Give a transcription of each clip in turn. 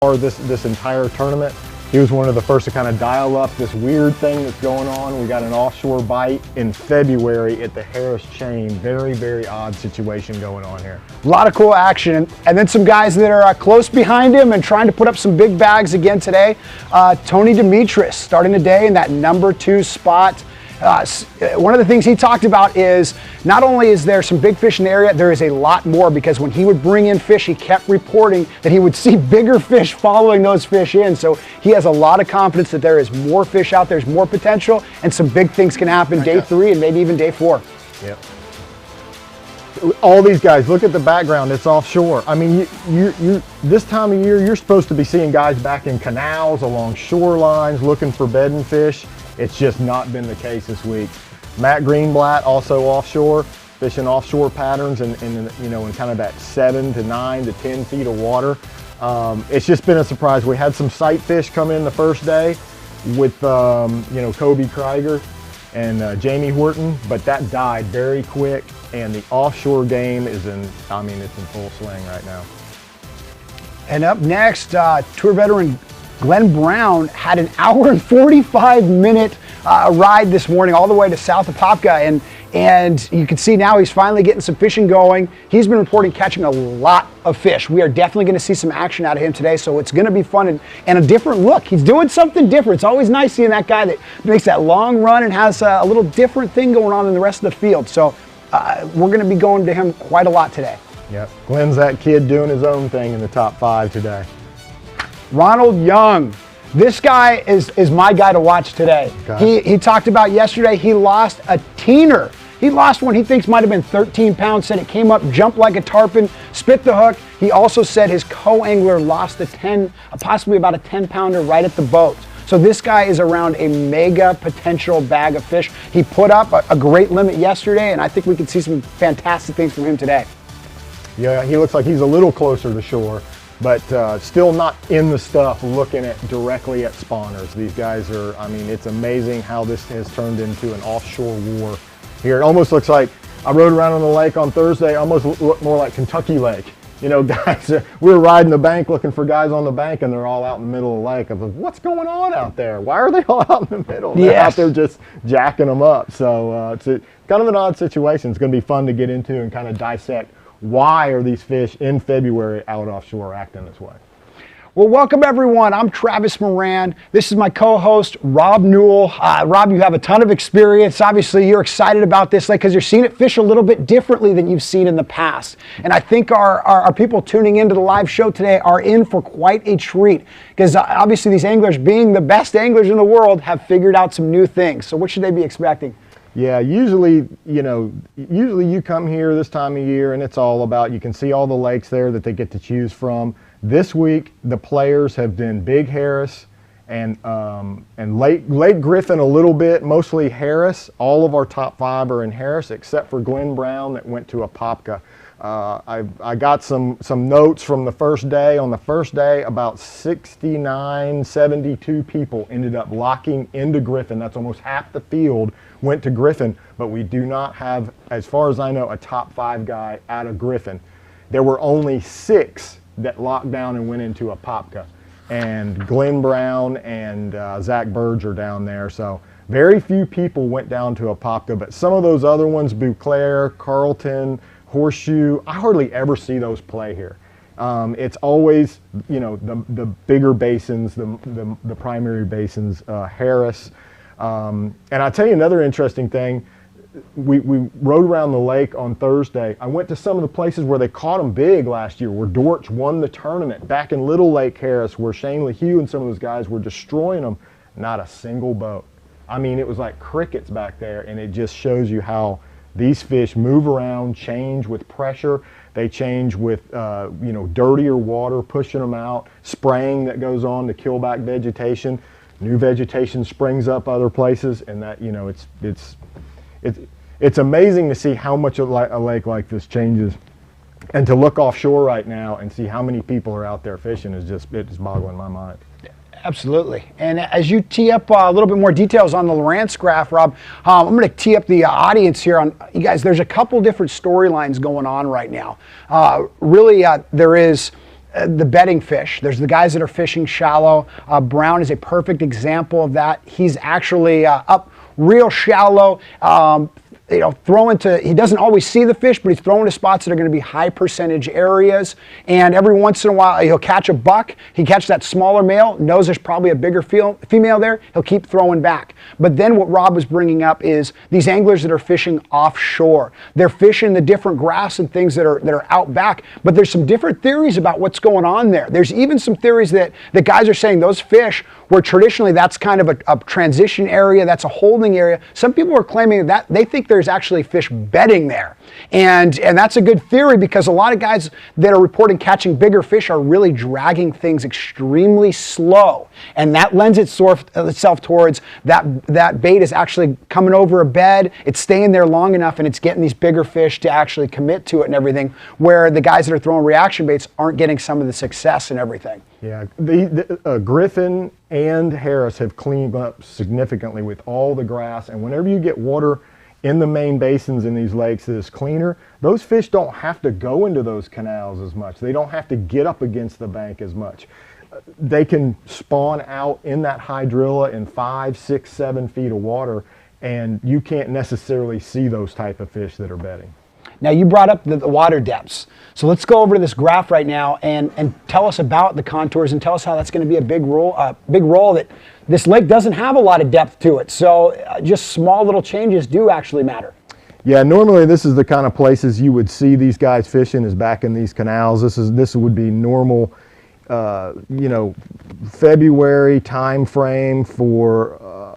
this entire tournament. He was one of the first to kind of dial up this weird thing that's going on. We got an offshore bite in February at the Harris chain. Very, very odd situation going on here. A lot of cool action. And then some guys that are close behind him and trying to put up some big bags again today. Tony Demetris starting the day in that number 2 spot. One of the things he talked about is not only is there some big fish in the area, there is a lot more, because when he would bring in fish, he kept reporting that he would see bigger fish following those fish in. So he has a lot of confidence that there is more fish out there, there's more potential, and some big things can happen day 3 and maybe even day 4. Yep. All these guys, look at the background, it's offshore. I mean, you this time of year, you're supposed to be seeing guys back in canals, along shorelines, looking for bedding fish. It's just not been the case this week. Matt Greenblatt, also offshore, fishing offshore patterns in kind of that 7 to 9 to 10 feet of water. It's just been a surprise. We had some sight fish come in the first day with Kobe Krieger and Jamie Horton, but that died very quick, and the offshore game is it's in full swing right now. And up next, tour veteran Glenn Brown had an hour and 45-minute ride this morning all the way to south of Apopka, and you can see now he's finally getting some fishing going. He's been reporting catching a lot of fish. We are definitely going to see some action out of him today, so it's going to be fun and a different look. He's doing something different. It's always nice seeing that guy that makes that long run and has a little different thing going on than the rest of the field. So we're going to be going to him quite a lot today. Yep, Glenn's that kid doing his own thing in the top 5 today. Ronald Young. This guy is my guy to watch today. Okay. He talked about yesterday he lost a teener. He lost one he thinks might have been 13 pounds, said it came up, jumped like a tarpon, spit the hook. He also said his co-angler lost possibly about a 10-pounder right at the boat. So this guy is around a mega potential bag of fish. He put up a great limit yesterday, and I think we could see some fantastic things from him today. Yeah, he looks like he's a little closer to shore, but still not in the stuff looking directly at spawners. These guys are, it's amazing how this has turned into an offshore war here. It almost looks like, I rode around on the lake on Thursday, almost looked more like Kentucky Lake. Guys, we were riding the bank looking for guys on the bank, and they're all out in the middle of the lake. I was like, what's going on out there? Why are they all out in the middle? They're out there just jacking them up. So it's kind of an odd situation. It's going to be fun to get into and kind of dissect why are these fish in February out offshore acting this way. Well, welcome everyone. I'm Travis Moran. This is my co-host, Rob Newell. Rob, you have a ton of experience. Obviously, you're excited about this lake because you're seeing it fish a little bit differently than you've seen in the past. And I think our people tuning into the live show today are in for quite a treat, because obviously these anglers, being the best anglers in the world, have figured out some new things. So what should they be expecting? Yeah, usually you come here this time of year and it's all about, you can see all the lakes there that they get to choose from. This week, the players have been Big Harris and Lake Griffin a little bit, mostly Harris. All of our top 5 are in Harris, except for Glenn Brown that went to Apopka. I got some notes from the first day. On the first day, about 69, 72 people ended up locking into Griffin. That's almost half the field went to Griffin, but we do not have, as far as I know, a top 5 guy out of Griffin. There were only 6 that locked down and went into Apopka, and Glenn Brown and Zach Burge are down there. So very few people went down to Apopka, but some of those other ones, Beauclair, Carlton, Horseshoe, I hardly ever see those play here. It's always, the bigger basins, the primary basins, Harris. And I'll tell you another interesting thing. We rode around the lake on Thursday. I went to some of the places where they caught them big last year, where Dortch won the tournament, back in Little Lake Harris, where Shane LaHue and some of those guys were destroying them. Not a single boat. It was like crickets back there, and it just shows you how these fish move around, change with pressure. They change with dirtier water, pushing them out, spraying that goes on to kill back vegetation. New vegetation springs up other places, and that it's amazing to see how much a lake like this changes. And to look offshore right now and see how many people are out there fishing it's boggling my mind. Absolutely. And as you tee up a little bit more details on the Lowrance graph, Rob, I'm going to tee up the audience here on you guys. There's a couple different storylines going on right now. There is the bedding fish. There's the guys that are fishing shallow. Brown is a perfect example of that. He's actually up real shallow. Throwing to, he doesn't always see the fish, but he's throwing to spots that are going to be high percentage areas. And every once in a while, he'll catch a buck. He catches that smaller male, knows there's probably a bigger female there. He'll keep throwing back. But then what Rob was bringing up is these anglers that are fishing offshore. They're fishing the different grass and things that are out back. But there's some different theories about what's going on there. There's even some theories that the guys are saying those fish, where traditionally that's kind of a transition area, that's a holding area. Some people are claiming that they think there's actually fish bedding there. And that's a good theory, because a lot of guys that are reporting catching bigger fish are really dragging things extremely slow. And that lends itself towards that bait is actually coming over a bed, it's staying there long enough, and it's getting these bigger fish to actually commit to it and everything, where the guys that are throwing reaction baits aren't getting some of the success and everything. Yeah, the Griffin and Harris have cleaned up significantly with all the grass, and whenever you get water in the main basins in these lakes that is cleaner, those fish don't have to go into those canals as much. They don't have to get up against the bank as much. They can spawn out in that hydrilla in 5, 6, 7 feet of water, and you can't necessarily see those type of fish that are bedding. Now, you brought up the water depths. So let's go over to this graph right now and tell us about the contours, and tell us how that's going to be a big role that this lake doesn't have a lot of depth to it. So just small little changes do actually matter. Yeah, normally this is the kind of places you would see these guys fishing, is back in these canals. This would be normal, February time frame for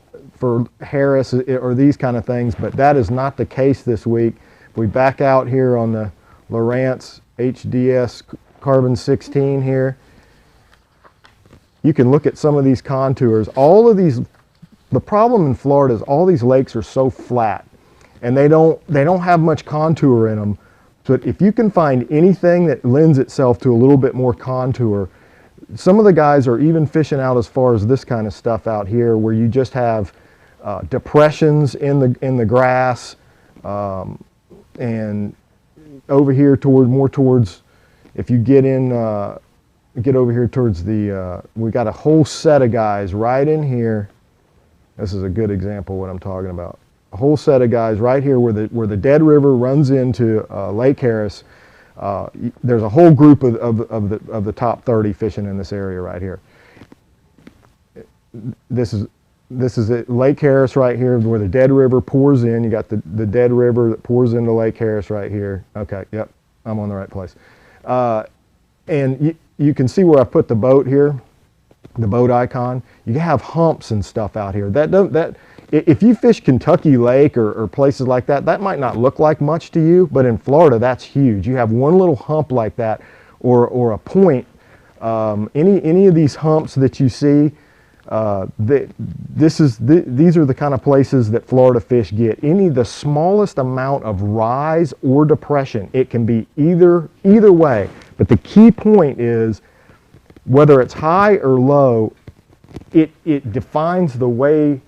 Harris or these kind of things, but that is not the case this week. We back out here on the Lowrance HDS carbon 16 here. You can look at some of these contours. All of these, the problem in Florida is all these lakes are so flat, and they don't have much contour in them. So if you can find anything that lends itself to a little bit more contour, some of the guys are even fishing out as far as this kind of stuff out here, where you just have depressions in the grass. And over here towards, if you get over here towards we got a whole set of guys right in here. This is a good example of what I'm talking about. A whole set of guys right here where the Dead River runs into Lake Harris. There's a whole group of the top 30 fishing in this area right here. This is at Lake Harris right here, where the Dead River pours in. You got the Dead River that pours into Lake Harris right here. Okay, yep, I'm on the right place. And you can see where I put the boat here, the boat icon. You have humps and stuff out here. If you fish Kentucky Lake or places like that, that might not look like much to you, but in Florida, that's huge. You have one little hump like that, or a point. Any of these humps that you see, these are the kind of places that Florida fish get. The smallest amount of rise or depression, it can be either way. But the key point is, whether it's high or low, it defines the way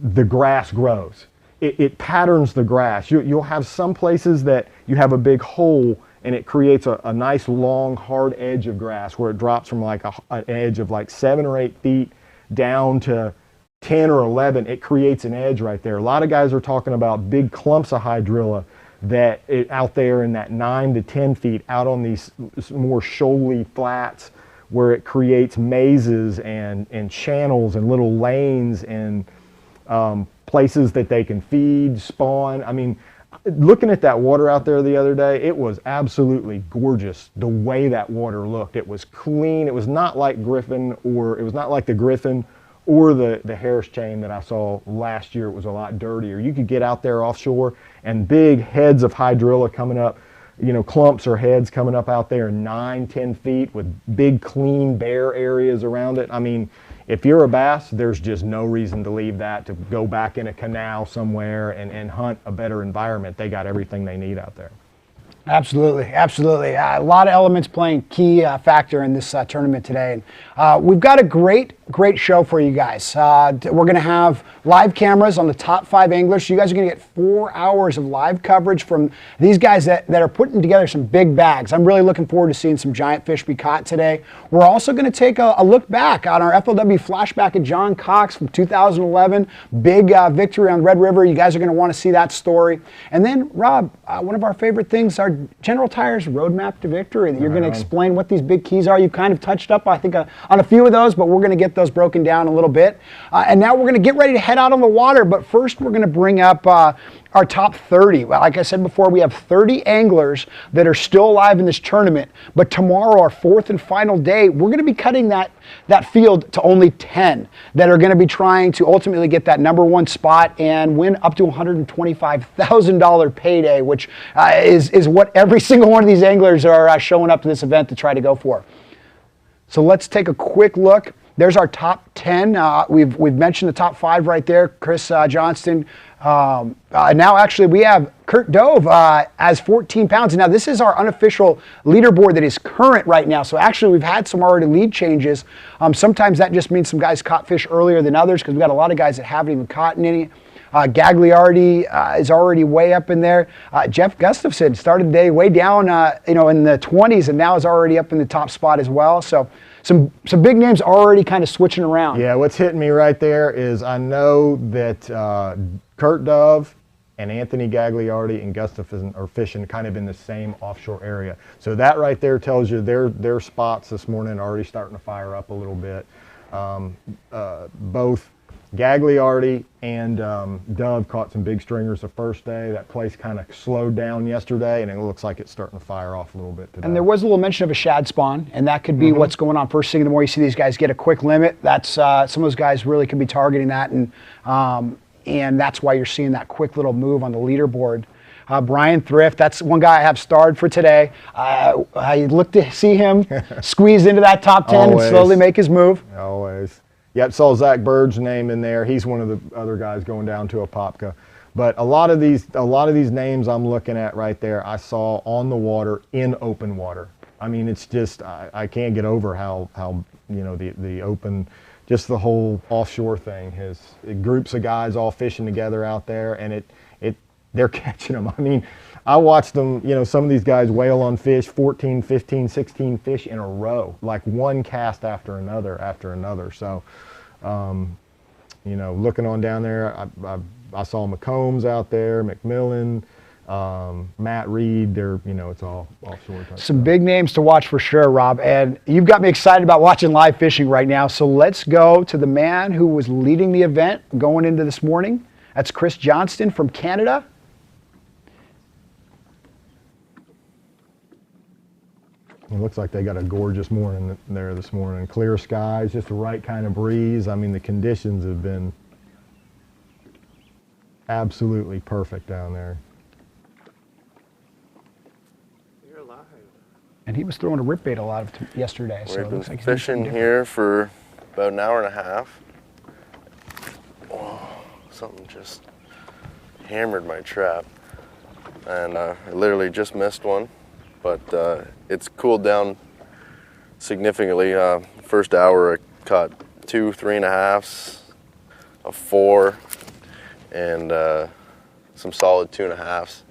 the grass grows. It patterns the grass. You'll have some places that you have a big hole, and it creates a nice long hard edge of grass where it drops from like an edge of like 7 or 8 feet down to 10 or 11. It creates an edge right there. A lot of guys are talking about big clumps of hydrilla out there in that 9 to 10 feet out on these more shoaly flats, where it creates mazes and channels and little lanes and places that they can feed, spawn. I mean, looking at that water out there the other day, it was absolutely gorgeous the way that water looked. It was clean. It was not like the Griffin or the Harris chain that I saw last year. It was a lot dirtier. You could get out there offshore and big heads of hydrilla coming up, clumps or heads coming up out there 9, 10 feet with big clean bare areas around it. I mean, if you're a bass, there's just no reason to leave that to go back in a canal somewhere and hunt a better environment. They got everything they need out there. Absolutely, absolutely. A lot of elements playing key factor in this tournament today. And we've got a great show for you guys. We're going to have live cameras on the top 5 anglers. So you guys are going to get 4 hours of live coverage from these guys that are putting together some big bags. I'm really looking forward to seeing some giant fish be caught today. We're also going to take a look back on our FLW Flashback at John Cox from 2011. Big victory on Red River. You guys are going to want to see that story. And then, Rob, one of our favorite things, our General Tires Roadmap to Victory. You're going to explain what these big keys are. You've kind of touched up, I think, on a few of those, but we're going to get those broken down a little bit. And now we're going to get ready to head out on the water, but first we're going to bring up our top 30. Well, like I said before, we have 30 anglers that are still alive in this tournament, but tomorrow, our 4th and final day, we're going to be cutting that field to only 10 that are going to be trying to ultimately get that #1 spot and win up to $125,000 payday, which is what every single one of these anglers are showing up to this event to try to go for. So let's take a quick look. There's our top 10. We've mentioned the top 5 right there. Chris Johnston. Now actually we have Kurt Dove as 14 pounds. Now this is our unofficial leaderboard that is current right now. So actually we've had some already lead changes. Sometimes that just means some guys caught fish earlier than others because we've got a lot of guys that haven't even caught any. Gagliardi is already way up in there. Jeff Gustafson started the day way down, in the 20s, and now is already up in the top spot as well. So some big names already kind of switching around. Yeah, what's hitting me right there is I know that Kurt Dove and Anthony Gagliardi and Gustafson are fishing kind of in the same offshore area. So that right there tells you their spots this morning are already starting to fire up a little bit. Both Gagliardi and Dove caught some big stringers the first day. That place kind of slowed down yesterday, and it looks like it's starting to fire off a little bit today. And there was a little mention of a shad spawn, and that could be what's going on first thing in the morning. You see these guys get a quick limit. That's some of those guys really could be targeting that, and that's why you're seeing that quick little move on the leaderboard. Brian Thrift, that's one guy I have starred for today. I look to see him squeeze into that top 10 and slowly make his move. Always. Yep, saw Zach Bird's name in there. He's one of the other guys going down to Apopka. But a lot of these names I'm looking at right there, I saw on the water in open water. I mean, it's just I can't get over how the open, just the whole offshore thing has groups of guys all fishing together out there, and they're catching them. I mean, I watched them, some of these guys wail on fish, 14, 15, 16 fish in a row, like one cast after another. So, looking on down there, I saw McCombs out there, McMillan, Matt Reed. It's all offshore type Some stuff. big names to watch for sure, Rob. And you've got me excited about watching live fishing right now. So let's go to the man who was leading the event going into this morning. That's Chris Johnston from Canada. It looks like they got a gorgeous morning there this morning. Clear skies, just the right kind of breeze. I mean, the conditions have been absolutely perfect down there. You're alive. And he was throwing a rip bait a lot of yesterday. We've so it been looks like fishing here for about an hour and a half. Oh, something just hammered my trap. And I literally just missed one. But it's cooled down significantly. First hour I caught 2 3.5s, a 4, and some solid 2.5s.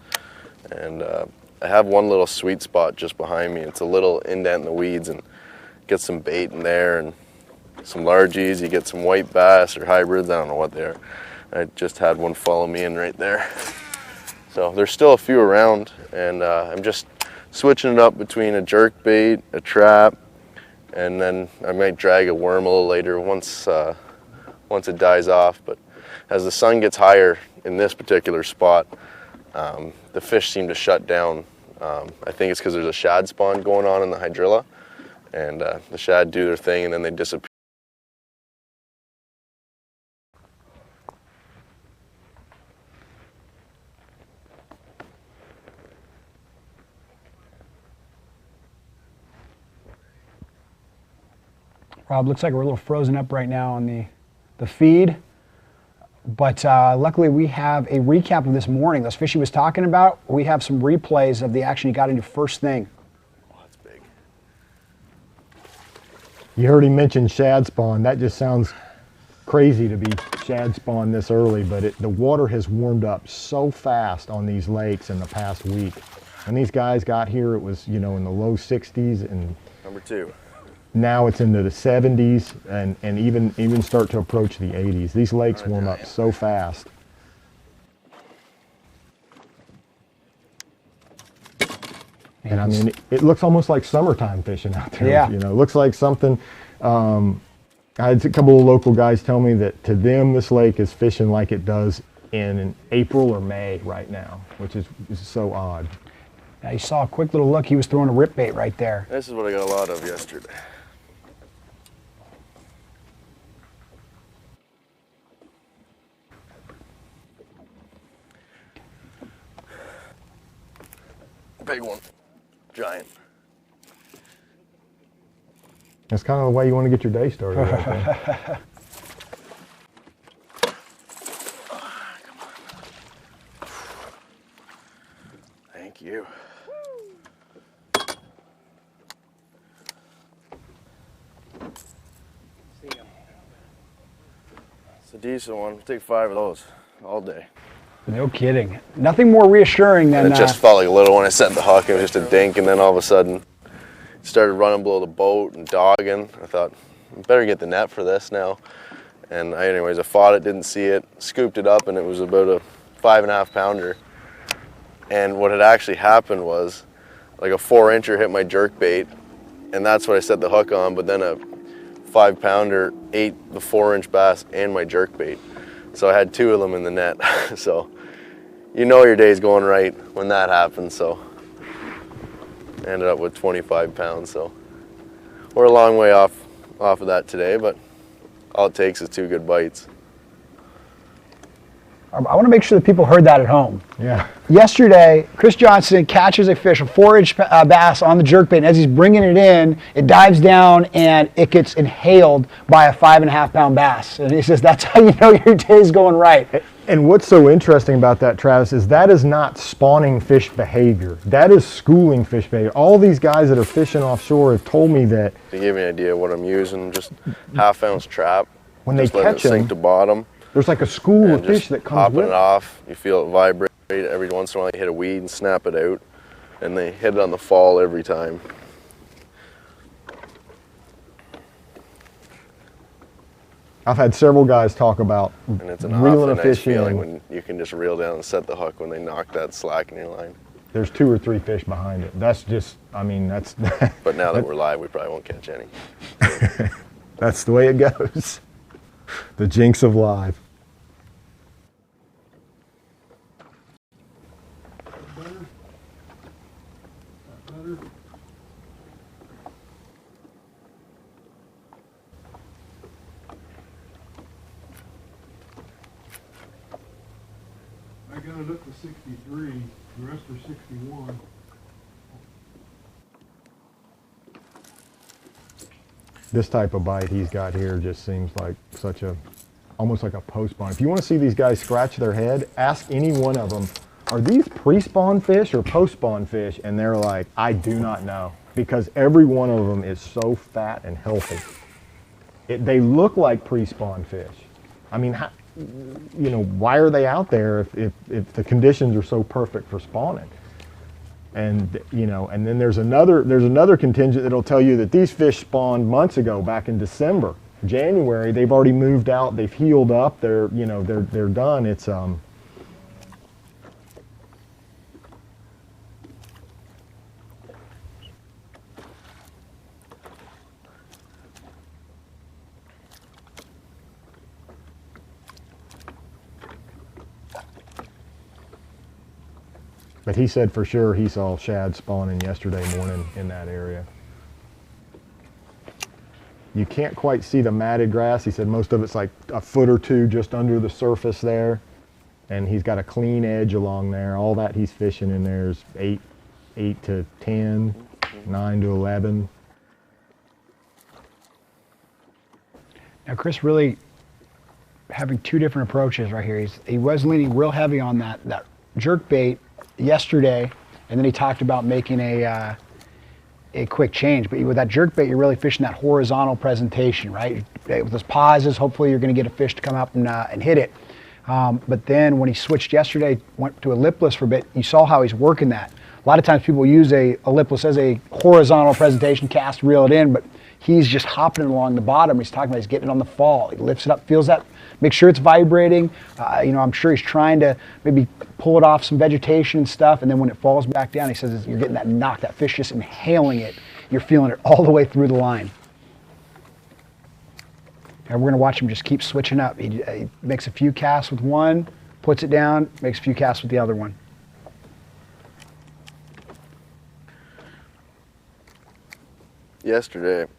And I have one little sweet spot just behind me. It's a little indent in the weeds, and get some bait in there and some largies. You get some white bass or hybrids. I don't know what they are. I just had one follow me in right there. So there's still a few around, and I'm just switching it up between a jerk bait, a trap, and then I might drag a worm a little later once it dies off. But as the sun gets higher in this particular spot, the fish seem to shut down. I think it's because there's a shad spawn going on in the hydrilla, and the shad do their thing and then they disappear. Rob, looks like we're a little frozen up right now on the feed. But luckily we have a recap of this morning. Those fish he was talking about, we have some replays of the action he got into first thing. Oh, that's big. You heard him mention shad spawn. That just sounds crazy to be shad spawn this early, but the water has warmed up so fast on these lakes in the past week. When these guys got here, it was, you know, in the low 60s, and Number 2. now it's into the 70s and even start to approach the 80s. These lakes warm up so fast. And I mean, it looks almost like summertime fishing out there. Yeah. You know, it looks like something. I had a couple of local guys tell me that to them, this lake is fishing like it does in April or May right now, which is so odd. Now you saw a quick little look. He was throwing a rip bait right there. This is what I got a lot of yesterday. Big one. Giant. That's kind of the way you want to get your day started right there. Thank you. It's a decent one. I'll take 5 of those all day. No kidding. Nothing more reassuring than And it just felt like a little when I set the hook. It was just a dink, and then all of a sudden it started running below the boat and dogging. I thought, I better get the net for this now. And anyways, I fought it, didn't see it, scooped it up, and it was about a 5.5 pounder. And what had actually happened was like a 4-incher hit my jerk bait, and that's what I set the hook on, but then a 5 pounder ate the 4-inch bass and my jerk bait. So I had 2 of them in the net. So you know your day's going right when that happens. So I ended up with 25 pounds. So we're a long way off of that today, but all it takes is 2 good bites. I want to make sure that people heard that at home. Yeah. Yesterday, Chris Johnson catches a fish, a 4-inch bass on the jerkbait, and as he's bringing it in, it dives down and it gets inhaled by a 5.5 pound bass. And he says, that's how you know your day's going right. And what's so interesting about that, Travis, is that is not spawning fish behavior. That is schooling fish behavior. All these guys that are fishing offshore have told me that. To give you an idea of what I'm using, just 1/2-ounce trap. When they just letting catch it sink them, to bottom. There's like a school And of fish just that comes popping with it it. off. You feel it vibrate every once in a while. You hit a weed and snap it out, and they hit it on the fall every time. I've had several guys talk about And it's an reeling awfully a nice fish feeling in. when you can just reel down and set the hook when they knock that slack in your line. There's 2 or 3 fish behind it. That's just, I mean, that's But now that we're live, we probably won't catch any. that's the way it goes. The jinx of live. I got it up to 63, the rest are 61. This type of bite he's got here just seems like such a, almost like a post-spawn. If you want to see these guys scratch their head, ask any one of them, are these pre-spawn fish or post-spawn fish? And they're like, I do not know, because every one of them is so fat and healthy. They look like pre-spawn fish. I mean, you know, why are they out there if the conditions are so perfect for spawning? And you know, and then there's another contingent that'll tell you that these fish spawned months ago, back in December, January. They've already moved out. They've healed up. They're done. It's But he said for sure he saw shad spawning yesterday morning in that area. You can't quite see the matted grass. He said most of it's like a foot or 2 just under the surface there. And he's got a clean edge along there. All that he's fishing in there is 8 to 10, 9 to 11. Now, Chris really having two different approaches right here. He was leaning real heavy on that jerk bait yesterday, and then he talked about making a quick change. But with that jerk bait, you're really fishing that horizontal presentation, right? With those pauses, hopefully you're going to get a fish to come up and hit it. But then when he switched yesterday, went to a lipless for a bit, you saw how he's working that. A lot of times people use a lipless as a horizontal presentation, cast, reel it in, but he's just hopping it along the bottom. He's talking about he's getting it on the fall. He lifts it up, feels that, makes sure it's vibrating. I'm sure he's trying to maybe pull it off some vegetation and stuff, and then when it falls back down, he says you're getting that knock, that fish just inhaling it. You're feeling it all the way through the line. And we're gonna watch him just keep switching up. He makes a few casts with one, puts it down, makes a few casts with the other one. Yesterday,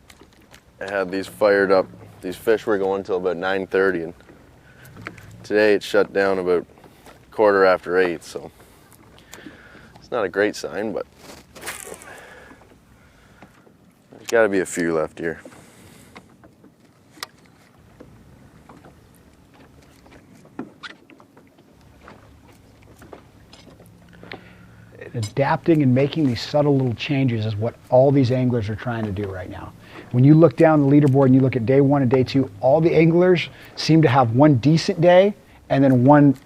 I had these fired up. These fish were going till about 9:30, and today it shut down about 8:15, so it's not a great sign, but there's got to be a few left here. Adapting and making these subtle little changes is what all these anglers are trying to do right now. When you look down the leaderboard and you look at day one and day two, all the anglers seem to have one decent day and then one,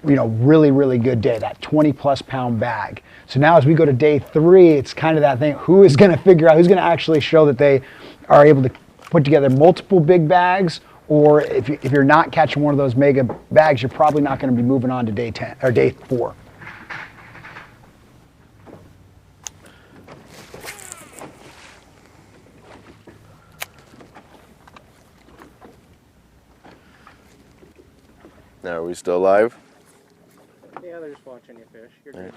really, really good day, that 20+ pound bag. So now as we go to day three, it's kind of that thing, who is going to figure out, who's going to actually show that they are able to put together multiple big bags, or if you're not catching one of those mega bags, you're probably not going to be moving on to day 10 or day 4. Now, are we still live? Yeah, they're just watching you fish. You're good.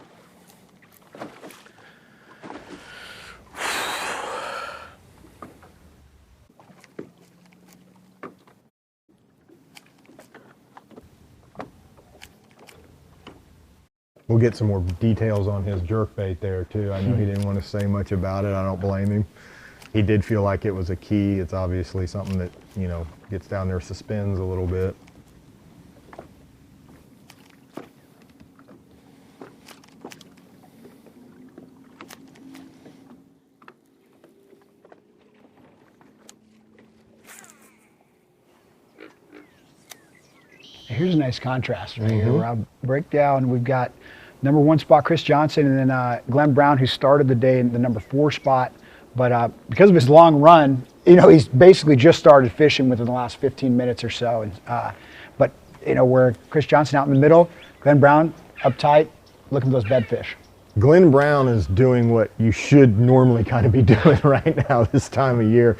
We'll get some more details on his jerkbait there too. I know he didn't want to say much about it. I don't blame him. He did feel like it was a key. It's obviously something that, gets down there, suspends a little bit. Here's a nice contrast right here. We're on breakdown. We've got number 1 spot, Chris Johnson, and then Glenn Brown, who started the day in the number 4 spot. But because of his long run, he's basically just started fishing within the last 15 minutes or so. And, but where Chris Johnson out in the middle, Glenn Brown up tight, looking for those bedfish. Glenn Brown is doing what you should normally kind of be doing right now this time of year.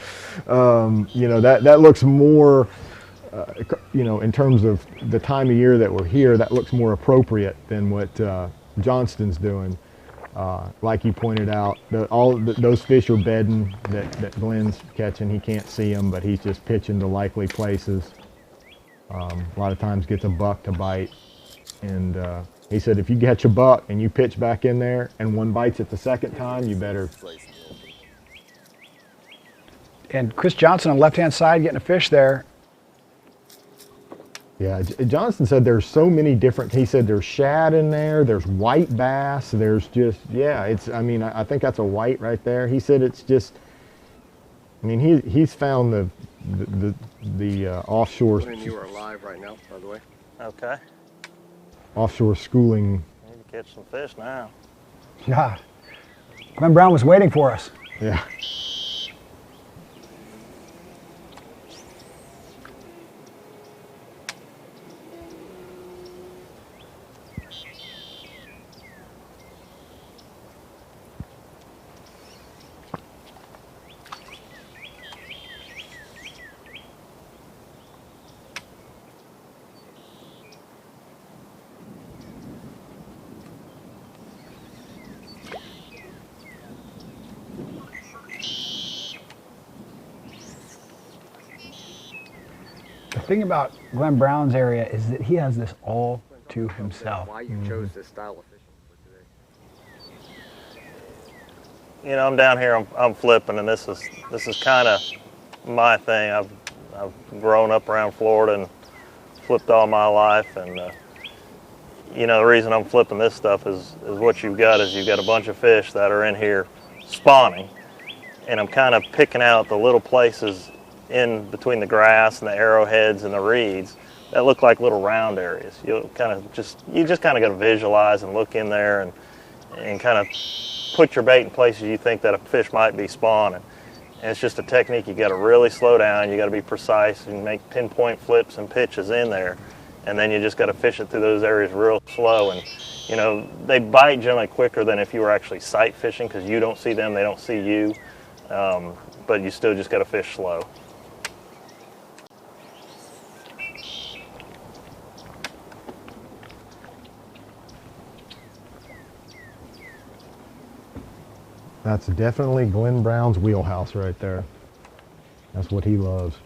That looks more, in terms of the time of year that we're here, that looks more appropriate than what Johnston's doing. Like you pointed out, those fish are bedding that Glenn's catching. He can't see them, but he's just pitching to likely places. A lot of times gets a buck to bite. And he said if you catch a buck and you pitch back in there and one bites it the second time, you better. And Chris Johnson on the left-hand side getting a fish there. Yeah, Johnston said there's so many different, he said there's shad in there, there's white bass, there's just, I think that's a white right there. He said it's just, he's found the offshore. You are live right now, by the way. Okay. Offshore schooling. Need to catch some fish now. Yeah. Glenn Brown was waiting for us. Yeah. The thing about Glenn Brown's area is that he has this all to himself. Why you chose this style of fishing for today? I'm down here. I'm flipping, and this is kind of my thing. I've grown up around Florida and flipped all my life, and you know, the reason I'm flipping this stuff is what you've got is you've got a bunch of fish that are in here spawning, and I'm kind of picking out the little places in between the grass and the arrowheads and the reeds that look like little round areas. You just kind of got to visualize and look in there and kind of put your bait in places you think that a fish might be spawning. And it's just a technique. You got to really slow down. You got to be precise and make pinpoint flips and pitches in there, and then you just got to fish it through those areas real slow. And you know, they bite generally quicker than if you were actually sight fishing, because you don't see them, they don't see you. But you still just got to fish slow. That's definitely Glenn Brown's wheelhouse right there. That's what he loves.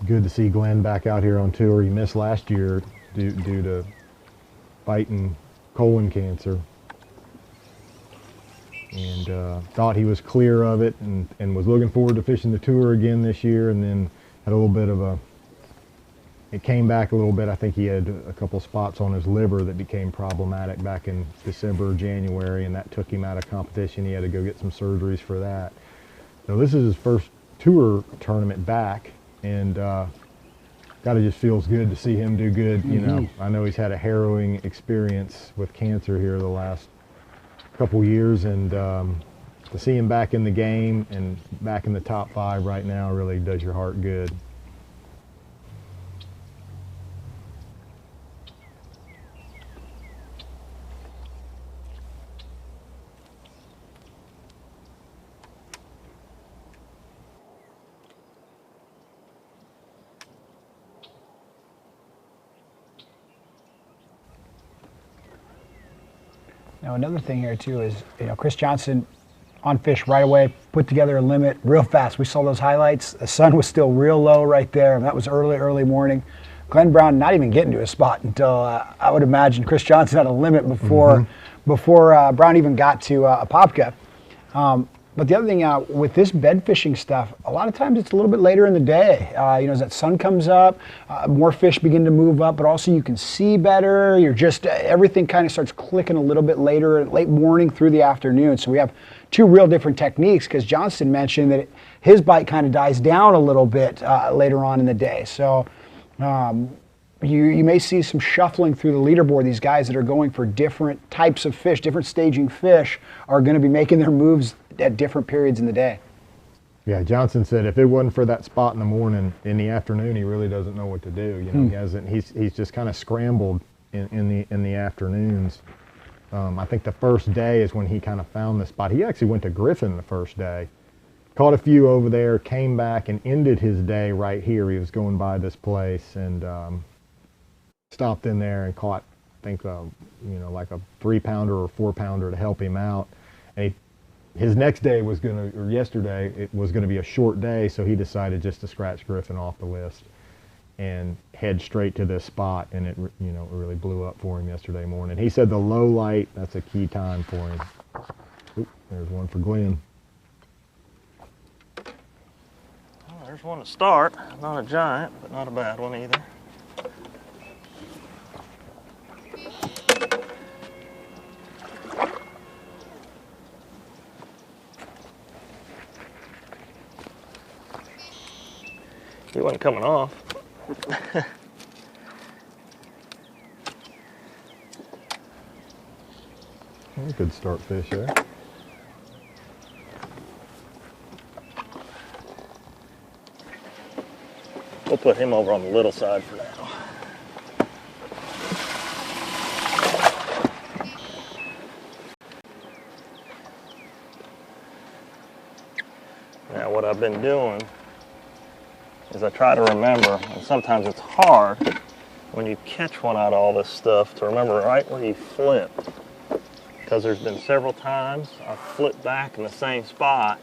Good to see Glenn back out here on tour. He missed last year due to fighting colon cancer. And thought he was clear of it and was looking forward to fishing the tour again this year, and then had a little bit of it came back a little bit. I think he had a couple spots on his liver that became problematic back in December or January, and that took him out of competition. He had to go get some surgeries for that. So this is his first tour tournament back, and God, it just feels good to see him do good. You know, I know he's had a harrowing experience with cancer here the last couple years, and to see him back in the game and back in the top 5 right now really does your heart good. Now, another thing here too is, you know, Chris Johnson on fish right away, put together a limit real fast. We saw those highlights. The sun was still real low right there, and that was early morning. Glenn Brown not even getting to a spot until I would imagine Chris Johnson had a limit before Brown even got to Apopka. But the other thing with this bed fishing stuff, a lot of times it's a little bit later in the day. You know, as that sun comes up, more fish begin to move up, but also you can see better. You're just, everything kind of starts clicking a little bit later, late morning through the afternoon. So we have 2 real different techniques, because Johnston mentioned that his bite kind of dies down a little bit later on in the day. So you may see some shuffling through the leaderboard. These guys that are going for different types of fish, different staging fish, are going to be making their moves at different periods in the day. Yeah, Johnson said if it wasn't for that spot in the morning, in the afternoon, he really doesn't know what to do. You know, he's just kind of scrambled in the afternoons. I think the first day is when he kind of found the spot. He actually went to Griffin the first day, caught a few over there, came back and ended his day right here. He was going by this place and stopped in there and caught, I think, you know, like a 3-pounder or 4-pounder to help him out. And his next day was yesterday, it was going to be a short day, so he decided just to scratch Griffin off the list and head straight to this spot, and it, you know, it really blew up for him yesterday morning. He said the low light, that's a key time for him. Oop, there's one for Glenn. Well, there's one to start. Not a giant, but not a bad one either. He wasn't coming off. Good start fish there. We'll put him over on the little side for now. Now what I've been doing is I try to remember, and sometimes it's hard when you catch one out of all this stuff to remember right where you flipped. Because there's been several times I've flipped back in the same spot,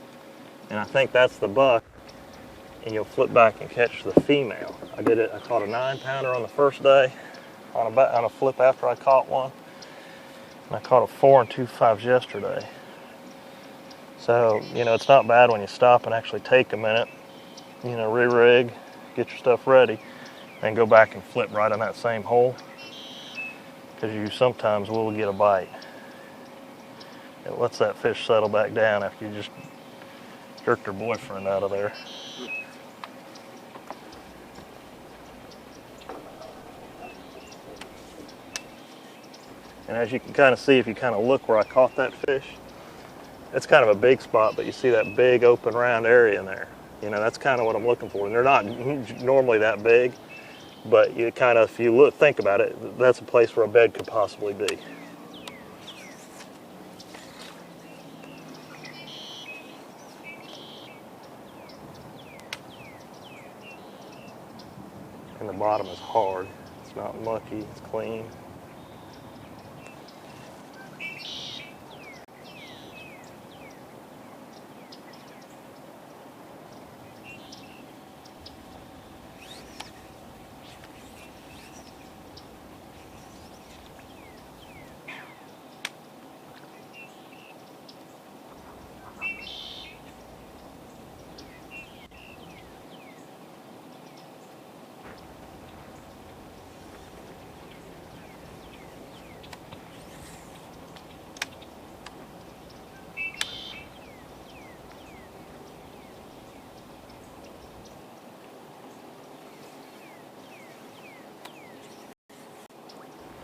and I think that's the buck, and you'll flip back and catch the female. I did it, I caught a 9-pounder on the first day on a flip after I caught one, and I caught a 4 2/5 yesterday. So, you know, it's not bad when you stop and actually take a minute you know, re-rig, get your stuff ready, and go back and flip right in that same hole, because you sometimes will get a bite. It lets that fish settle back down after you just jerked her boyfriend out of there. And as you can kind of see, if you kind of look where I caught that fish, it's kind of a big spot, but you see that big open round area in there. You know, that's kind of what I'm looking for. And they're not normally that big, but you kind of, if you look, think about it, that's a place where a bed could possibly be. And the bottom is hard. It's not mucky, it's clean.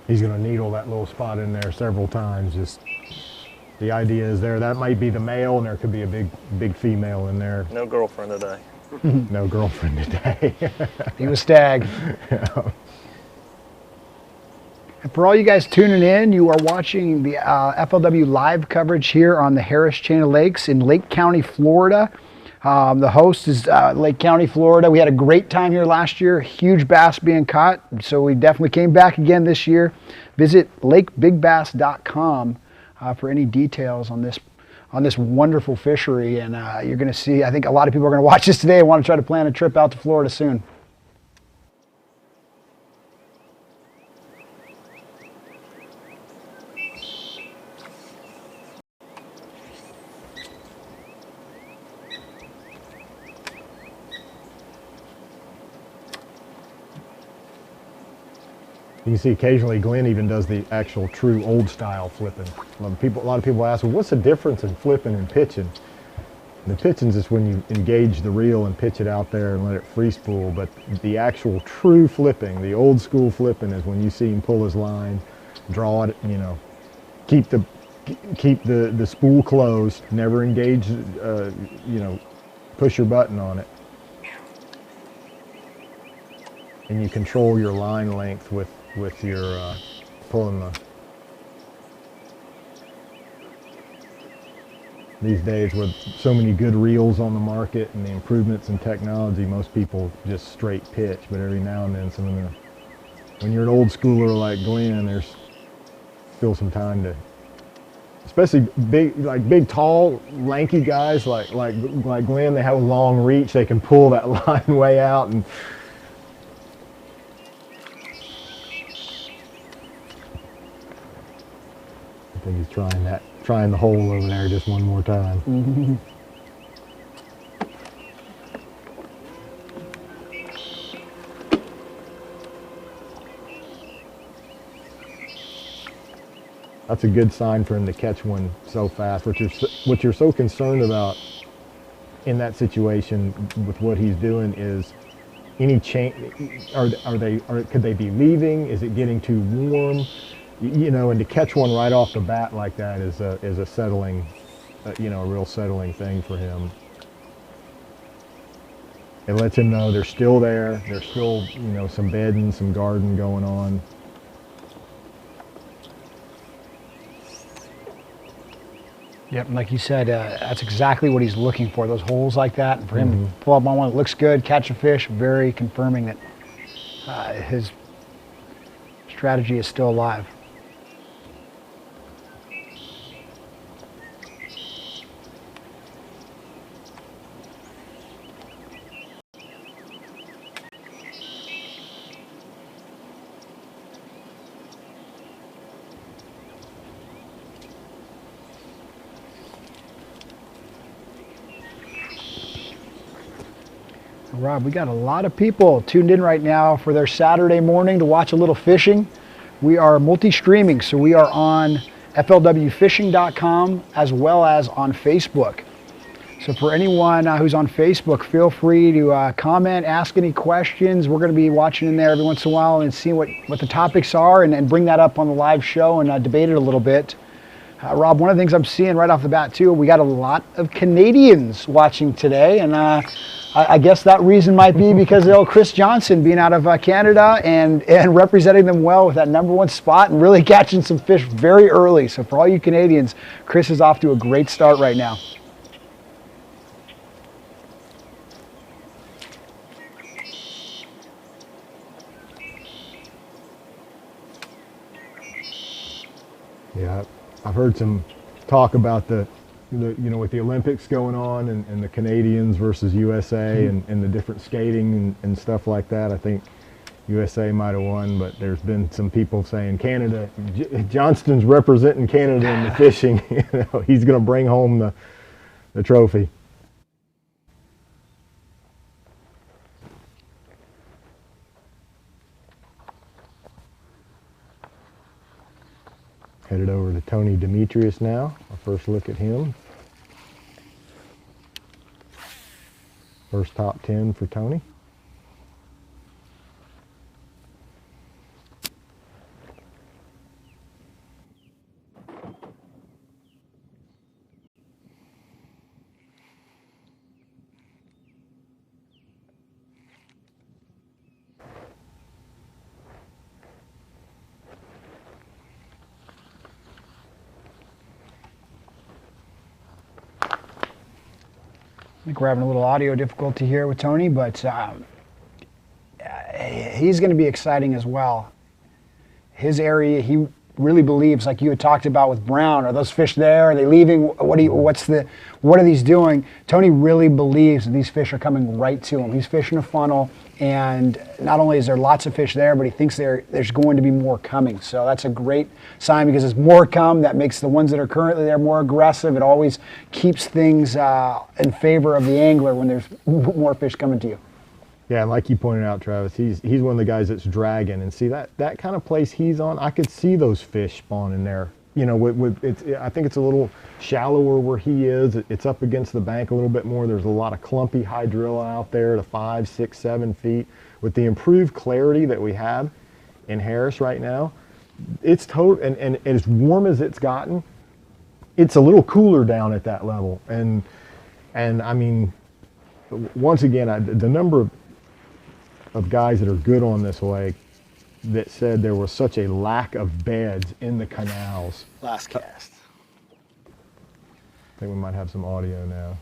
He's going to needle that little spot in there several times. Just the idea is there. That might be the male, and there could be a big female in there. No girlfriend today. No girlfriend today. He was stag. Yeah. And for all you guys tuning in, you are watching the FLW live coverage here on the Harris Chain of Lakes in Lake County, Florida. The host is Lake County, Florida. We had a great time here last year, huge bass being caught, so we definitely came back again this year. Visit lakebigbass.com for any details on this wonderful fishery, and you're going to see, I think a lot of people are going to watch this today and want to try to plan a trip out to Florida soon. You can see occasionally Glenn even does the actual true old style flipping. A lot of people ask, well, what's the difference in flipping and pitching? And the pitching is when you engage the reel and pitch it out there and let it free spool. But the actual true flipping, the old school flipping, is when you see him pull his line, draw it, you know, keep the spool closed, never engage, you know, push your button on it. And you control your line length with your pulling the. These days with so many good reels on the market and the improvements in technology, most people just straight pitch, but every now and then when you're an old schooler like Glenn, there's still some time to, especially big tall lanky guys like Glenn, they have a long reach, they can pull that line way out. And I think he's trying the hole over there just one more time. Mm-hmm. That's a good sign for him to catch one so fast. What you're so concerned about in that situation with what he's doing is any change. Could they be leaving? Is it getting too warm? You know, and to catch one right off the bat like that is a settling, you know, a real settling thing for him. It lets him know they're still there. There's still, you know, some bedding, some garden going on. Yep, and like you said, that's exactly what he's looking for, those holes like that. And for him to pull up on one that looks good, catch a fish, very confirming that his strategy is still alive. Rob, we got a lot of people tuned in right now for their Saturday morning to watch a little fishing. We are multi-streaming, so we are on FLWfishing.com as well as on Facebook. So for anyone who's on Facebook, feel free to comment, ask any questions. We're going to be watching in there every once in a while and seeing what the topics are and bring that up on the live show and debate it a little bit. Rob, one of the things I'm seeing right off the bat too, we got a lot of Canadians watching today, and I guess that reason might be because of Chris Johnson being out of Canada and representing them well with that #1 spot and really catching some fish very early. So for all you Canadians, Chris is off to a great start right now. Yeah, I've heard some talk about the with the Olympics going on and the Canadians versus USA and the different skating and stuff like that. I think USA might have won, but there's been some people saying Canada, Johnston's representing Canada in the fishing. He's going to bring home the trophy. Headed over to Tony Demetrius now. Our first look at him. First top 10 for Tony. I think we're having a little audio difficulty here with Tony, but he's going to be exciting as well. His area, he really believes, like you had talked about with Brown, are those fish there? Are they leaving? What are these doing? Tony really believes that these fish are coming right to him. He's fishing a funnel, and not only is there lots of fish there, but he thinks there's going to be more coming. So that's a great sign because as more come, that makes the ones that are currently there more aggressive. It always keeps things in favor of the angler when there's more fish coming to you. Yeah, and like you pointed out, Travis, he's one of the guys that's dragging, and see that kind of place he's on, I could see those fish spawning there. I think it's a little shallower where he is. It's up against the bank a little bit more. There's a lot of clumpy hydrilla out there to 5, 6, 7 feet. With the improved clarity that we have in Harris right now, it's total, and as warm as it's gotten, it's a little cooler down at that level. And I mean, once again, the number of guys that are good on this lake that said there was such a lack of beds in the canals. Last cast. I think we might have some audio now.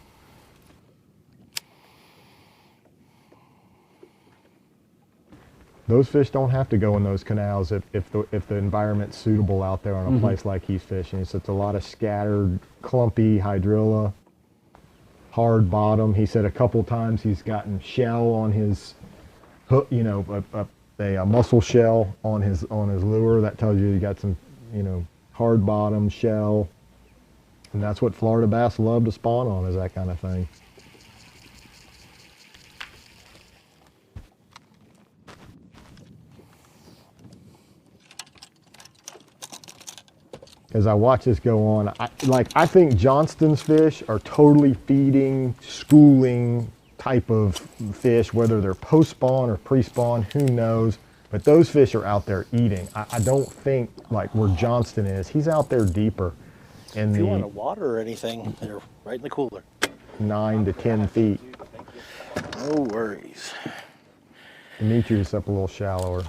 Those fish don't have to go in those canals if the environment's suitable out there on a place like he's fishing. So it's a lot of scattered, clumpy hydrilla, hard bottom. He said a couple times he's gotten shell on his hook, a mussel shell on his lure. That tells you got some, hard bottom shell. And that's what Florida bass love to spawn on, is that kind of thing. As I watch this go on, I think Johnston's fish are totally feeding, schooling type of fish, whether they're post-spawn or pre-spawn, who knows. But those fish are out there eating. I don't think like where Johnston is. He's out there deeper. In If you want to water or anything, they're right in the cooler. 9 to 10 feet. No worries. Demetrius up a little shallower.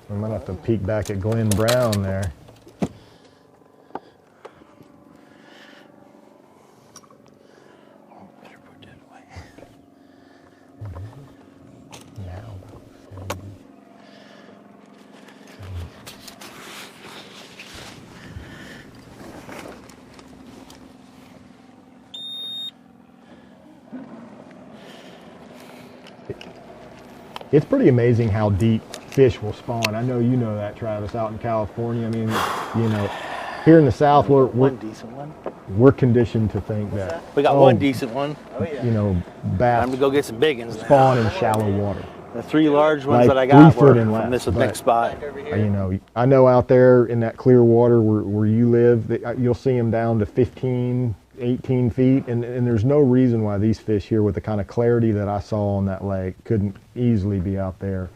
I'm gonna have to peek back at Glenn Brown there. Better put that away. It's pretty amazing how deep fish will spawn. I know you know that, Travis, out in California. I mean, you know, here in the South, One decent one. we're conditioned to think that We got one decent one. Oh yeah. you know, bass Time to go get some big ones now. spawn in shallow water. The 3 large ones Like that I got 3 were foot and from less, this but- next spot. You know, I know out there in that clear water where you live, you'll see them down to 15, 18 feet, and there's no reason why these fish here, with the kind of clarity that I saw on that lake, couldn't easily be out there,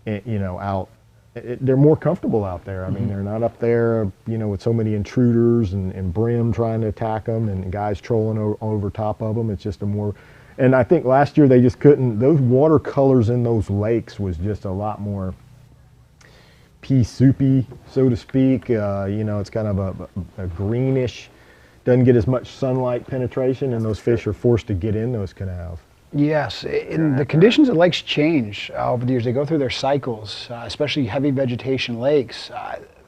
you know, out. They're more comfortable out there. I mean, they're not up there, you know, with so many intruders and brim trying to attack them and guys trolling over top of them. It's just a more, and I think last year they just couldn't, those watercolors in those lakes was just a lot more pea soupy, so to speak. You know, it's kind of a greenish, doesn't get as much sunlight penetration, and those fish are forced to get in those canals. Yes, and the conditions of lakes change over the years. They go through their cycles, especially heavy vegetation lakes.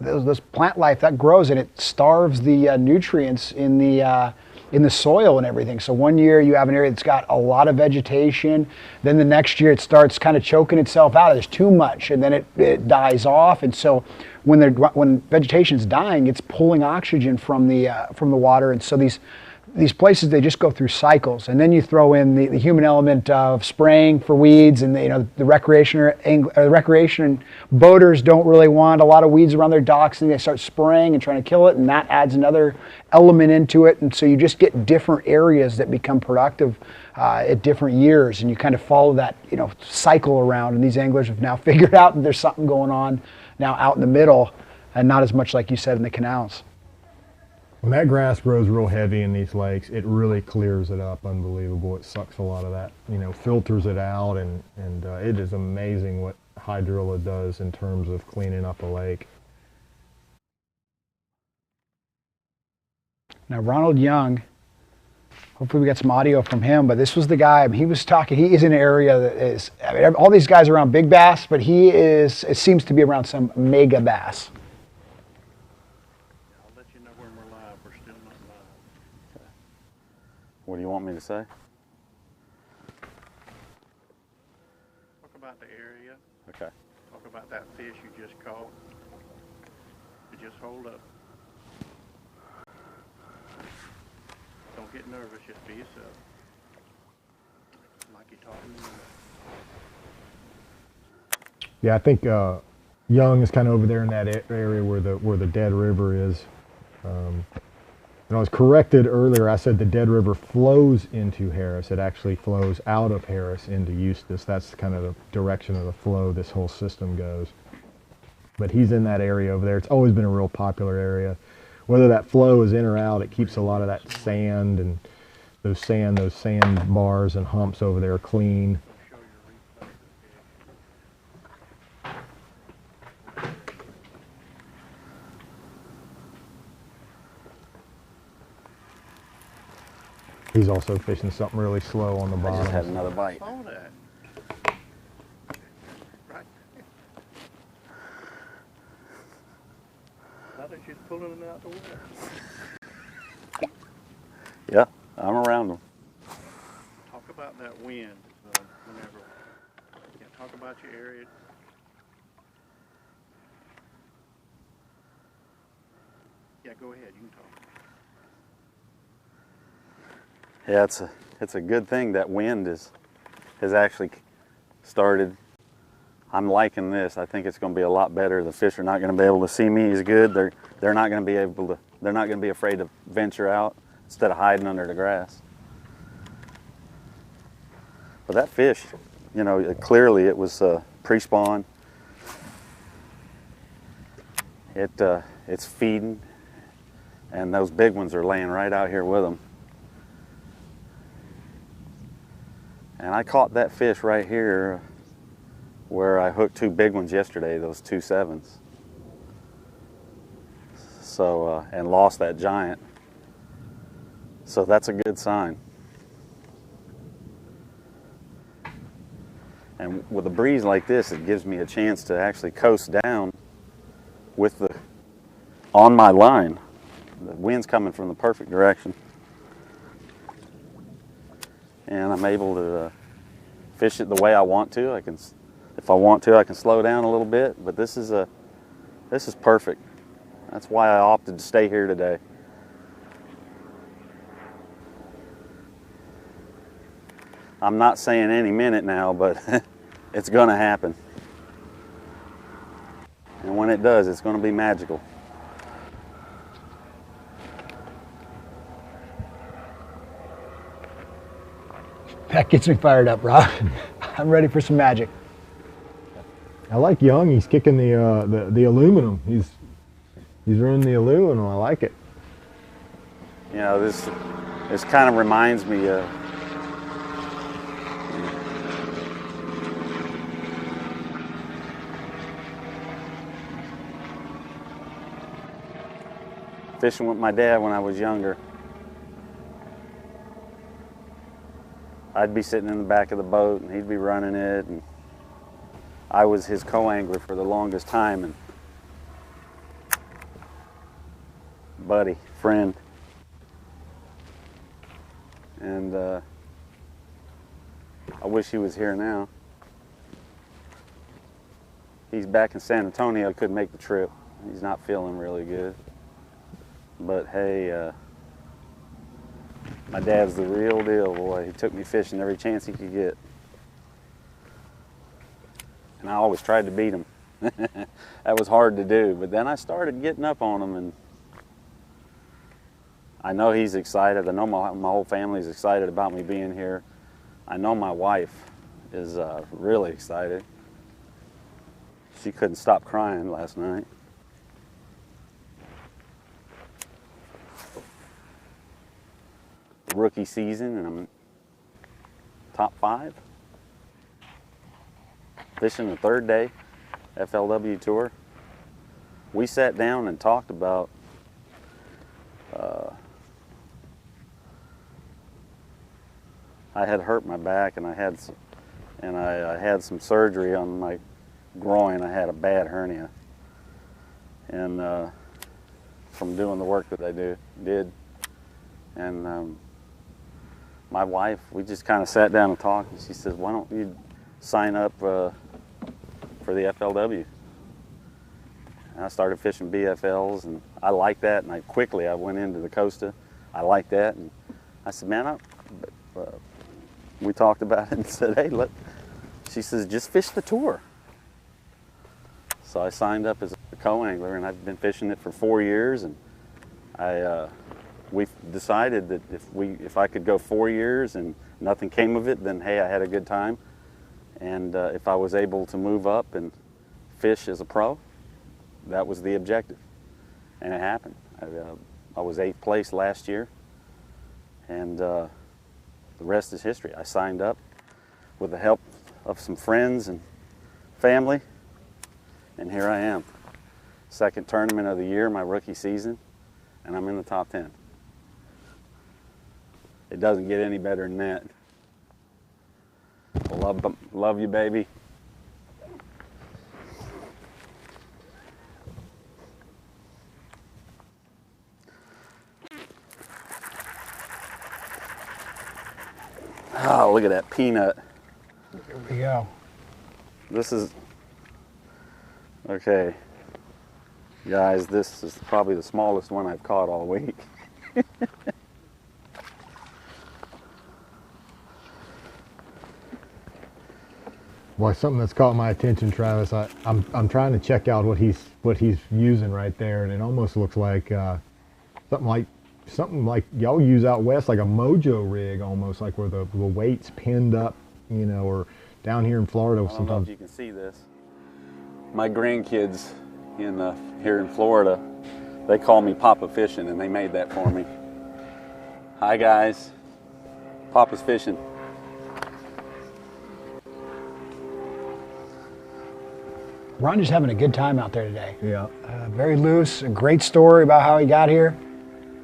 Those plant life that grows, and it starves the nutrients in the soil and everything. So one year you have an area that's got a lot of vegetation, then the next year it starts kind of choking itself out. There's too much, and then it dies off. And so when vegetation's dying, it's pulling oxygen from the water, and so these places, they just go through cycles. And then you throw in the human element of spraying for weeds, and the recreation boaters don't really want a lot of weeds around their docks, and they start spraying and trying to kill it, and that adds another element into it. And so you just get different areas that become productive at different years, and you kind of follow that cycle around. And these anglers have now figured out that there's something going on now out in the middle, and not as much, like you said, in the canals. When that grass grows real heavy in these lakes, it really clears it up. Unbelievable. It sucks a lot of that, filters it out, and it is amazing what hydrilla does in terms of cleaning up a lake. Now, Ronald Young, hopefully we got some audio from him, but this was the guy, he was talking, he is in an area that is, all these guys are around big bass, but it seems to be around some mega bass. What do you want me to say? Talk about the area. Okay. Talk about that fish you just caught. You just hold up. Don't get nervous, just be yourself. Like you're talking to me. Yeah, I think Young is kind of over there in that area where the Dead River is. And I was corrected earlier. I said the Dead River flows into Harris. It actually flows out of Harris into Eustis. That's kind of the direction of the flow this whole system goes. But he's in that area over there. It's always been a real popular area. Whether that flow is in or out, it keeps a lot of that sand and those sand bars and humps over there clean. He's also fishing something really slow on the I bottom. just had another bite. Saw that. Right. Now that you're pulling them out the water. Yeah, I'm around them. Talk about that wind whenever. Yeah, talk about your area. Yeah, go ahead. You can talk. Yeah, it's a good thing that wind has actually started. I'm liking this. I think it's going to be a lot better. The fish are not going to be able to see me as good. They're not going to be able to. They're not going to be afraid to venture out instead of hiding under the grass. But that fish, clearly it was pre-spawn. It's feeding, and those big ones are laying right out here with them. And I caught that fish right here where I hooked 2 big ones yesterday, those 2 7s. So, and lost that giant. So that's a good sign. And with a breeze like this, it gives me a chance to actually coast down on my line. The wind's coming from the perfect direction. And I'm able to fish it the way I want to. If If I want to, I can slow down a little bit, but this is perfect. That's why I opted to stay here today. I'm not saying any minute now, but it's going to happen. And when it does, it's going to be magical. That gets me fired up, Rob. I'm ready for some magic. I like Young. He's kicking the aluminum. He's running the aluminum. I like it. You know, this kind of reminds me of fishing with my dad when I was younger. I'd be sitting in the back of the boat and he'd be running it, and I was his co-angler for the longest time, and buddy, friend. And I wish he was here now. He's back in San Antonio, couldn't make the trip. He's not feeling really good. But hey, my dad's the real deal, boy. He took me fishing every chance he could get. And I always tried to beat him. That was hard to do, but then I started getting up on him, and I know he's excited. I know my whole family's excited about me being here. I know my wife is really excited. She couldn't stop crying last night. Rookie season, and I'm top 5. Fishing the 3rd day, FLW tour. We sat down and talked about I had hurt my back, and I had some surgery on my groin. I had a bad hernia, and from doing the work that I did, and my wife, we just kind of sat down and talked, and she says, "Why don't you sign up for the FLW?" And I started fishing BFLs, and I liked that, and I went into the Costa. I liked that, and I said, "Man, we talked about it and said, hey, she says, just fish the tour." So I signed up as a co-angler, and I've been fishing it for 4 years, and we decided that if I could go 4 years and nothing came of it, then hey, I had a good time. And if I was able to move up and fish as a pro, that was the objective. And it happened. I was 8th place last year, and the rest is history. I signed up with the help of some friends and family, and here I am. 2nd tournament of the year, my rookie season, and I'm in the top 10. It doesn't get any better than that. Love you, baby. Oh, look at that peanut. Here we go. This is, okay, guys, this is probably the smallest one I've caught all week. Boy, something that's caught my attention, Travis. I'm trying to check out what he's using right there, and it almost looks like something like y'all use out west, like a mojo rig, almost like where the weight's pinned up, you know, or down here in Florida. I don't know if you can see this. My grandkids here in Florida, they call me Papa Fishing, and they made that for me. Hi guys, Papa's Fishing. Ron just having a good time out there today. Yeah. Very loose. A great story about how he got here.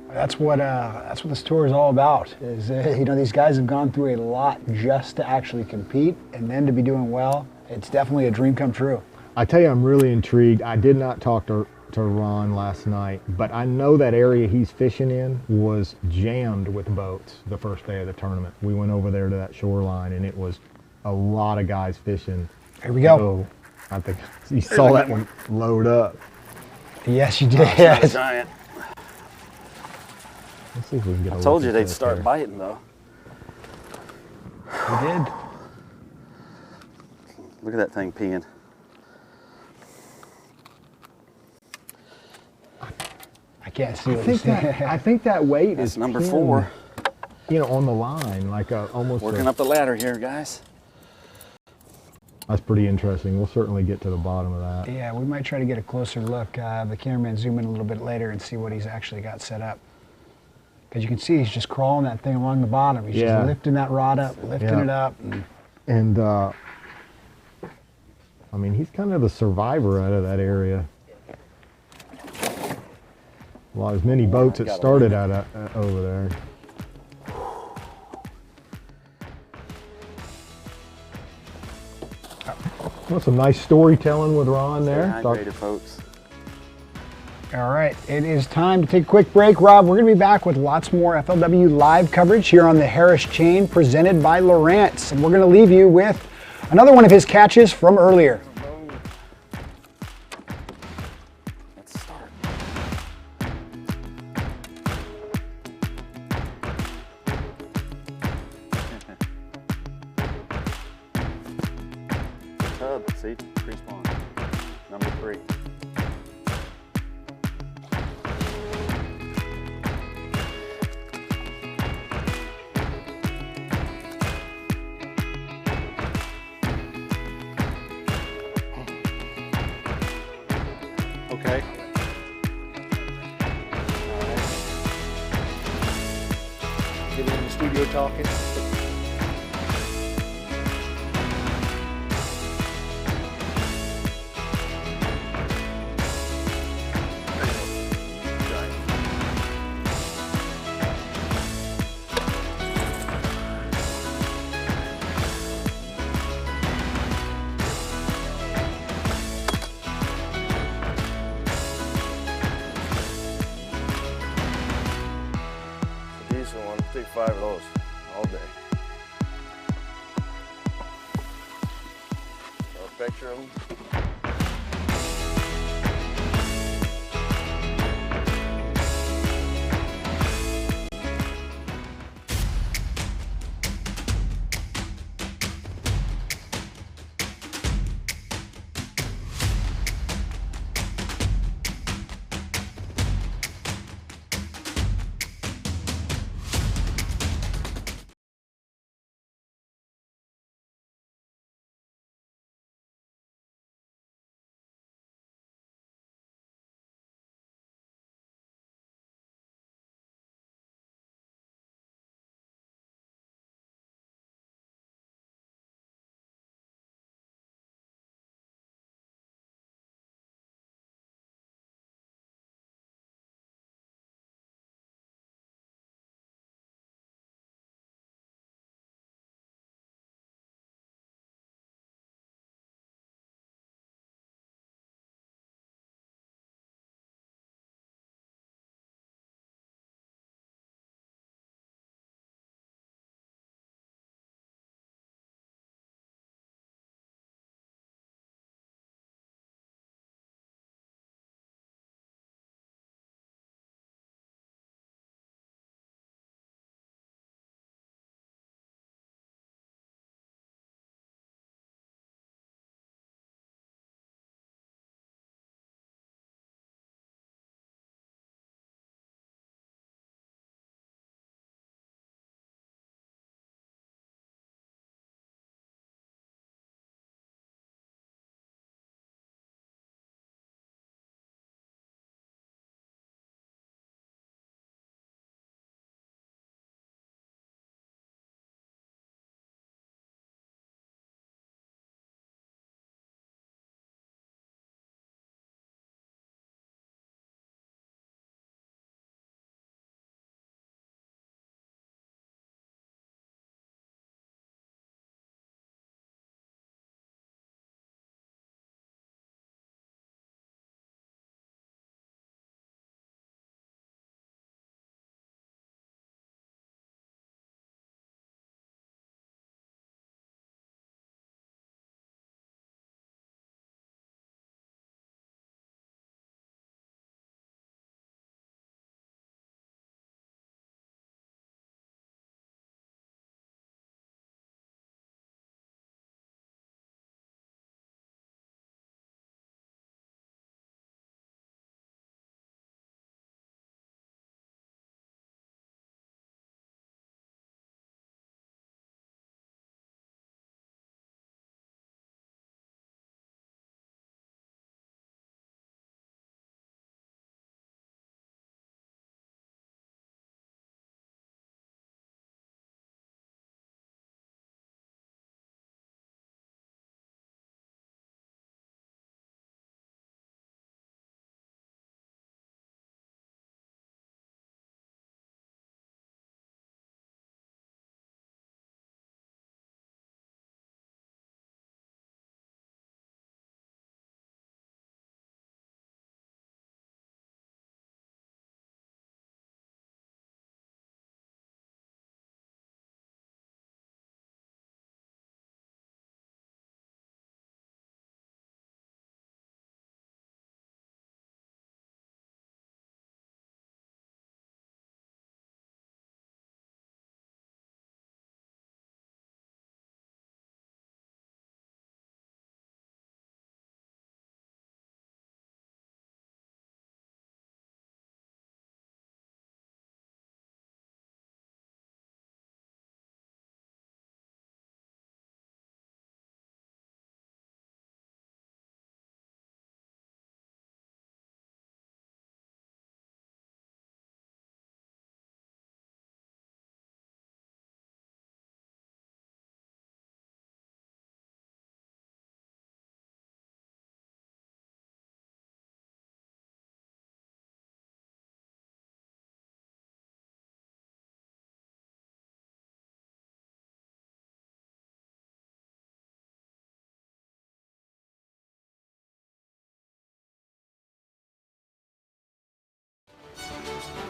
That's what this tour is all about. Is you know, these guys have gone through a lot just to actually compete, and then to be doing well. It's definitely a dream come true. I tell you, I'm really intrigued. I did not talk to Ron last night, but I know that area he's fishing in was jammed with boats the first day of the tournament. We went over there to that shoreline, and it was a lot of guys fishing Here we go. Oh, I think you saw that one load up. Yes, you did. It's not a giant. Let's see if we can get a I told look you at they'd this start there. biting though. You did. Look at that thing peeing. I can't see what I he's think that, I think that weight That's is number pinned, 4. You know, on the line, like almost. Working up the ladder here, guys. That's pretty interesting. We'll certainly get to the bottom of that. Yeah, we might try to get a closer look. The cameraman zoom in a little bit later and see what he's actually got set up. Because you can see he's just crawling that thing along the bottom. He's Yeah. just lifting that rod up, lifting Yeah. it up. And I mean, he's kind of the survivor out of that area. Well, as many boats that started out over there. Well, some nice storytelling with Ron there. High graded, folks. All right, it is time to take a quick break. Rob, we're going to be back with lots more FLW live coverage here on the Harris Chain presented by Lowrance. And we're going to leave you with another one of his catches from earlier. Let's start. Tub, see? Pre-spawn. Number 3. Okay. Get in the studio talking. Decent one. Take 5 of those all day. I'll picture them.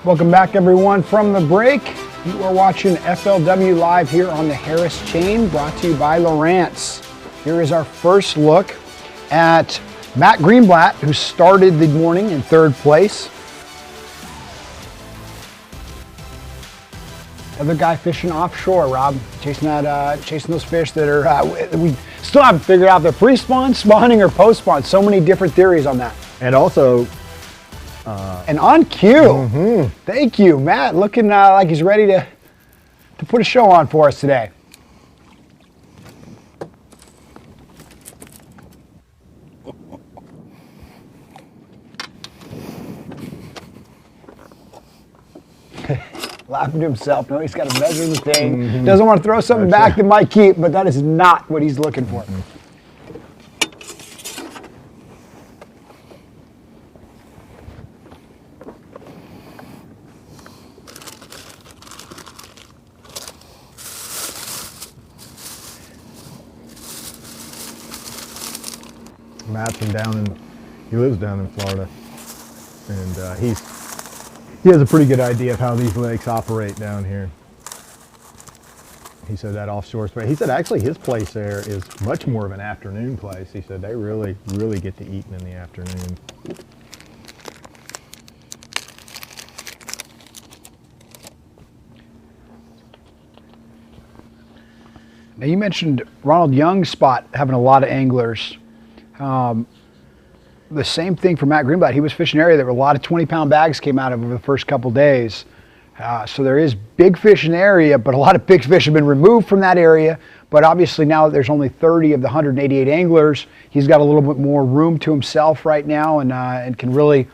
Welcome back, everyone, from the break. You are watching FLW Live here on the Harris Chain, brought to you by Lowrance. Here is our first look at Matt Greenblatt, who started the morning in third place. Other guy fishing offshore, Rob, chasing those fish that are, we still haven't figured out if they're pre-spawn, spawning, or post-spawn. So many different theories on that. And also, and on cue. Thank you, Matt. Looking like he's ready to put a show on for us today. Laughing to himself. No, he's got to measure the thing. Doesn't want to throw something back that might keep, but that is not what he's looking for. Matt's he lives down in Florida, and he has a pretty good idea of how these lakes operate down here. He said that offshore space. He said actually his place there is much more of an afternoon place. He said they really get to eating in the afternoon. Now you mentioned Ronald Young's spot having a lot of anglers. The same thing for Matt Greenblatt. He was fishing an area that a lot of 20-pound bags came out of over the first couple days. So there is big fish in the area, but a lot of big fish have been removed from that area. But obviously now that there's only 30 of the 188 anglers, he's got a little bit more room to himself right now, and can really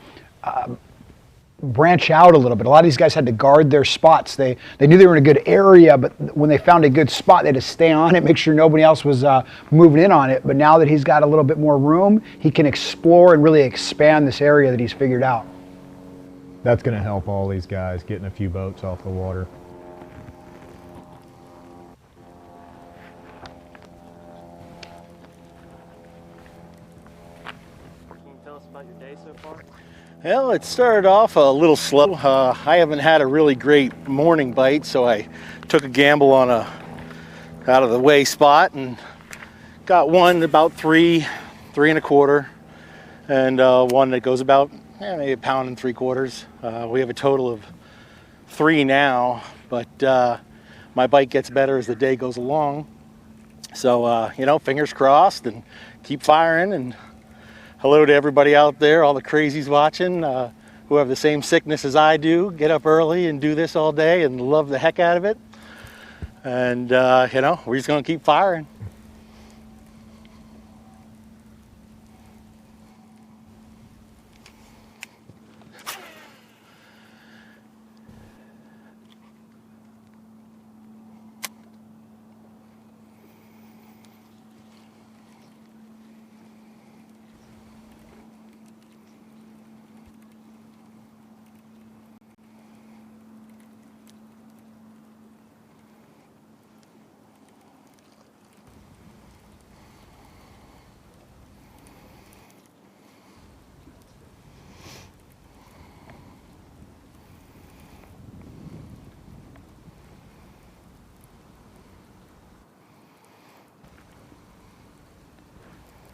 branch out a little bit. A lot of these guys had to guard their spots. They knew they were in a good area, but when they found a good spot, they had to stay on it, make sure nobody else was moving in on it. But now that he's got a little bit more room, he can explore and really expand this area that he's figured out. That's going to help all these guys getting a few boats off the water. Can you tell us about your day so far? Well, it started off a little slow. I haven't had a really great morning bite, so I took a gamble on a out of the way spot and got one about 3.25, and one that goes about maybe 1.75 pounds. We have a total of 3 now, but my bite gets better as the day goes along. So fingers crossed and keep firing. And hello to everybody out there, all the crazies watching who have the same sickness as I do. Get up early and do this all day and love the heck out of it. And we're just gonna keep firing.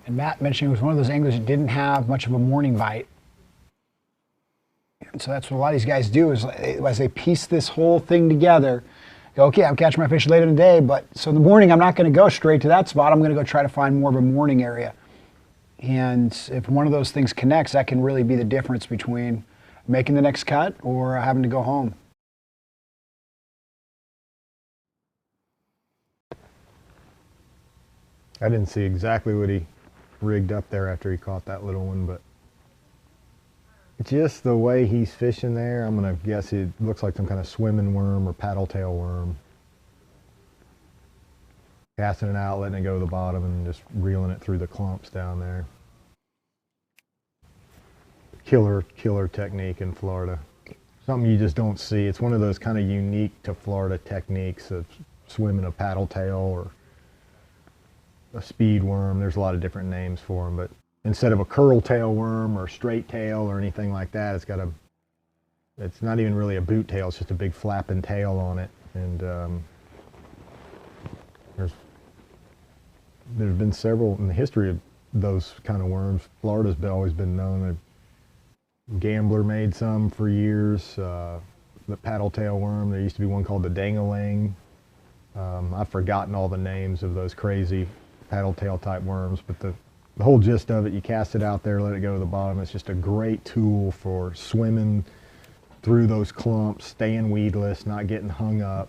And Matt mentioned he was one of those anglers that didn't have much of a morning bite. And so that's what a lot of these guys do, is as they piece this whole thing together, go, okay, I'm catching my fish later in the day, but so in the morning I'm not going to go straight to that spot. I'm going to go try to find more of a morning area. And if one of those things connects, that can really be the difference between making the next cut or having to go home. I didn't see exactly what he rigged up there after he caught that little one, but just the way he's fishing there, I'm going to guess it looks like some kind of swimming worm or paddle tail worm. Casting it out, letting it go to the bottom, and just reeling it through the clumps down there. Killer technique in Florida. Something you just don't see. It's one of those kind of unique to Florida techniques of swimming a paddle tail or a speed worm. There's a lot of different names for them, but instead of a curl tail worm or straight tail or anything like that, it's got it's not even really a boot tail, it's just a big flapping tail on it. And there's been several in the history of those kind of worms. Florida's always been known. A gambler made some for years. The paddle tail worm, there used to be one called the dangalang. I've forgotten all the names of those crazy paddle tail type worms, but the whole gist of it, you cast it out there, let it go to the bottom. It's just a great tool for swimming through those clumps, staying weedless, not getting hung up,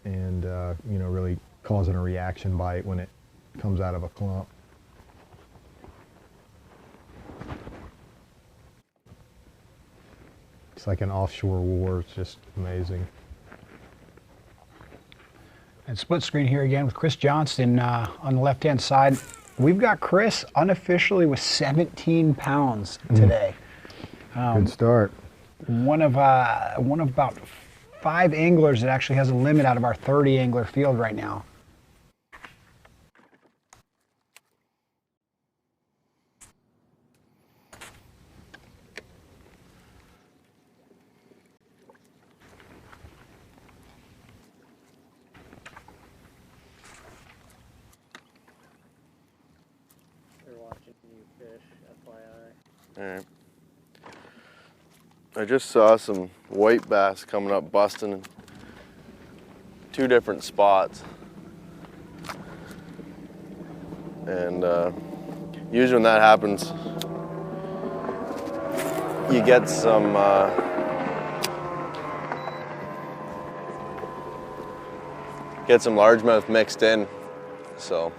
and you know, really causing a reaction bite when it comes out of a clump. It's like an offshore war. It's just amazing. And split screen here again with Chris Johnston on the left-hand side. We've got Chris unofficially with 17 pounds today. Good start. One of about 5 anglers that actually has a limit out of our 30 angler field right now. Alright. I just saw some white bass coming up busting in 2 different spots. And usually when that happens, you get some largemouth mixed in. So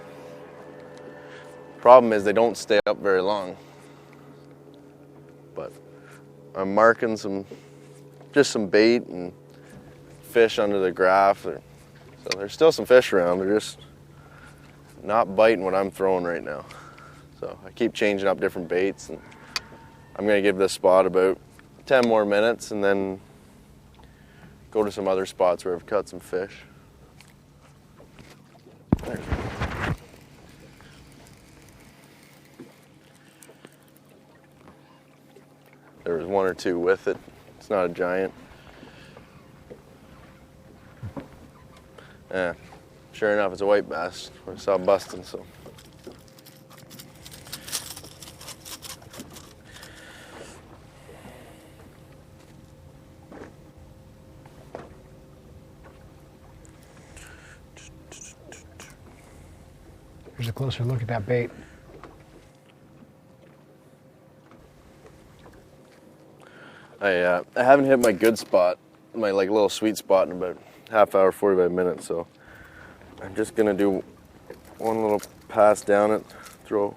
problem is they don't stay up very long. But I'm marking just some bait and fish under the graph. So there's still some fish around. They're just not biting what I'm throwing right now. So I keep changing up different baits, and I'm gonna give this spot about 10 more minutes and then go to some other spots where I've caught some fish. There. There was 1 or 2 with it. It's not a giant. Yeah, sure enough, it's a white bass. I saw busting, so. Here's a closer look at that bait. I haven't hit my good spot, my like little sweet spot in about half hour, 45 minutes. So I'm just gonna do one little pass down it, throw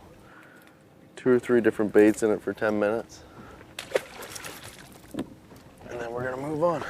2 or 3 different baits in it for 10 minutes, and then we're gonna move on.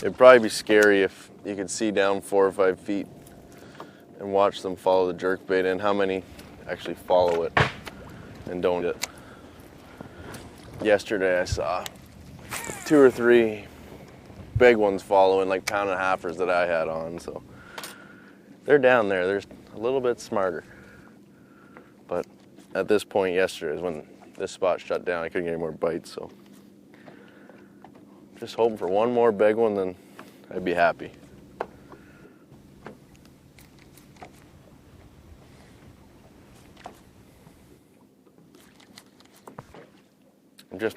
It'd probably be scary if you could see down 4 or 5 feet and watch them follow the jerkbait, and how many actually follow it and don't it. Yesterday I saw 2 or 3 big ones following, like 1.5-pounders that I had on, so they're down there. They're a little bit smarter. But at this point yesterday is when this spot shut down. I couldn't get any more bites, so just hoping for one more big one, then I'd be happy. Just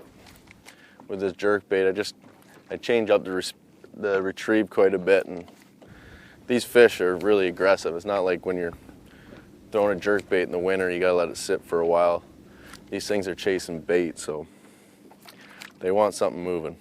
with this jerkbait, I change up the retrieve quite a bit, and these fish are really aggressive. It's not like when you're throwing a jerkbait in the winter, you gotta let it sit for a while. these things are chasing bait, so they want something moving.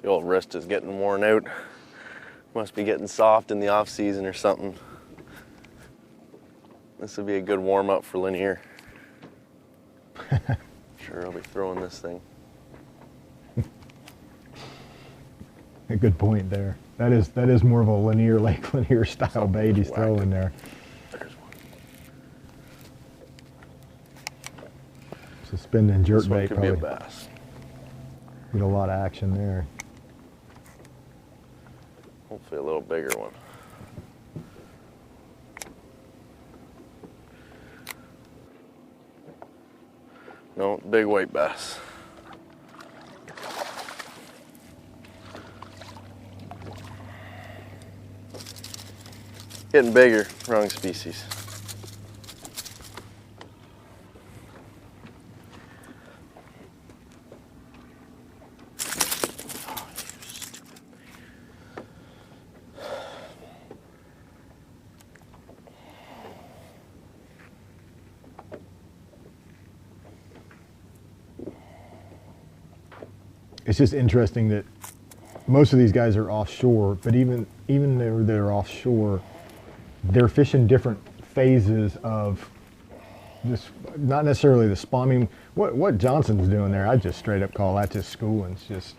The old wrist is getting worn out. Must be getting soft in the off season or something. This would be a good warm up for linear. Sure, I'll be throwing this thing. A good point there. That is more of a linear, Lake Lanier style bait he's throwing there. There's one. Suspending jerk This one bait could be a probably bass. get a lot of action there. Hopefully a little bigger one. No, big white bass. Getting bigger, wrong species. It's just interesting that most of these guys are offshore, but even though they're offshore, they're fishing different phases of just not necessarily the spawn. I mean, what Johnson's doing there, I just straight up call that just schooling. It's just,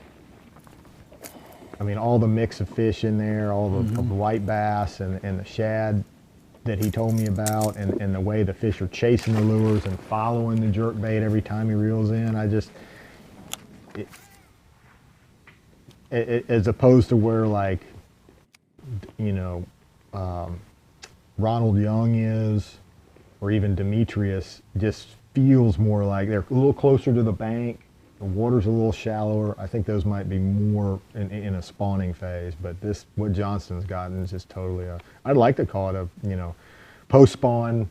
I mean, all the mix of fish in there, all the, of the white bass and the shad that he told me about, and the way the fish are chasing the lures and following the jerk bait every time he reels in. I just, as opposed to where, like, you know, Ronald Young is, or even Demetrius, just feels more like they're a little closer to the bank. The water's a little shallower. I think those might be more in a spawning phase, but this, what Johnston's gotten is just totally I'd like to call it a, you know, post-spawn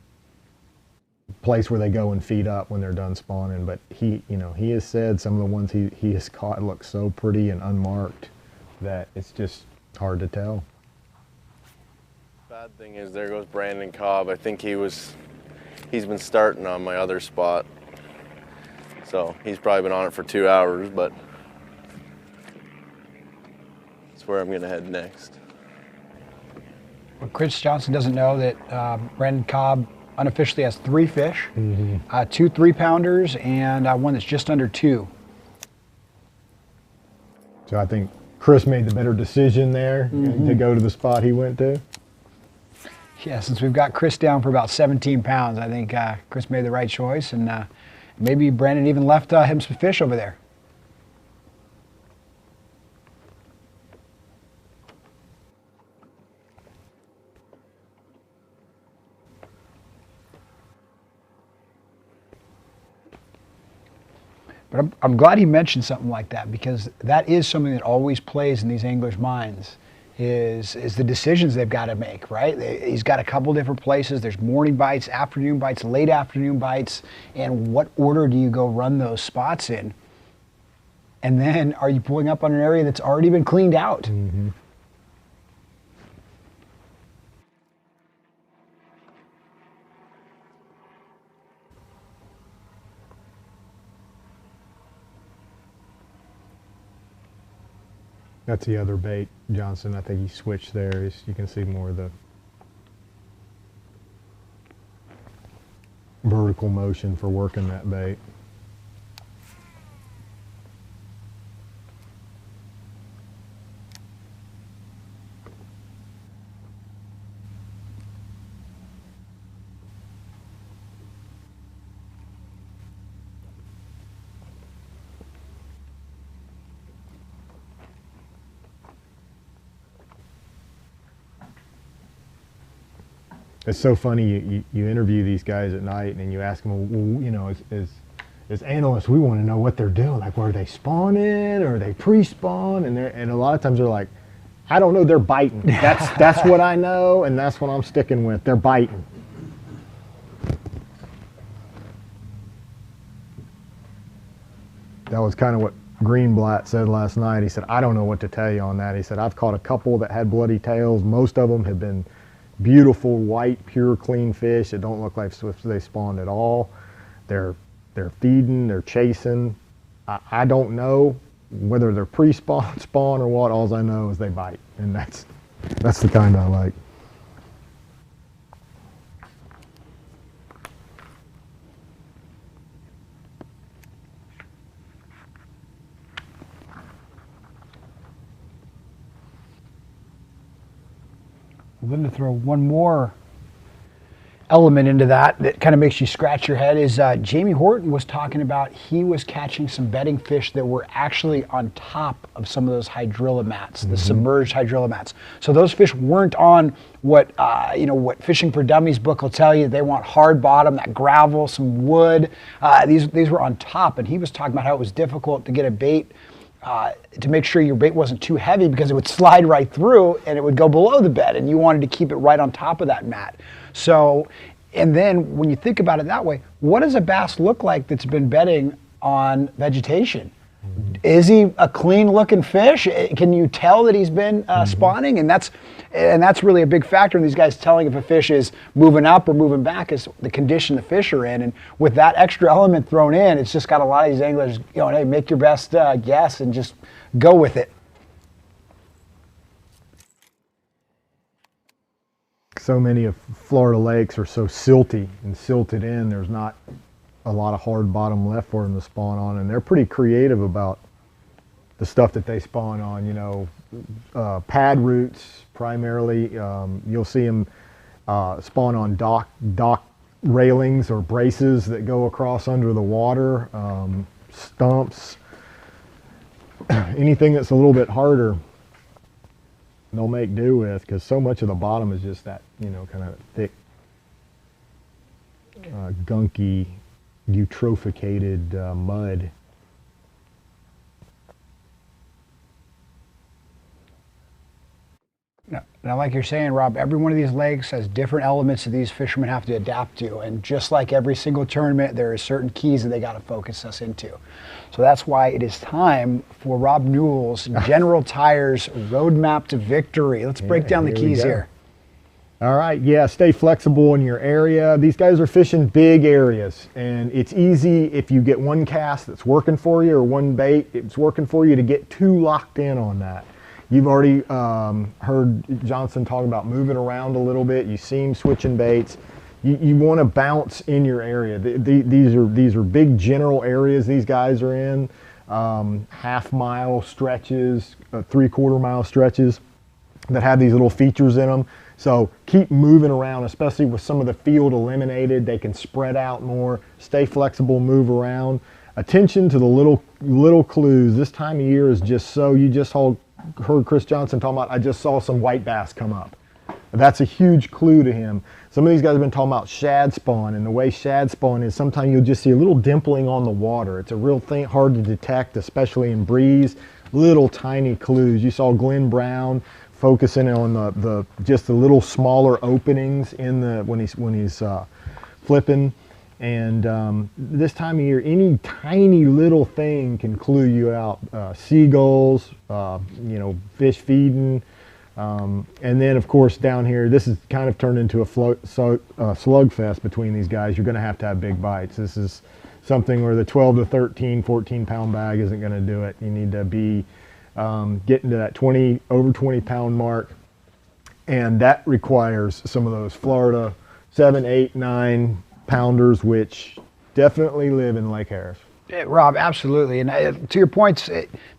place where they go and feed up when they're done spawning. But he, you know, he has said some of the ones he has caught look so pretty and unmarked that it's just hard to tell. Bad thing is there goes Brandon Cobb. I think he's been starting on my other spot. So he's probably been on it for 2 hours, but that's where I'm gonna head next. Well, Chris Johnson doesn't know that Brandon Cobb unofficially has 3 fish, 2 3-pounders, and one that's just under 2. So I think Chris made the better decision there to go to the spot he went to. Yeah, since we've got Chris down for about 17 pounds, I think Chris made the right choice, and maybe Brandon even left him some fish over there. But I'm glad he mentioned something like that, because that is something that always plays in these anglers' minds, is the decisions they've got to make, right? He's got a couple different places. There's morning bites, afternoon bites, late afternoon bites, and what order do you go run those spots in? And then are you pulling up on an area that's already been cleaned out? That's the other bait, Johnson. I think he switched there. You can see more of the vertical motion for working that bait. it's so funny. You interview these guys at night and you ask them, well, you know, as analysts, we want to know what they're doing. Like, were they spawning or are they pre-spawn? And a lot of times they're like, I don't know. They're biting. That's what I know, and that's what I'm sticking with. They're biting. That was kind of what Greenblatt said last night. He said, I don't know what to tell you on that. He said, I've caught a couple that had bloody tails. Most of them have been beautiful, white, pure, clean fish that don't look like they spawned at all. They're feeding, they're chasing. I don't know whether they're pre-spawn, spawn, or what. All I know is they bite, and that's the kind I like. I'm going to throw one more element into that kind of makes you scratch your head. Is Jamie Horton was talking about he was catching some bedding fish that were actually on top of some of those hydrilla mats, the submerged hydrilla mats. So those fish weren't on what what Fishing for Dummies book will tell you. They want hard bottom, that gravel, some wood. These were on top, and he was talking about how it was difficult to get a bait to make sure your bait wasn't too heavy because it would slide right through and it would go below the bed, and you wanted to keep it right on top of that mat. So, and then when you think about it that way, what does a bass look like that's been bedding on vegetation? Is he a clean looking fish? Can you tell that he's been spawning? And that's really a big factor in these guys telling if a fish is moving up or moving back is the condition the fish are in. And with that extra element thrown in, it's just got a lot of these anglers going, hey, make your best guess and just go with it. So many of Florida lakes are so silty and silted in, there's not a lot of hard bottom left for them to spawn on, and they're pretty creative about the stuff that they spawn on. You know, pad roots primarily. You'll see them spawn on dock railings or braces that go across under the water, stumps, anything that's a little bit harder they'll make do with, because so much of the bottom is just that, you know, kind of thick, gunky, eutrophicated mud. Now, like you're saying, Rob, every one of these lakes has different elements that these fishermen have to adapt to. And just like every single tournament, there are certain keys that they got to focus us into. So that's why it is time for Rob Newell's General Tire's Roadmap to Victory. Let's break down the keys here. All right, yeah, stay flexible in your area. These guys are fishing big areas, and it's easy if you get one cast that's working for you or one bait it's working for you to get too locked in on that. You've already heard Johnson talk about moving around a little bit. You see him switching baits. You want to bounce in your area. These are big general areas these guys are in. Half-mile stretches, 3/4-mile stretches that have these little features in them. So keep moving around, especially with some of the field eliminated. They can spread out more. Stay flexible, move around. Attention to the little clues. This time of year is just so, you just heard Chris Johnson talking about, I just saw some white bass come up. That's a huge clue to him. Some of these guys have been talking about shad spawn, and the way shad spawn is sometimes you'll just see a little dimpling on the water. It's a real thing, hard to detect, especially in breeze. Little tiny clues. You saw Glenn Brown focusing on the just the little smaller openings in the when he's flipping. And this time of year, any tiny little thing can clue you out. Seagulls, fish feeding. And then, of course, down here, this is kind of turned into a slugfest between these guys. You're going to have big bites. This is something where the 12 to 13, 14-pound bag isn't going to do it. You need to be getting to that over 20-pound mark. And that requires some of those Florida 7, 8, 9 pounders, which definitely live in Lake Harris. Rob, absolutely. And to your points,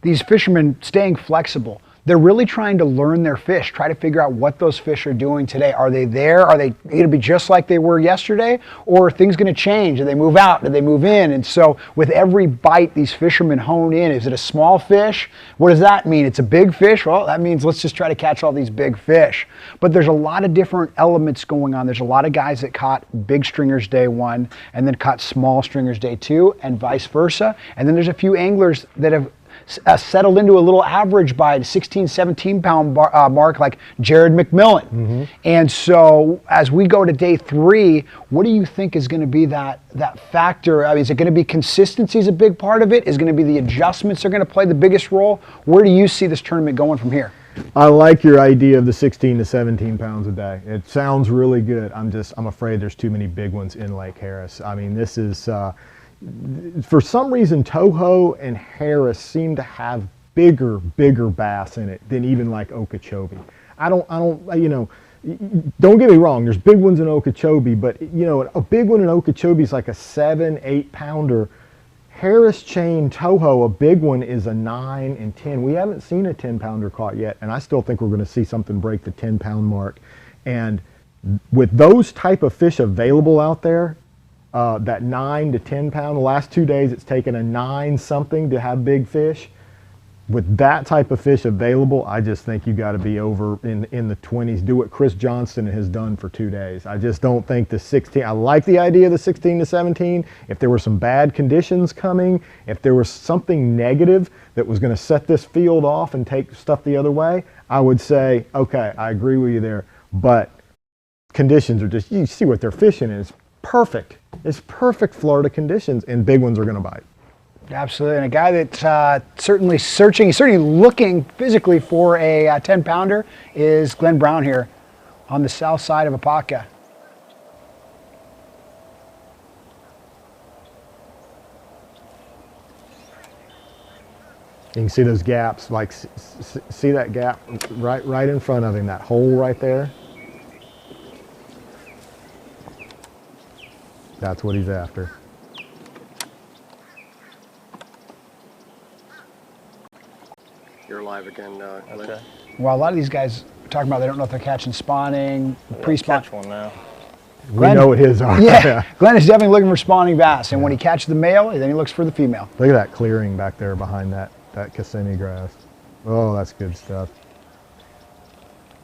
these fishermen staying flexible. they're really trying to learn their fish, try to figure out what those fish are doing today. Are they there? Are they going to be just like they were yesterday? Or are things going to change? Do they move out? Do they move in? And so with every bite, these fishermen hone in. Is it a small fish? What does that mean? It's a big fish? Well, that means let's just try to catch all these big fish. But there's a lot of different elements going on. There's a lot of guys that caught big stringers day one and then caught small stringers day two and vice versa. And then there's a few anglers that have settled into a little average bite, 16, 17 pound mark, like Jared McMillan. And so as we go to day three, what do you think is going to be that factor? I mean, is it going to be consistency is a big part of it? Is it going to be the adjustments that are going to play the biggest role? Where do you see this tournament going from here? I like your idea of the 16 to 17 pounds a day. It sounds really good. I'm afraid there's too many big ones in Lake Harris. I mean, this is, for some reason, Toho and Harris seem to have bigger bass in it than even like Okeechobee. Don't get me wrong, there's big ones in Okeechobee, but a big one in Okeechobee is like a 7-8 pounder. Harris chain Toho, a big one, is a 9 and 10. We haven't seen a 10 pounder caught yet, and I still think we're going to see something break the 10 pound mark. And with those type of fish available out there, that 9 to 10 pound, the last 2 days it's taken a 9 something to have big fish. With that type of fish available, I just think you got to be over in the 20s. Do what Chris Johnston has done for 2 days. I just don't think the 16, I like the idea of the 16 to 17. If there were some bad conditions coming, if there was something negative that was going to set this field off and take stuff the other way, I would say, okay, I agree with you there. But conditions are just, you see what they're fishing in. It's perfect. It's perfect Florida conditions, and big ones are going to bite. Absolutely, and a guy that's certainly searching, he's certainly looking physically for a 10 pounder is Glenn Brown here on the south side of Apopka. You can see those gaps, like see that gap right in front of him, that hole right there. That's what he's after. You're live again, Glenn. Okay. Well, a lot of these guys are talking about they don't know if they're catching spawning, pre-spawn. Catch one now. We know what his are. Yeah, Glenn is definitely looking for spawning bass, and when he catches the male, then he looks for the female. Look at that clearing back there behind that Kissimmee grass. Oh, that's good stuff.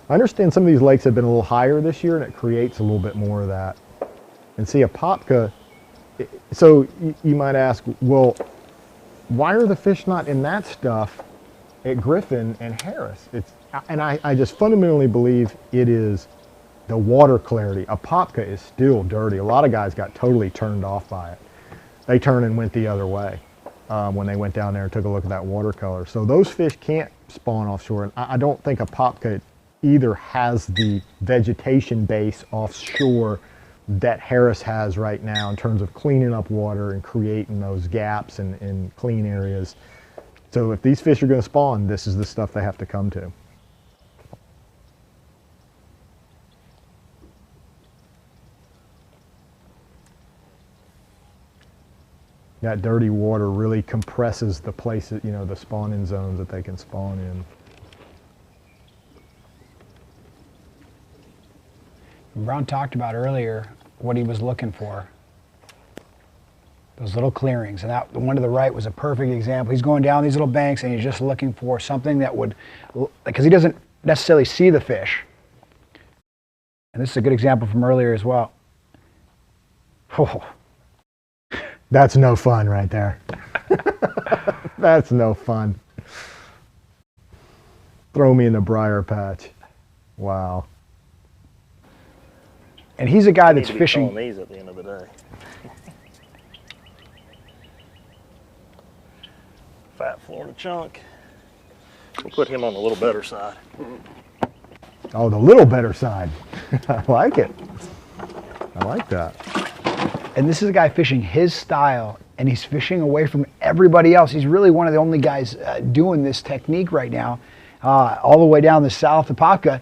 I understand some of these lakes have been a little higher this year, and it creates a little bit more of that. And see, Apopka, so you might ask, well, why are the fish not in that stuff at Griffin and Harris? And I just fundamentally believe it is the water clarity. Apopka is still dirty. A lot of guys got totally turned off by it. They turned and went the other way when they went down there and took a look at that watercolor. So those fish can't spawn offshore. And I don't think Apopka either has the vegetation base offshore that Harris has right now in terms of cleaning up water and creating those gaps and clean areas. So if these fish are going to spawn, this is the stuff they have to come to. That dirty water really compresses the places, the spawning zones that they can spawn in. Brown talked about earlier what he was looking for. Those little clearings, and that the one to the right was a perfect example. He's going down these little banks and he's just looking for something that would, because he doesn't necessarily see the fish. And this is a good example from earlier as well. Oh. That's no fun right there. That's no fun. Throw me in the briar patch. Wow. And he's a guy that's fishing. These at the end of the day. Fat Florida chunk. We'll put him on the little better side. Oh, the little better side. I like it. I like that. And this is a guy fishing his style, and he's fishing away from everybody else. He's really one of the only guys doing this technique right now, all the way down the south of Apopka.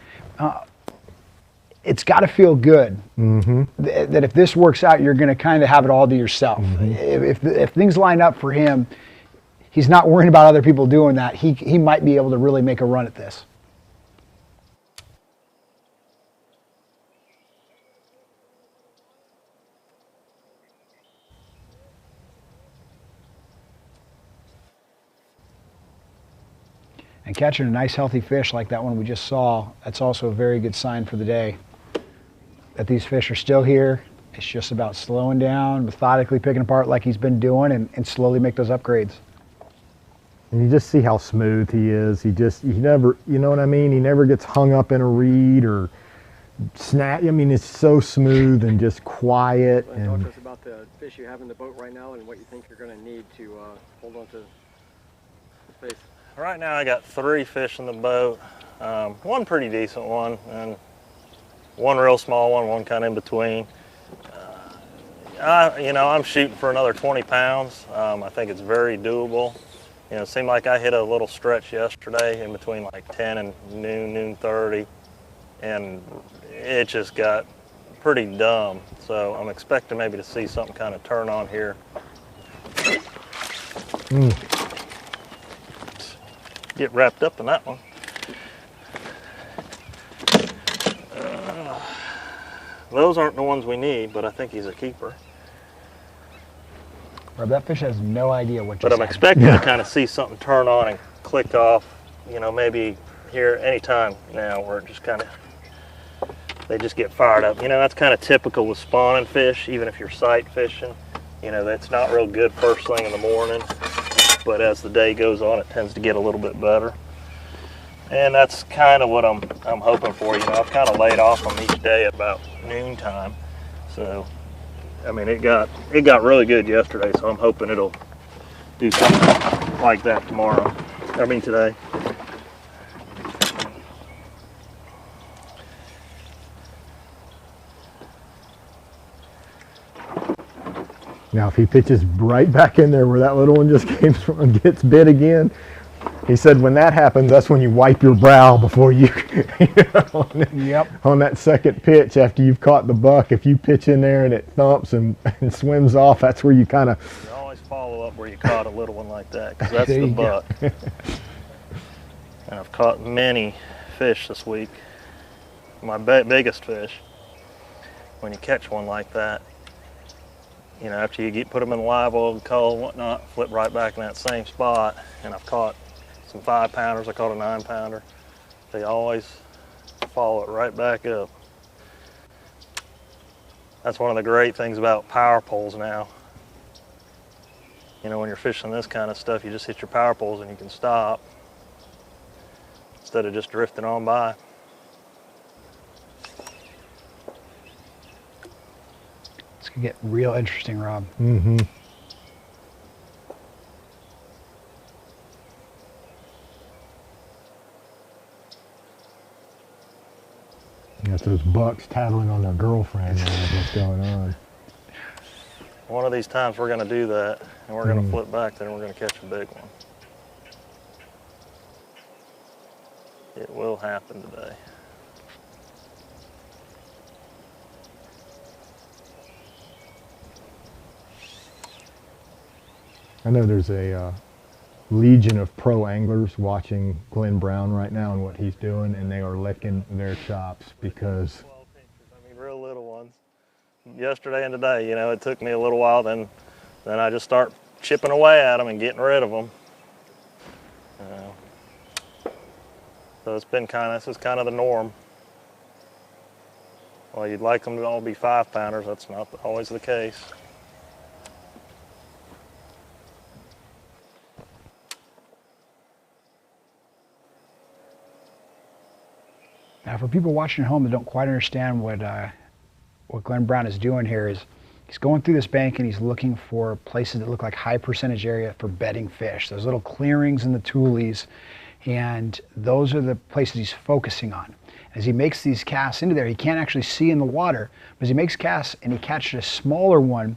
It's got to feel good that if this works out, you're going to kind of have it all to yourself. If things line up for him, he's not worrying about other people doing that. He might be able to really make a run at this. And catching a nice healthy fish like that one we just saw, that's also a very good sign for the day. That these fish are still here. It's just about slowing down, methodically picking apart like he's been doing, and slowly make those upgrades. And you just see how smooth he is. He never, you know what I mean? He never gets hung up in a reed or snap. I mean, it's so smooth and just quiet. Talk And to us about the fish you have in the boat right now and what you think you're going to need to hold on to the space. Right now I got 3 fish in the boat. One pretty decent one, and one real small one, one kind of in between. I'm shooting for another 20 pounds. I think it's very doable. It seemed like I hit a little stretch yesterday in between like 10 and noon 30, and it just got pretty dumb. So I'm expecting maybe to see something kind of turn on here. Get wrapped up in that one. Those aren't the ones we need, but I think he's a keeper. Rob, that fish has no idea what But just I'm happened. expecting to kind of see something turn on and click off, maybe here anytime now, where it just kind of, they just get fired up. That's kind of typical with spawning fish, even if you're sight fishing. That's not real good first thing in the morning, but as the day goes on, it tends to get a little bit better. And that's kind of what I'm hoping for. I've kind of laid off them each day at about noontime. So, I mean, it got really good yesterday, so I'm hoping it'll do something like that today. now if he pitches right back in there where that little one just came from and gets bit again, he said when that happens, that's when you wipe your brow before you, on that second pitch after you've caught the buck. If you pitch in there and it thumps and swims off, that's where you kind of... You always follow up where you caught a little one like that, because that's the buck. And I've caught many fish this week. My biggest fish, when you catch one like that, after you put them in live oil, coal, and whatnot, flip right back in that same spot. And I've caught some 5-pounders, I caught a 9-pounder. They always follow it right back up. That's one of the great things about power poles now. When you're fishing this kind of stuff, you just hit your power poles and you can stop instead of just drifting on by. It's going to get real interesting, Rob. Mm-hmm. You got those bucks tattling on their girlfriend. That's what's going on. One of these times we're going to do that, and we're going to flip back there and we're going to catch a big one. It will happen today. I know there's a legion of pro anglers watching Glenn Brown right now and what he's doing, and they are licking their chops because... 12 pinchers, I mean real little ones. Yesterday and today, it took me a little while, then I just start chipping away at them and getting rid of them. So it's been this is kind of the norm. Well, you'd like them to all be 5-pounders, that's not always the case. Now, for people watching at home that don't quite understand what Glenn Brown is doing here, is he's going through this bank and he's looking for places that look like high percentage area for bedding fish. Those little clearings in the tules, and those are the places he's focusing on. As he makes these casts into there, he can't actually see in the water, but as he makes casts and he catches a smaller one,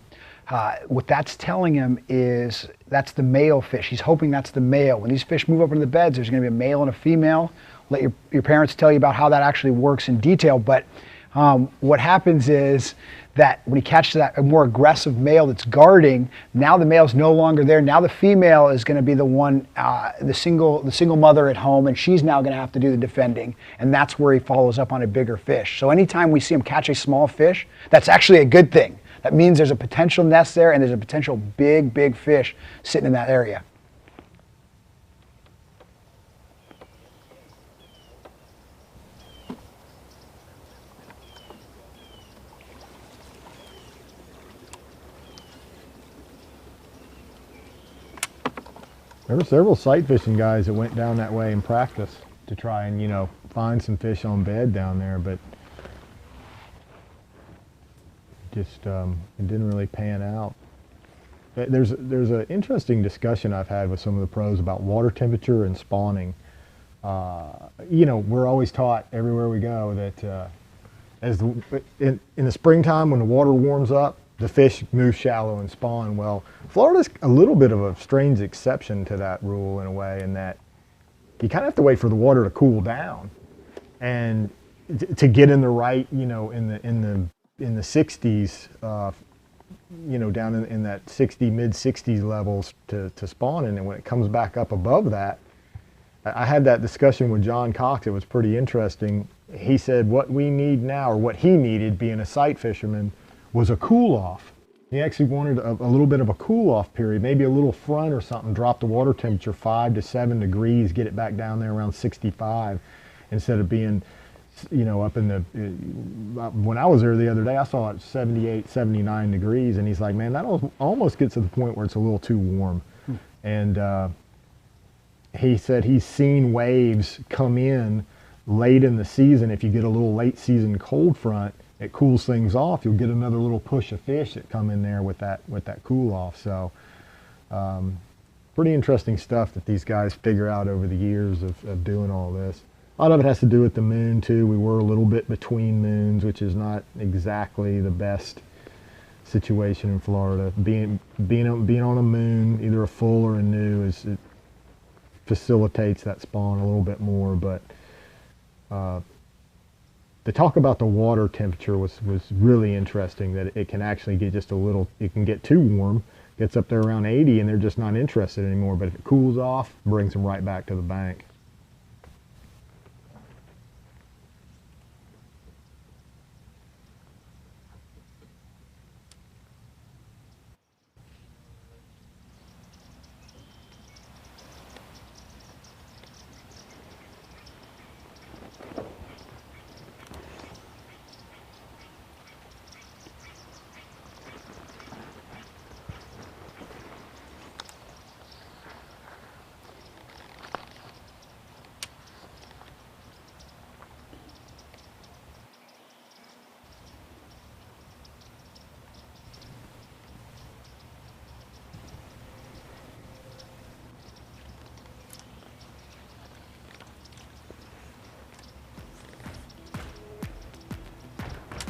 what that's telling him is that's the male fish. He's hoping that's the male. When these fish move up into the beds, there's going to be a male and a female. Let your parents tell you about how that actually works in detail, but what happens is that when he catches that more aggressive male that's guarding, now the male's no longer there. Now the female is going to be the one, the single mother at home, and she's now going to have to do the defending. And that's where he follows up on a bigger fish. So anytime we see him catch a small fish, that's actually a good thing. That means there's a potential nest there, and there's a potential big fish sitting in that area. There were several sight fishing guys that went down that way in practice to try and, you know, find some fish on bed down there, but just it didn't really pan out. There's an interesting discussion I've had with some of the pros about water temperature and spawning. You know, we're always taught everywhere we go that in the springtime when the water warms up, the fish move shallow and spawn. Well, Florida's a little bit of a strange exception to that rule in a way, in that you kind of have to wait for the water to cool down and to get in the right, you know, in the 60s, you know, down in that mid 60s levels to spawn in. And when it comes back up above that, I had that discussion with John Cox. It was pretty interesting. He said what we need now, or what he needed being a sight fisherman, was a cool off. He actually wanted a little bit of a cool off period, maybe a little front or something, drop the water temperature 5 to 7 degrees, get it back down there around 65, instead of being, you know, up in the, when I was there the other day, I saw it 78, 79 degrees, and he's like, man, that almost gets to the point where it's a little too warm. And he said he's seen waves come in late in the season. If you get a little late season cold front, it cools things off. You'll get another little push of fish that come in there with that cool off. So pretty interesting stuff that these guys figure out over the years of doing all this. A lot of it has to do with the moon too. We were a little bit between moons, which is not exactly the best situation in Florida. Being on a moon, either a full or a new, it facilitates that spawn a little bit more. But the talk about the water temperature was really interesting, that it can actually get just a little, it can get too warm, gets up there around 80 and they're just not interested anymore. But if it cools off, brings them right back to the bank.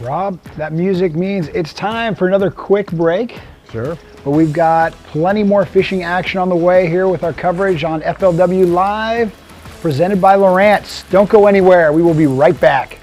Rob, that music means it's time for another quick break. Sure. But we've got plenty more fishing action on the way here with our coverage on FLW Live, presented by Lowrance. Don't go anywhere. We will be right back.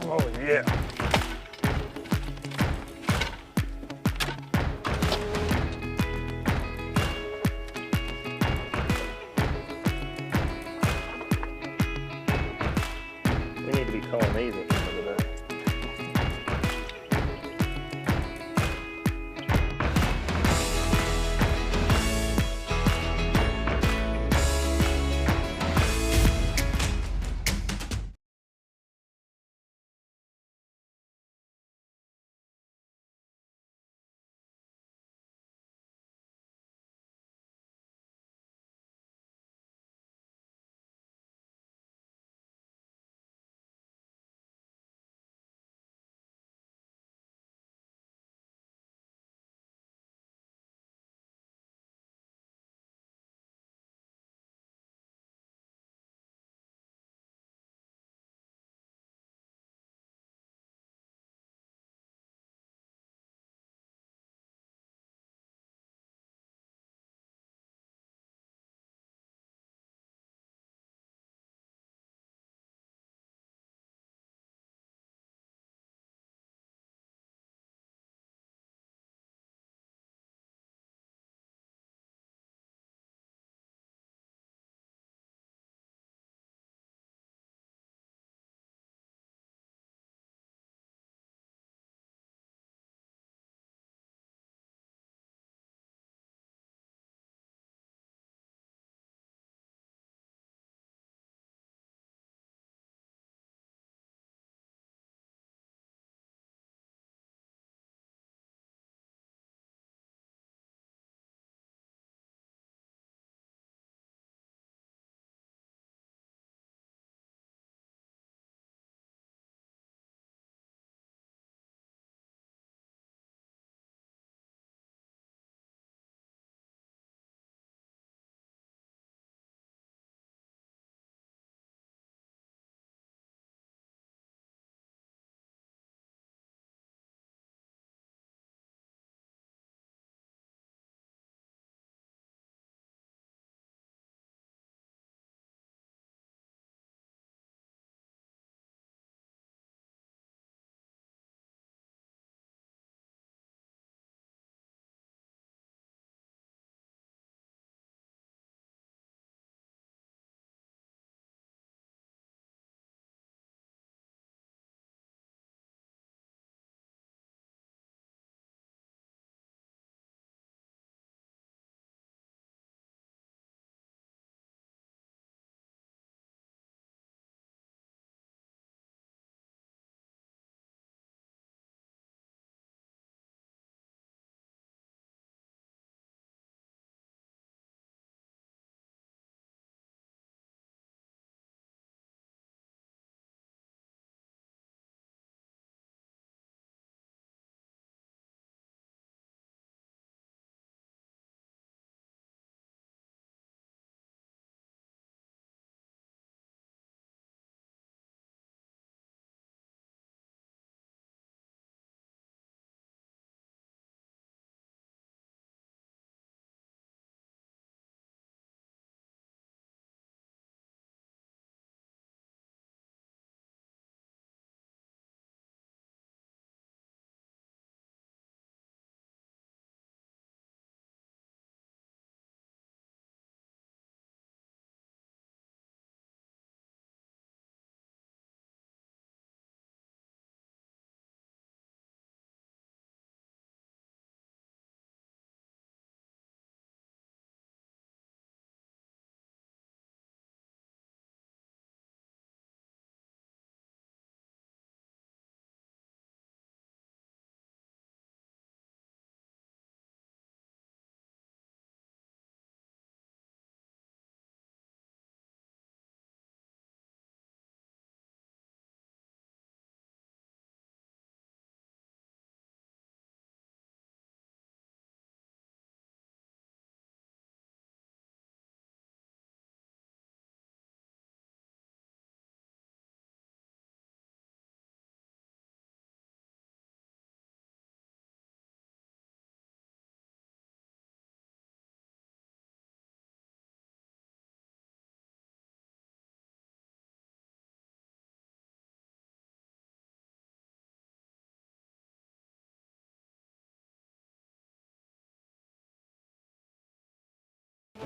Oh yeah.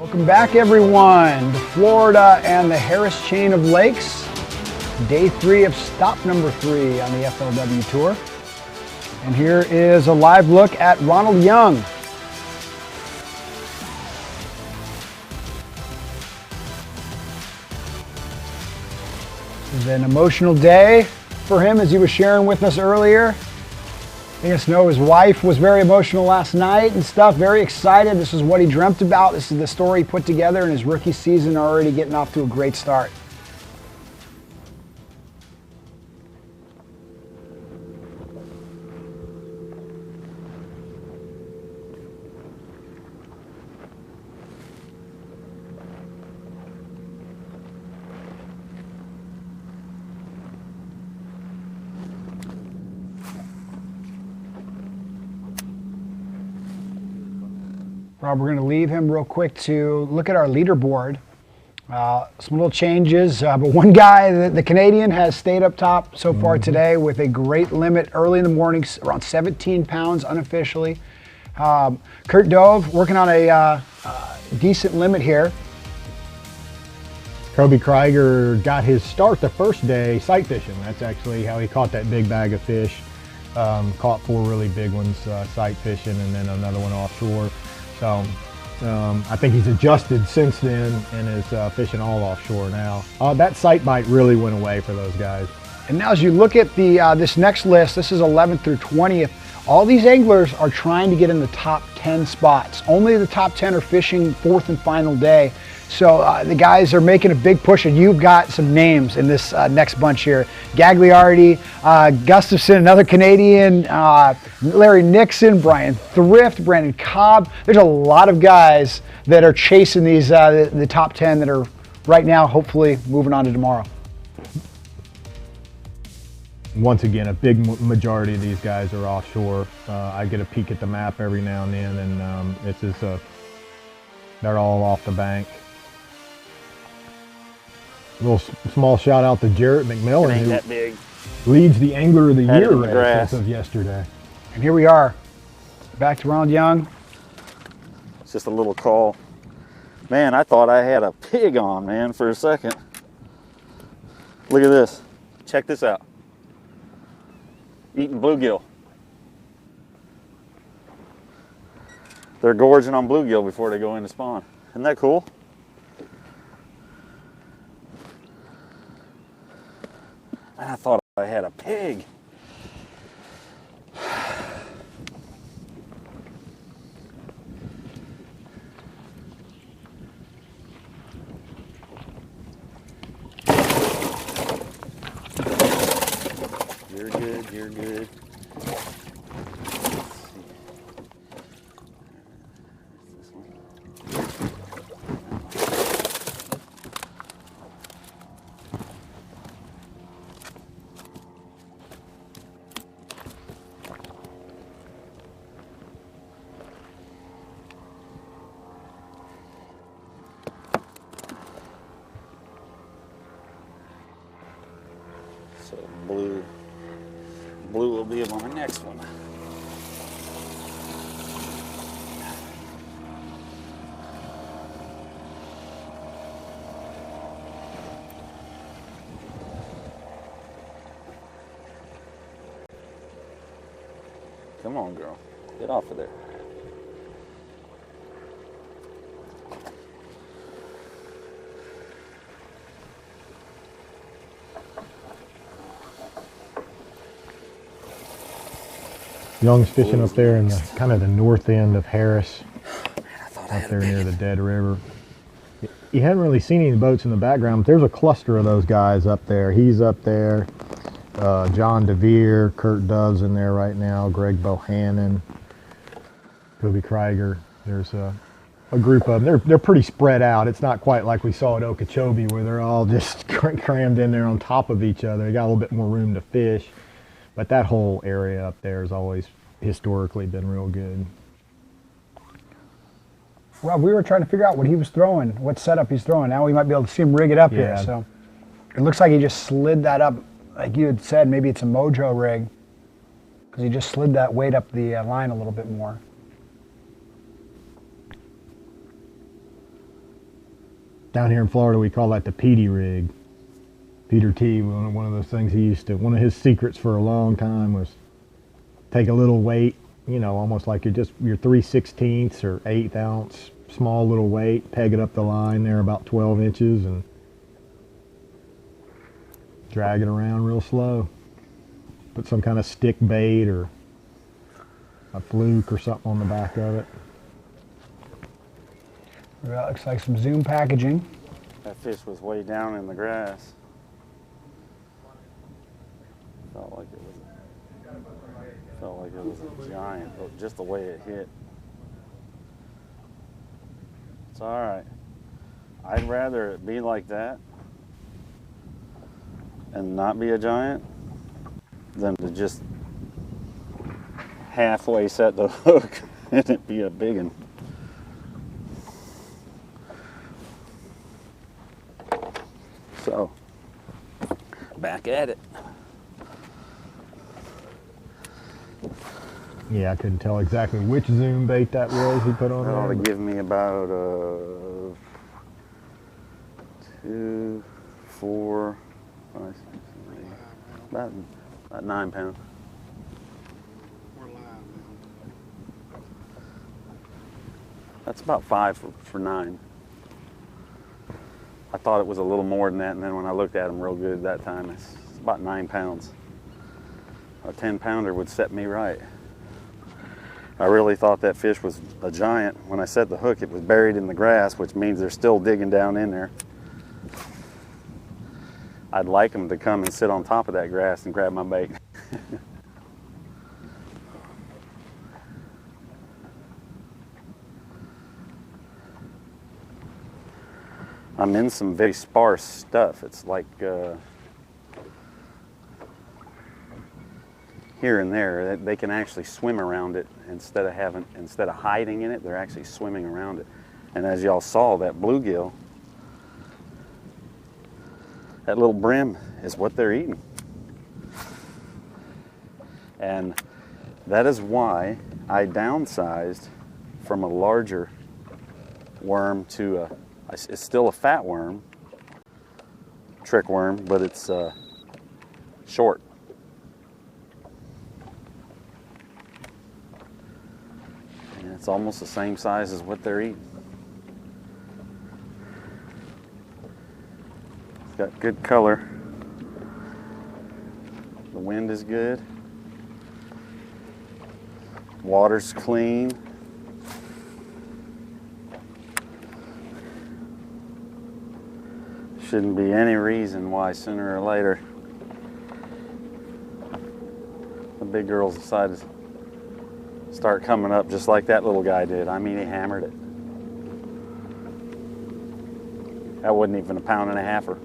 Welcome back, everyone, to Florida and the Harris chain of lakes. Day 3 of stop number 3 on the FLW Tour. And here is a live look at Ronald Young. It was an emotional day for him, as he was sharing with us earlier. I think I know his wife was very emotional last night and stuff, very excited. This is what he dreamt about. This is the story he put together in his rookie season, already getting off to a great start. Rob, we're going to leave him real quick to look at our leaderboard. Some little changes, but one guy, the Canadian, has stayed up top so far today with a great limit early in the morning, around 17 pounds unofficially. Kurt Dove working on a decent limit here. Kobe Krieger got his start the first day sight fishing. That's actually how he caught that big bag of fish. Caught 4 really big ones sight fishing, and then another one offshore. So I think he's adjusted since then and is fishing all offshore now. That sight bite really went away for those guys. And now as you look at the this next list, this is 11th through 20th. All these anglers are trying to get in the top 10 spots. Only the top 10 are fishing 4th and final day. So the guys are making a big push, and you've got some names in this next bunch here. Gagliardi, Gustafson, another Canadian, Larry Nixon, Brian Thrift, Brandon Cobb. There's a lot of guys that are chasing these the top 10 that are right now hopefully moving on to tomorrow. Once again, a big majority of these guys are offshore. I get a peek at the map every now and then, and it's just they're all off the bank. A little small shout out to Jarrett McMillan, Ain't who that big. leads the Angler of the Had it Year in the race grass. as of yesterday. And here we are, back to Ronald Young. It's just a little call. Man, I thought I had a pig on, man, for a second. Look at this. Check this out. Eating bluegill. They're gorging on bluegill before they go into spawn. Isn't that cool? I thought I had a pig. You're good, you're good. This one. So blue will be on the next one. Come on, girl. Get off of there. Young's fishing up there in the kind of the north end of Harris, I up there near the Dead River. You haven't really seen any boats in the background, but there's a cluster of those guys up there. He's up there. John DeVere, Kurt Dove's in there right now. Greg Bohannon, Kobe Krieger. There's a group of them. They're pretty spread out. It's not quite like we saw at Okeechobee where they're all just crammed in there on top of each other. They got a little bit more room to fish. But that whole area up there has always historically been real good. Rob, we were trying to figure out what he was throwing, what setup he's throwing. Now we might be able to see him rig it up here. So it looks like he just slid that up, like you had said. Maybe it's a Mojo rig, because he just slid that weight up the line a little bit more. Down here in Florida, we call that the Petey rig. Peter T, one of those things one of his secrets for a long time was take a little weight, almost like your 3/16 or 1/8 ounce, small little weight, peg it up the line there about 12 inches and drag it around real slow. Put some kind of stick bait or a fluke or something on the back of it. That looks like some Zoom packaging. That fish was way down in the grass. Felt like it was a giant, but just the way it hit. It's all right. I'd rather it be like that and not be a giant than to just halfway set the hook and it be a big one. So, back at it. Yeah, I couldn't tell exactly which Zoom bait that was he put on That ought to there. give me about 2, 4, 5, 6, 7, 8, about 9 pounds. That's about 5 for 9. I thought it was a little more than that, and then when I looked at them real good that time, it's about 9 pounds. A 10-pounder would set me right. I really thought that fish was a giant. When I set the hook, it was buried in the grass, which means they're still digging down in there. I'd like them to come and sit on top of that grass and grab my bait. I'm in some very sparse stuff. It's like here and there, they can actually swim around it instead of hiding in it. They're actually swimming around it. And as y'all saw, that bluegill, that little brim is what they're eating. And that is why I downsized from a larger worm to it's still a fat worm, trick worm, but it's short. And it's almost the same size as what they're eating. It's got good color. The wind is good. Water's clean. Shouldn't be any reason why sooner or later the big girls decide to start coming up just like that little guy did. I mean, he hammered it. That wasn't even a 1.5 pounder.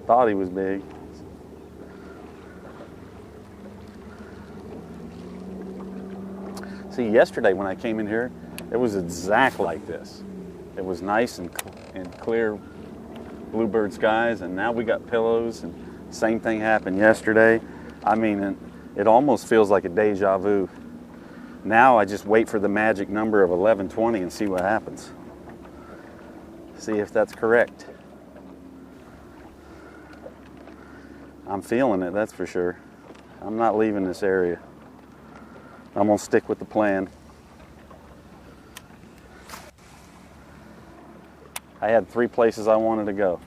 Thought he was big. See, yesterday when I came in here, it was exact like this. It was nice and clear bluebird skies, and now we got pillows, and same thing happened yesterday. I mean, it almost feels like a deja vu. Now I just wait for the magic number of 1120 and see what happens. See if that's correct. I'm feeling it, that's for sure. I'm not leaving this area. I'm gonna stick with the plan. I had 3 places I wanted to go.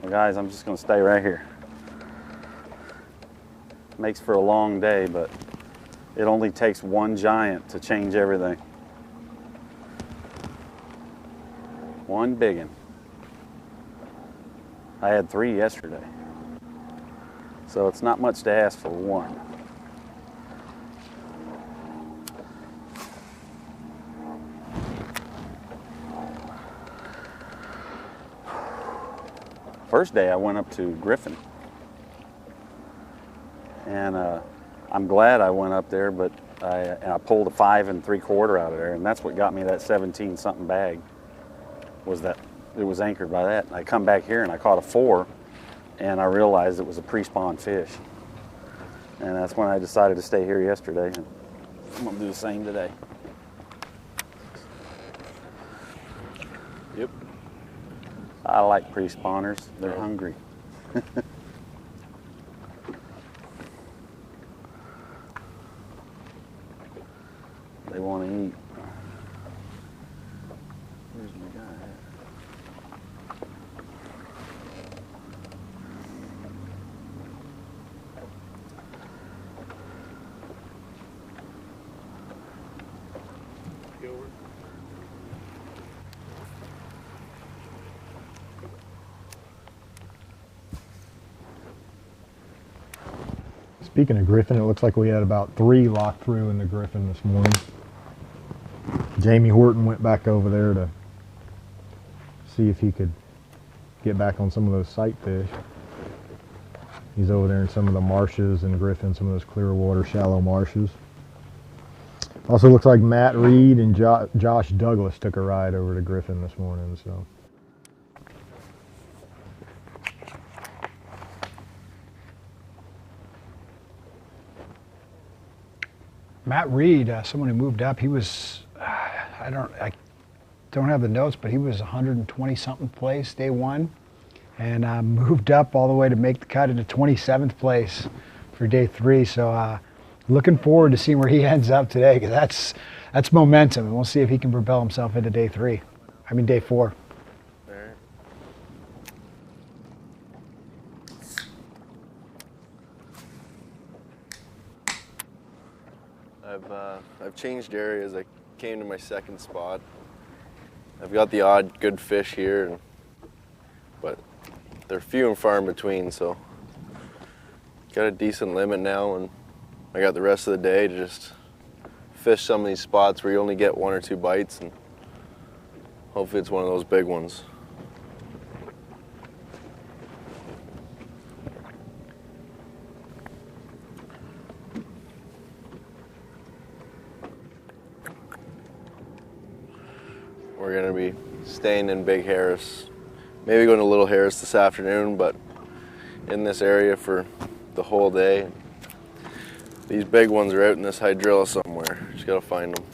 Well, guys, I'm just gonna stay right here. Makes for a long day, but it only takes one giant to change everything. One big one. I had 3 yesterday. So it's not much to ask for one. First day I went up to Griffin, and I'm glad I went up there, but I pulled a 5 3/4 out of there, and that's what got me that 17 something bag, was that it was anchored by that. I come back here and I caught a 4, and I realized it was a pre-spawn fish, and that's when I decided to stay here yesterday, and I'm gonna do the same today. I like pre-spawners. They're hungry. They want to eat. Where's my guy at? Speaking of Griffin, it looks like we had about 3 locked through in the Griffin this morning. Jamie Horton went back over there to see if he could get back on some of those sight fish. He's over there in some of the marshes in Griffin, some of those clear water, shallow marshes. Also looks like Matt Reed and Josh Douglas took a ride over to Griffin this morning. So. Matt Reed, someone who moved up, he was, I don't have the notes, but he was 120 something place day one, and moved up all the way to make the cut into 27th place for day 3. So looking forward to seeing where he ends up today, because that's momentum, and we'll see if he can propel himself into day 4. I've changed areas. I came to my second spot. I've got the odd good fish here, but they're few and far in between, so got a decent limit now, and I got the rest of the day to just fish some of these spots where you only get 1 or 2 bites, and hopefully it's one of those big ones. We're gonna be staying in Big Harris, maybe going to Little Harris this afternoon, but in this area for the whole day. These big ones are out in this hydrilla somewhere. Just gotta find them.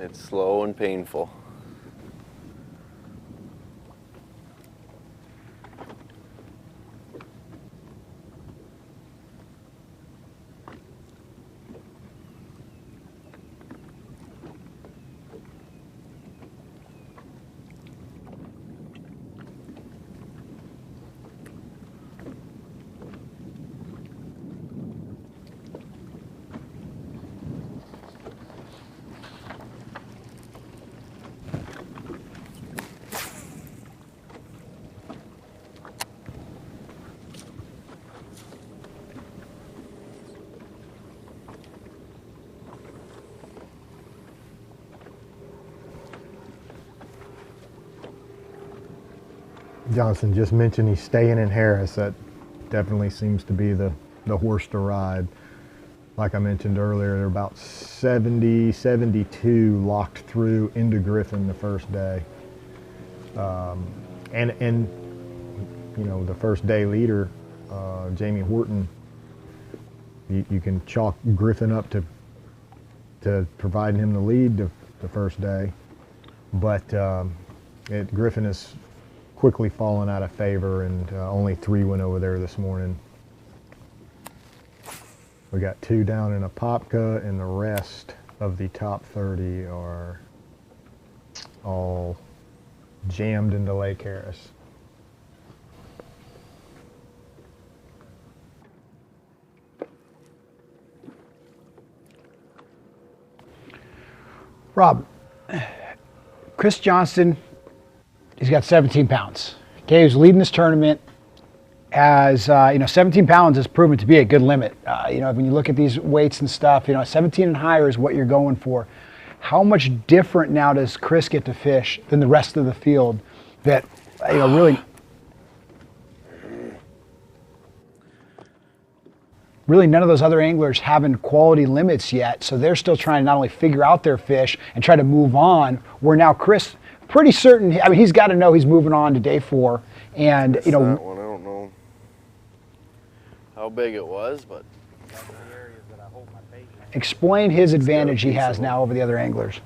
It's slow and painful. Johnson just mentioned he's staying in Harris. That definitely seems to be the horse to ride. Like I mentioned earlier, there are about 70, 72 locked through into Griffin the first day. And you know, the first day leader, Jamie Horton, you can chalk Griffin up to providing him the lead the first day. But Griffin is quickly fallen out of favor, and only 3 went over there this morning. We got 2 down in Apopka, and the rest of the top 30 are all jammed into Lake Harris. Rob, Chris Johnston, he's got 17 pounds. Okay, he's leading this tournament. As 17 pounds has proven to be a good limit. When you look at these weights and stuff, 17 and higher is what you're going for. How much different now does Chris get to fish than the rest of the field that really really none of those other anglers having quality limits yet. So they're still trying to not only figure out their fish and try to move on, where now Chris, pretty certain, I mean, he's got to know he's moving on to day 4. And, Missed you know, that one. I don't know how big it was, but explain his advantage he has now over the other anglers.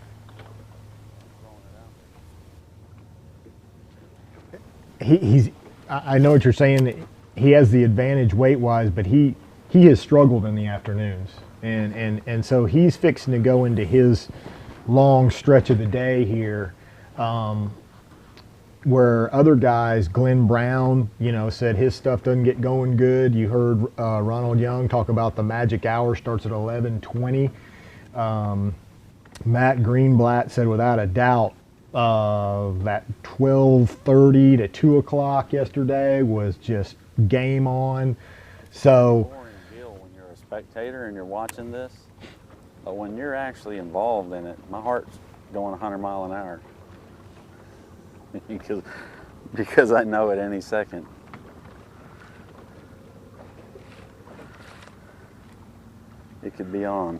I know what you're saying. He has the advantage weight-wise, but he has struggled in the afternoons, and so he's fixing to go into his long stretch of the day here, where other guys, Glenn Brown, you know, said his stuff doesn't get going good. You heard Ronald Young talk about the magic hour starts at 11:20. Matt Greenblatt said without a doubt that 12:30 to 2 o'clock yesterday was just game on. So Boring deal when you're a spectator and you're watching this, but when you're actually involved in it, my heart's going 100 miles an hour because I know at any second it could be on.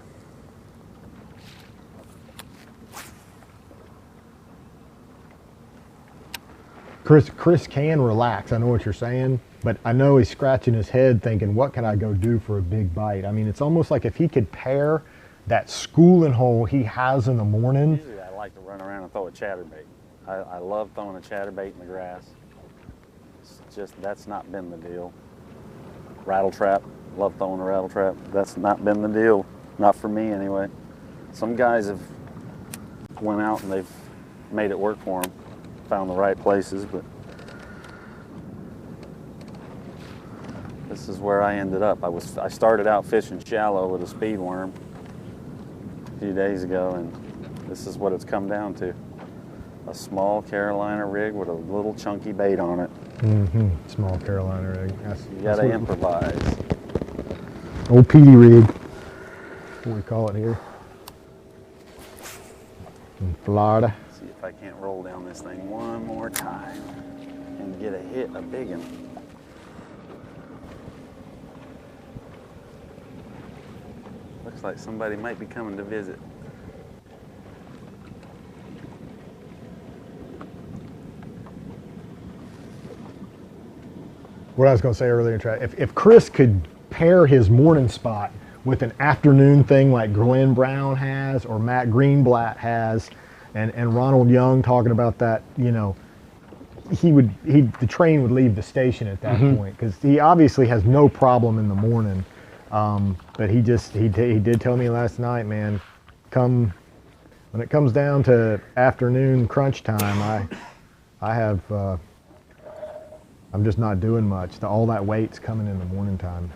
Chris can relax. I know what you're saying, but I know he's scratching his head thinking, what can I go do for a big bite? I mean, it's almost like if he could pair that schooling hole he has in the morning. Usually I like to run around and throw a chatterbait. I love throwing a chatterbait in the grass. It's just, that's not been the deal. Rattle trap, love throwing a rattle trap. That's not been the deal. Not for me anyway. Some guys have went out and they've made it work for them. Found the right places, but this is where I ended up. I started out fishing shallow with a speed worm a few days ago, and this is what it's come down to. A small Carolina rig with a little chunky bait on it. Mm-hmm. Small Carolina rig. You gotta improvise. Old PD rig, what we call it here in Florida. See if I can't roll down this thing one more time and get a hit, a big one. Looks like somebody might be coming to visit. What I was going to say earlier, if Chris could pair his morning spot with an afternoon thing like Glenn Brown has or Matt Greenblatt has, and Ronald Young talking about that, you know, the train would leave the station at that point, because he obviously has no problem in the morning. But he did tell me last night, man, when it comes down to afternoon crunch time, I'm just not doing much. All that weight's coming in the morning time.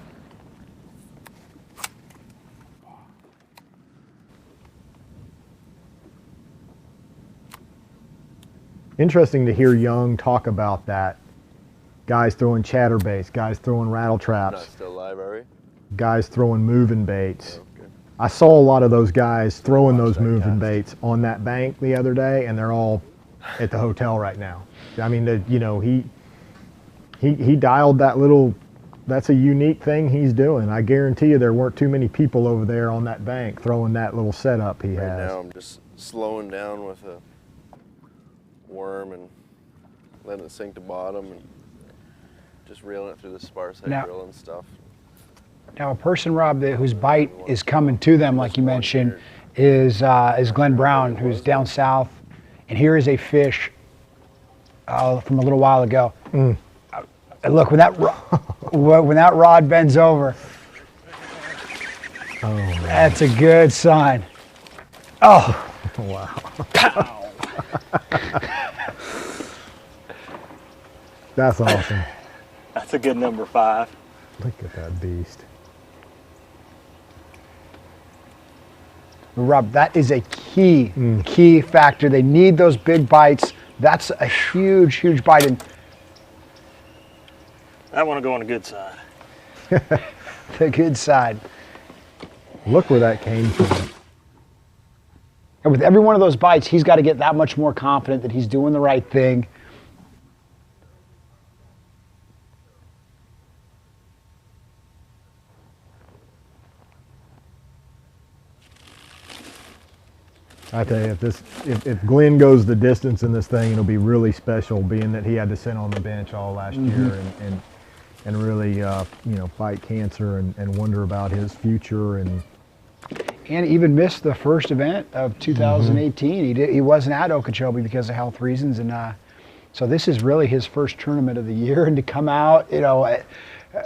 Interesting to hear Young talk about that. Guys throwing chatterbaits, guys throwing rattle traps. Not still live, are we? Guys throwing moving baits. Oh, good. I saw a lot of those guys throwing those moving baits on that bank the other day, and they're all at the hotel right now. I mean, you know, he dialed that little, that's a unique thing he's doing. I guarantee you there weren't too many people over there on that bank throwing that little setup he has. Right now I'm just slowing down with a worm and letting it sink to bottom and just reeling it through the sparse head drill and stuff. Now, a person, Rob, whose bite is coming to them, like you mentioned, is Glenn Brown, who's down south. And here is a fish from a little while ago. And look, when that rod bends over, that's a good sign. Oh, Wow. pow. That's awesome. That's a good number 5. Look at that beast. Rob, that is a key factor. They need those big bites. That's a huge bite. And I want to go on the good side. the good side. Look where that came from. And with every one of those bites, he's got to get that much more confident that he's doing the right thing. I tell you, if Glenn goes the distance in this thing, it'll be really special, being that he had to sit on the bench all last year and really fight cancer and wonder about his future and even missed the first event of 2018. He wasn't at Okeechobee because of health reasons, and so this is really his first tournament of the year. And to come out,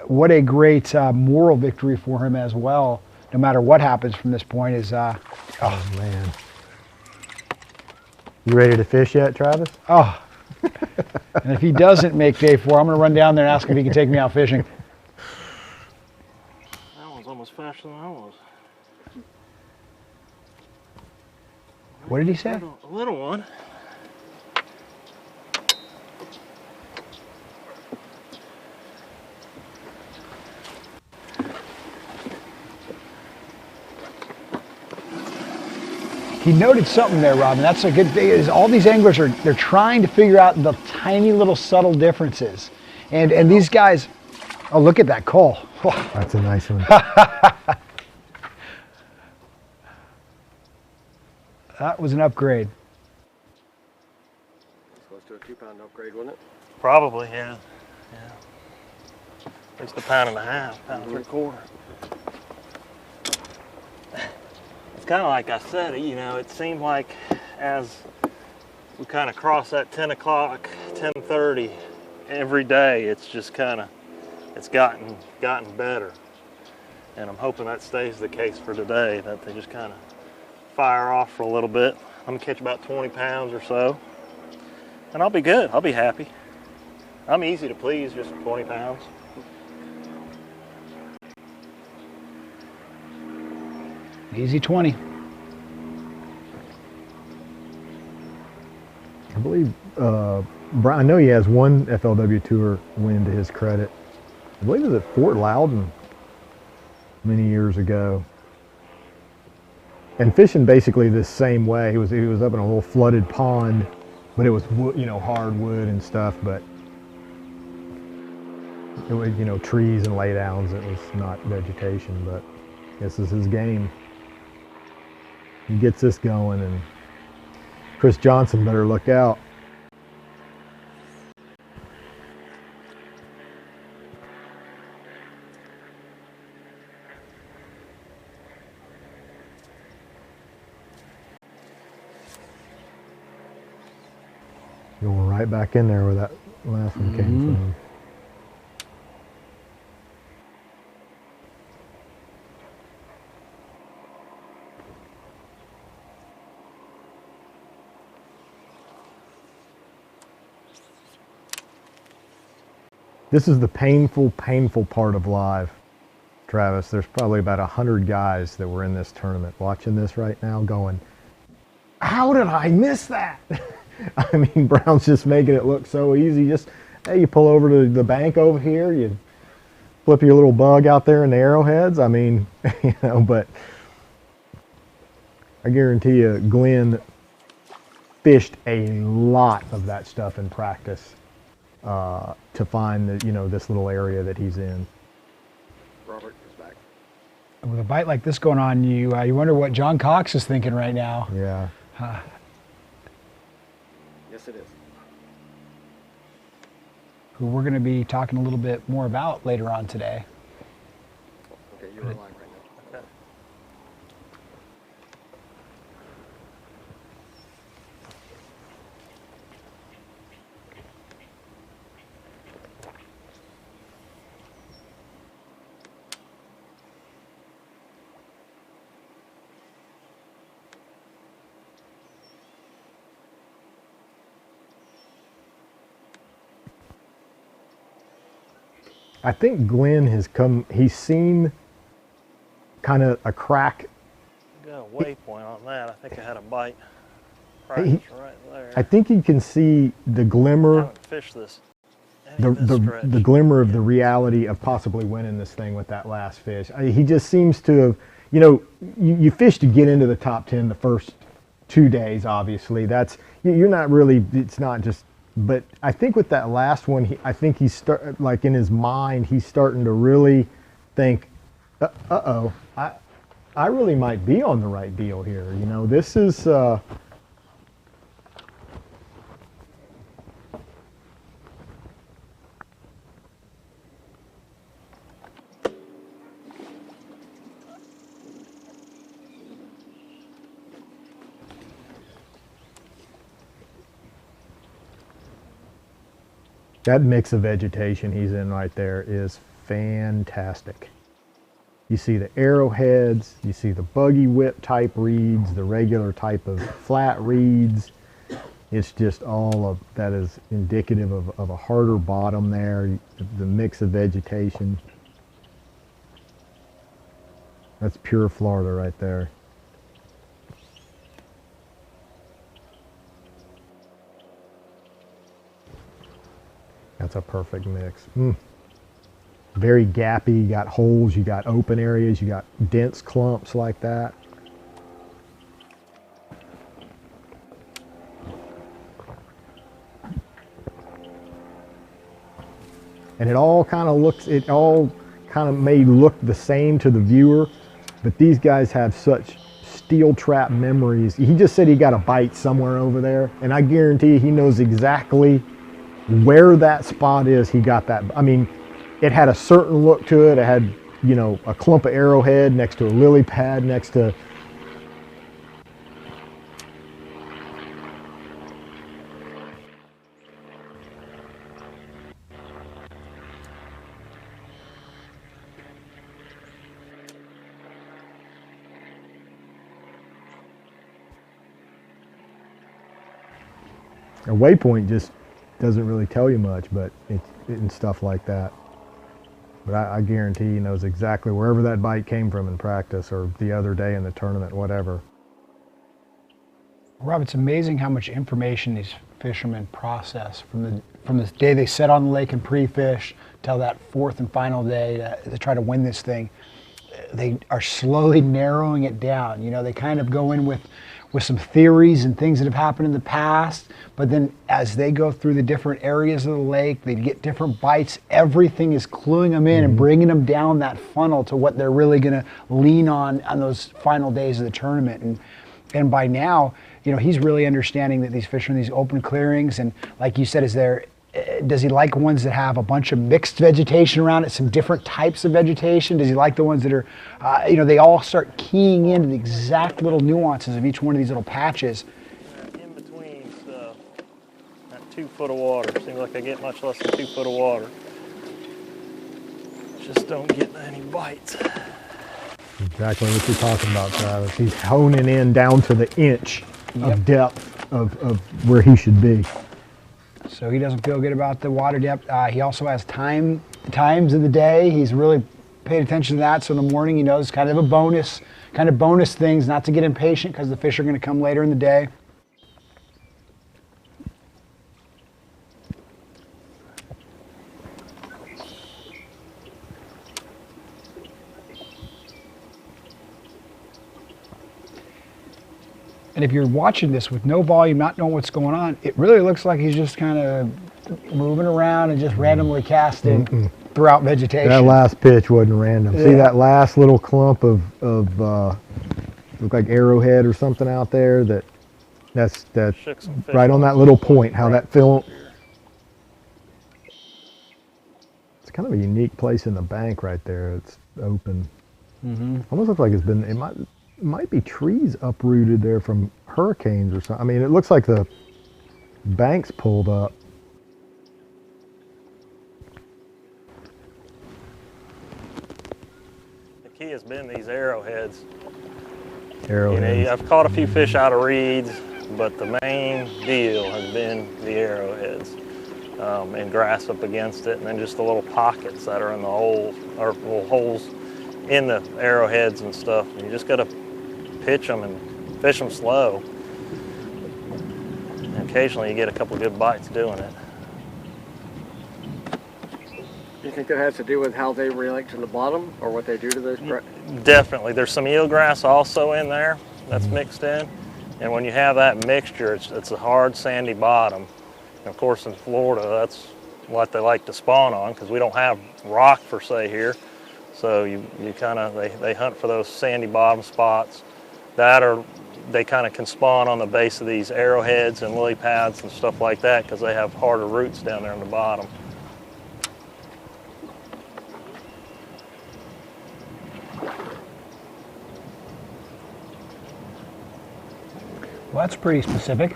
what a great moral victory for him as well. No matter what happens from this point, is oh man. You ready to fish yet, Travis? Oh, and if he doesn't make day 4, I'm going to run down there and ask if he can take me out fishing. That one's almost faster than I was. What did he say? A little one. He noted something there, Robin. That's a good thing. Is all these anglers they're trying to figure out the tiny little subtle differences, and these guys. Oh, look at that call. That's a nice one. That was an upgrade. Close to a 2-pound upgrade, wasn't it? Probably, yeah. At least a pound and a half, pound and 3/4. It's kind of like I said, it seemed like as we kind of cross that 10 o'clock, 10:30 every day, it's just it's gotten better. And I'm hoping that stays the case for today, that they just kind of fire off for a little bit. I'm gonna catch about 20 pounds or so, and I'll be good. I'll be happy. I'm easy to please, just 20 pounds. Easy 20. I believe Brian. I know he has one FLW Tour win to his credit. I believe it was at Fort Loudon many years ago. And fishing basically the same way. He was up in a little flooded pond, but it was hardwood and stuff. But it was trees and laydowns. It was not vegetation. But this is his game. He gets this going, and Chris Johnson better look out. Going right back in there where that last one came from. This is the painful part of live, Travis. There's probably about 100 guys that were in this tournament watching this right now going, how did I miss that? I mean, Brown's just making it look so easy. You pull over to the bank over here, you flip your little bug out there in the arrowheads. I mean, but I guarantee you, Glenn fished a lot of that stuff in practice to find this little area that he's in. Robert is back. With a bite like this going on, you wonder what John Cox is thinking right now. Yeah. Yes, it is. Who we're going to be talking a little bit more about later on today. Okay, you're live right now. Okay. I think Glenn he's seen kind of a crack. Got a waypoint on that. I think I had a bite. He- Right there. I think you can see the I glimmer, haven't fished this. any of this stretch. the glimmer of the reality of possibly winning this thing with that last fish. He just seems to have, you fish to get into the top 10 the first 2 days, obviously. You're not really, it's not just, but I think with that last one, I think he's like in his mind, he's starting to really think, I really might be on the right deal here. You know, this is, that mix of vegetation he's in right there is fantastic. You see the arrowheads, you see the buggy whip type reeds, the regular type of flat reeds. It's just all of that is indicative of a harder bottom there, the mix of vegetation. That's pure Florida right there. That's a perfect mix. Very gappy, you got holes, you got open areas, you got dense clumps like that. And it all kind of may look the same to the viewer, but these guys have such steel trap memories. He just said he got a bite somewhere over there, and I guarantee he knows exactly where that spot is. He got that. I mean, it had a certain look to it. It had, you know, a clump of arrowhead next to a lily pad next to. A waypoint just doesn't really tell you much, but and stuff like that. But I guarantee he knows exactly wherever that bite came from in practice or the other day in the tournament, whatever. Rob, it's amazing how much information these fishermen process from the day they set on the lake and pre-fish till that fourth and final day to try to win this thing. They are slowly narrowing it down. You know, they kind of go in with some theories and things that have happened in the past, but then as they go through the different areas of the lake, they get different bites. Everything is cluing them in and bringing them down that funnel to what they're really going to lean on those final days of the tournament. And by now, you know, he's really understanding that these fish are in these open clearings, and like you said, does he like ones that have a bunch of mixed vegetation around it, some different types of vegetation? Does he like the ones that are, you know, they all start keying into the exact little nuances of each one of these little patches? In between stuff, that 2 foot of water. Seems like I get much less than 2 foot of water. Just don't get any bites. Exactly what you're talking about, Travis. He's honing in down to the inch of depth of where he should be. So he doesn't feel good about the water depth. He also has times of the day. He's really paid attention to that. So in the morning, he knows kind of bonus things, not to get impatient because the fish are going to come later in the day. And if you're watching this with no volume, not knowing what's going on, it really looks like he's just kind of moving around and just randomly casting throughout vegetation. That last pitch wasn't random. Yeah. See that last little clump of look like arrowhead or something out there? That's right on that little point. How that film. It's kind of a unique place in the bank right there. It's open. Almost looks like it might be trees uprooted there from hurricanes or something. I mean, it looks like the bank's pulled up. The key has been these arrowheads. Arrowheads. You know, I've caught a few fish out of reeds, but the main deal has been the arrowheads. And grass up against it, and then just the little pockets that are in the holes, or little holes in the arrowheads and stuff. And you just got to pitch them and fish them slow. And occasionally you get a couple good bites doing it. Do you think that has to do with how they relate to the bottom, or what they do to those? Definitely. There's some eelgrass also in there that's mixed in. And when you have that mixture, it's a hard, sandy bottom. And of course, in Florida, that's what they like to spawn on, because we don't have rock per se here. So you kind of, they hunt for those sandy bottom spots that are, they kind of can spawn on the base of these arrowheads and lily pads and stuff like that because they have harder roots down there in the bottom. Well, that's pretty specific.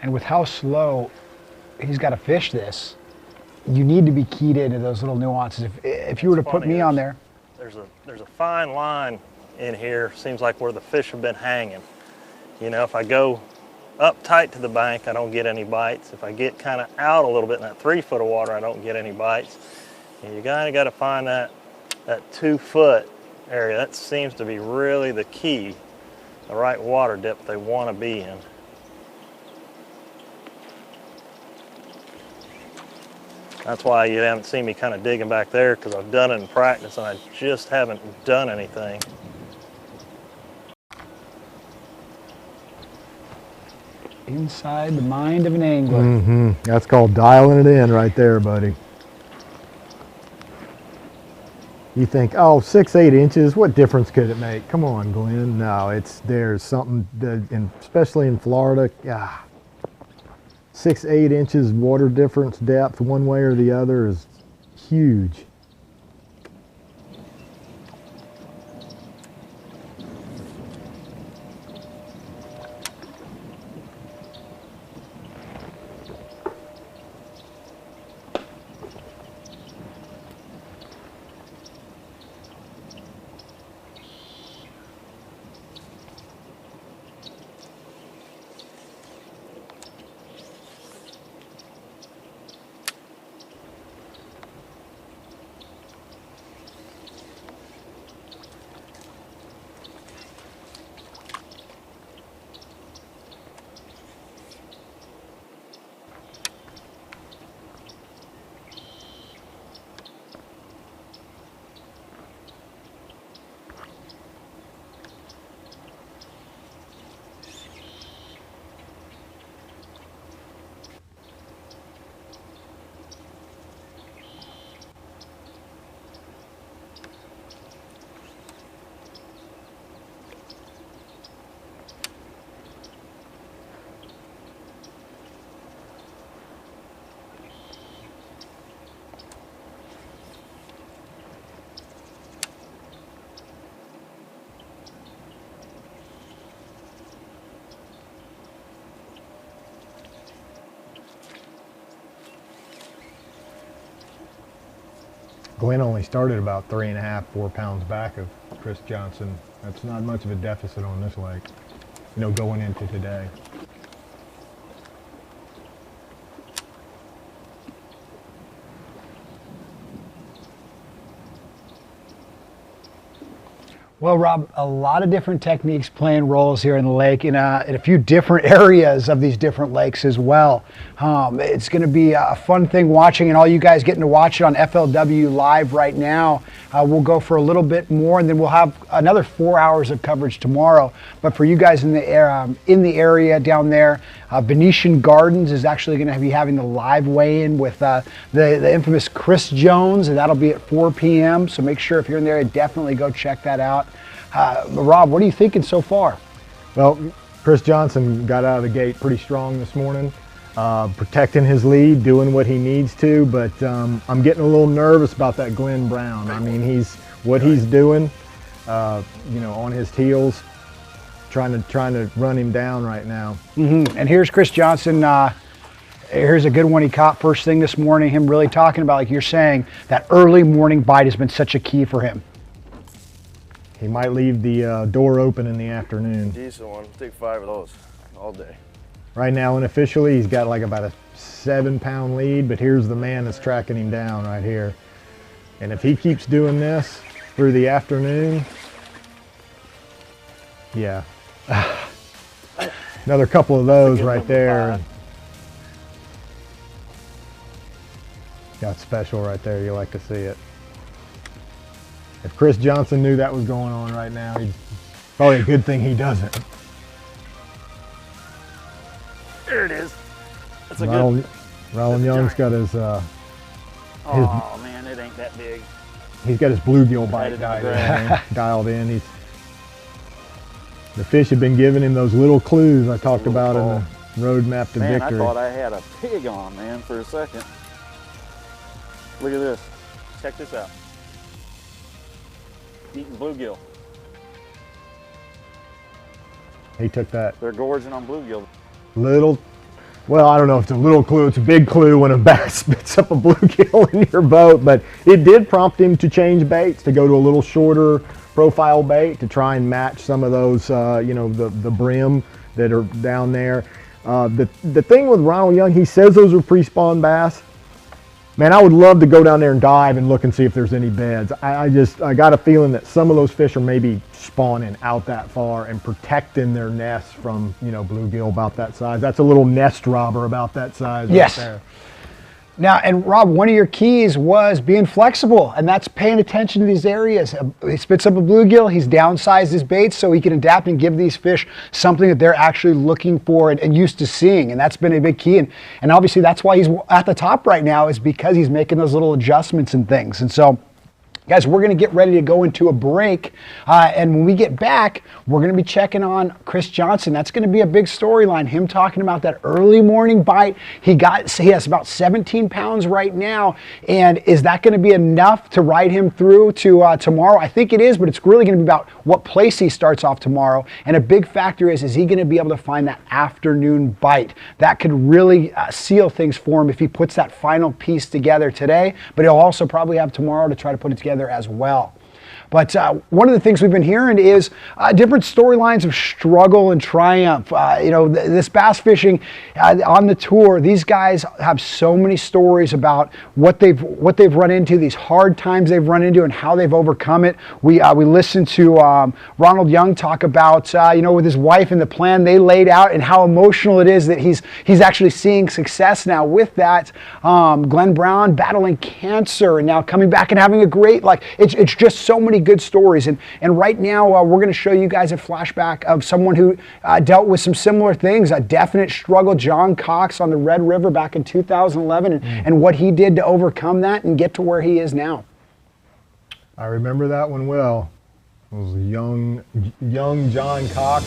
And with how slow he's got to fish this, you need to be keyed into those little nuances. If you were to put me on there. There's a fine line in here, seems like where the fish have been hanging. You know, if I go up tight to the bank, I don't get any bites. If I get kind of out a little bit in that 3 foot of water, I don't get any bites. And you kind of got to find that 2 foot area. That seems to be really the key, the right water depth they want to be in. That's why you haven't seen me kind of digging back there, because I've done it in practice and I just haven't done anything. Inside the mind of an angler. That's called dialing it in right there, buddy. You think, oh, 6-8 inches, what difference could it make? Come on, Glenn. No, there's something, especially in Florida, 6-8 inches water difference depth one way or the other is huge. Glenn only started about 3.5, 4 pounds back of Chris Johnson. That's not much of a deficit on this lake, you know, going into today. Well, Rob, a lot of different techniques playing roles here in the lake in a few different areas of these different lakes as well. It's going to be a fun thing watching, and all you guys getting to watch it on FLW Live right now. We'll go for a little bit more, and then we'll have another 4 hours of coverage tomorrow. But for you guys in the area down there, Venetian Gardens is actually going to be having the live weigh-in with the infamous Chris Jones, and that'll be at 4 p.m. So make sure if you're in there, definitely go check that out. Rob, what are you thinking so far? Well, Chris Johnson got out of the gate pretty strong this morning, protecting his lead, doing what he needs to, but I'm getting a little nervous about that Glenn Brown. I mean, he's doing, you know, on his heels, trying to run him down right now. And here's Chris Johnson. Here's a good one he caught first thing this morning, him really talking about, like you're saying, that early morning bite has been such a key for him. He might leave the door open in the afternoon. Decent one. Take 5 of those all day. Right now, unofficially, he's got like about a 7-pound lead, but here's the man that's tracking him down right here. And if he keeps doing this through the afternoon, yeah. Another couple of those right there. Got special right there. You like to see it. If Chris Johnson knew that was going on right now, probably a good thing he doesn't. There it is. That's a good. Ronald Young's got his Oh man, it ain't that big. he's got his bluegill bite Right in the ground. dialed in. The fish have been giving him those little clues I talked about in the roadmap to Man, victory. I thought I had a pig on, man, for a second. Look at this. Check this out. Eating bluegill. He took that They're gorging on bluegill. well, I don't know if it's a little clue, it's a big clue when a bass spits up a bluegill in your boat, but it did prompt him to change baits, to go to a little shorter profile bait to try and match some of those, the brim that are down there. The thing with Ronald Young, he says those are pre-spawn bass. Man, I would love to go down there and dive and look and see if there's any beds. I got a feeling that some of those fish are maybe spawning out that far and protecting their nests from, bluegill about that size. That's a little nest robber about that size Yes. right there. Now, and Rob, one of your keys was being flexible, and that's paying attention to these areas. He spits up a bluegill, he's downsized his baits so he can adapt and give these fish something that they're actually looking for and used to seeing, and that's been a big key. And obviously that's why he's at the top right now, is because he's making those little adjustments and things. And so, guys, we're going to get ready to go into a break, and when we get back, we're going to be checking on Chris Johnson. That's going to be a big storyline, him talking about that early morning bite. He has about 17 pounds right now, and is that going to be enough to ride him through to tomorrow? I think it is, but it's really going to be about what place he starts off tomorrow, and a big factor is he going to be able to find that afternoon bite? That could really seal things for him if he puts that final piece together today, but he'll also probably have tomorrow to try to put it together as well. But one of the things we've been hearing is different storylines of struggle and triumph. This bass fishing on the tour, these guys have so many stories about what they've run into, these hard times they've run into, and how they've overcome it. We listened to Ronald Young talk about with his wife and the plan they laid out, and how emotional it is that he's actually seeing success now with that. Glenn Brown battling cancer and now coming back and having a great it's just so many good stories, and right now we're going to show you guys a flashback of someone who dealt with some similar things, a definite struggle, John Cox on the Red River back in 2011, and what he did to overcome that and get to where he is now. I remember that one well. It was young John Cox,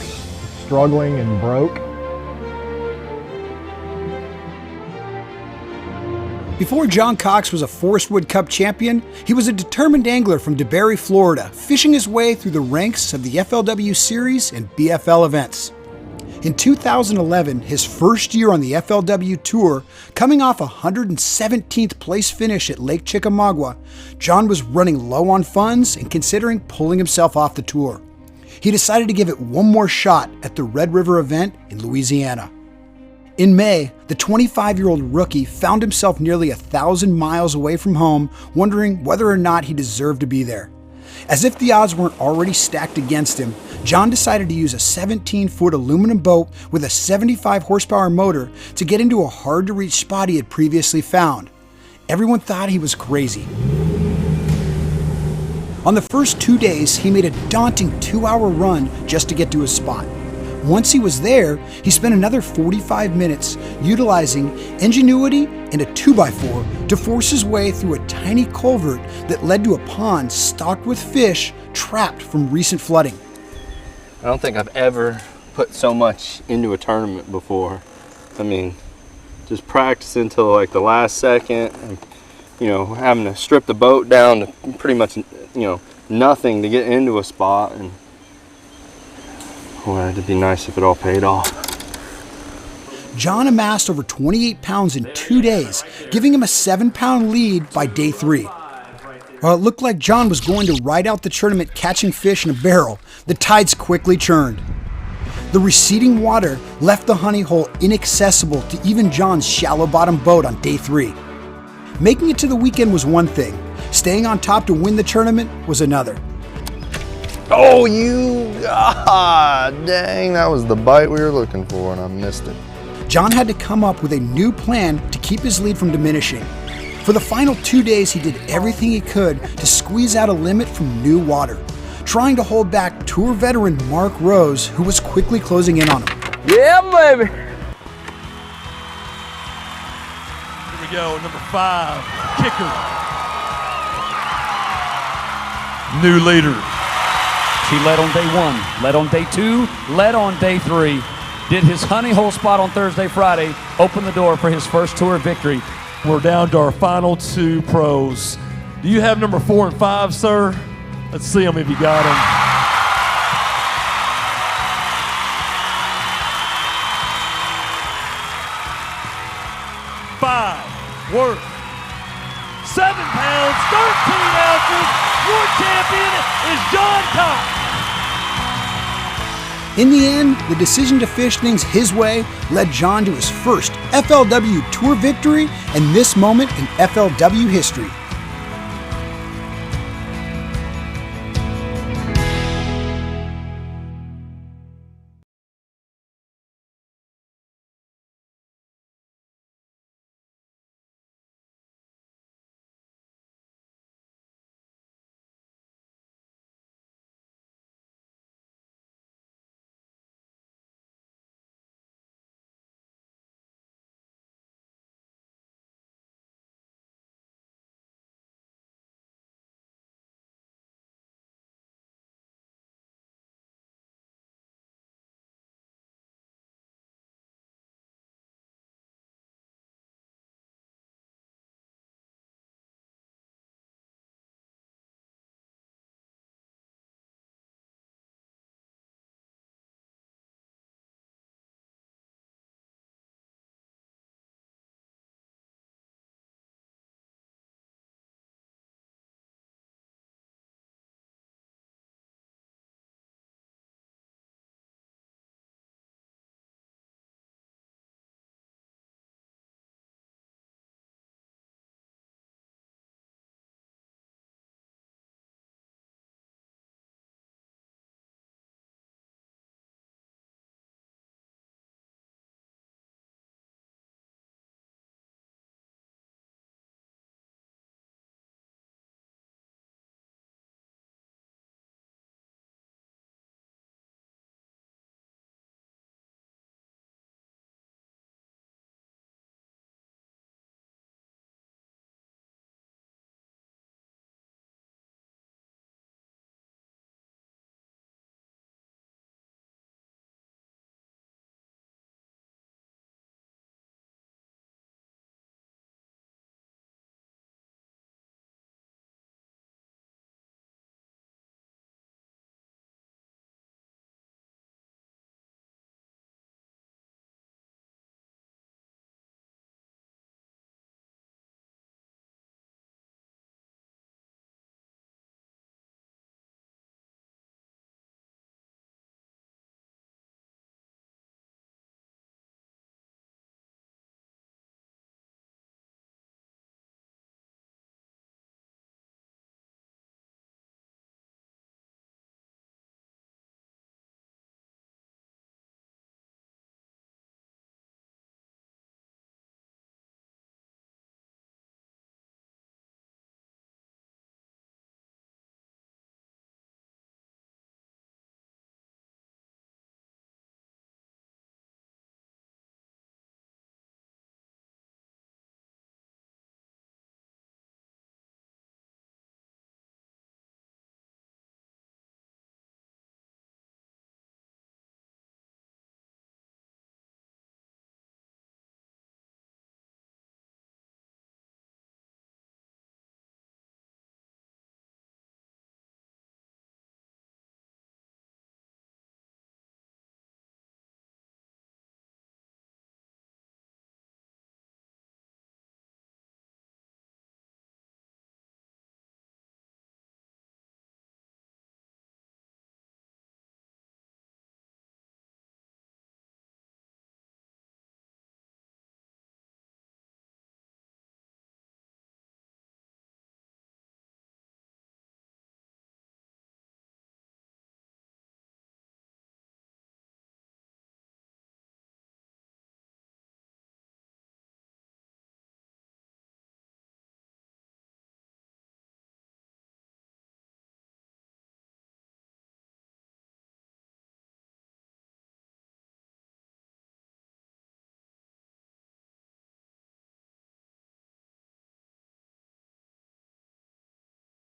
struggling and broke. Before John Cox was a Forest Wood Cup champion, he was a determined angler from DeBary, Florida, fishing his way through the ranks of the FLW Series and BFL events. In 2011, his first year on the FLW Tour, coming off a 117th place finish at Lake Chickamauga, John was running low on funds and considering pulling himself off the tour. He decided to give it one more shot at the Red River event in Louisiana. In May, the 25-year-old rookie found himself nearly 1,000 miles away from home, wondering whether or not he deserved to be there. As if the odds weren't already stacked against him, John decided to use a 17-foot aluminum boat with a 75 horsepower motor to get into a hard-to-reach spot he had previously found. Everyone thought he was crazy. On the first 2 days, he made a daunting 2-hour run just to get to his spot. Once he was there, he spent another 45 minutes utilizing ingenuity and a 2x4 to force his way through a tiny culvert that led to a pond stocked with fish trapped from recent flooding. I don't think I've ever put so much into a tournament before. I mean, just practicing till like the last second, and, having to strip the boat down to pretty much, nothing to get into a spot. And well, it'd be nice if it all paid off. John amassed over 28 pounds in 2 days, giving him a 7-pound lead by day 3. While it looked like John was going to ride out the tournament catching fish in a barrel, the tides quickly churned. The receding water left the honey hole inaccessible to even John's shallow-bottom boat on day 3. Making it to the weekend was one thing. Staying on top to win the tournament was another. Oh, dang, that was the bite we were looking for and I missed it. John had to come up with a new plan to keep his lead from diminishing. For the final 2 days, he did everything he could to squeeze out a limit from new water, trying to hold back tour veteran Mark Rose, who was quickly closing in on him. Yeah, baby. we go, number 5, kicker. New leader. He led on day 1, led on day 2, led on day 3. Did his honey hole spot on Thursday, Friday, opened the door for his first tour victory. We're down to our final 2 pros. Do you have number 4 and 5, sir? Let's see them if you got them. 5 worth 7 pounds, 13 ounces. Your champion is John Cox. In the end, the decision to fish things his way led John to his first FLW Tour victory and this moment in FLW history.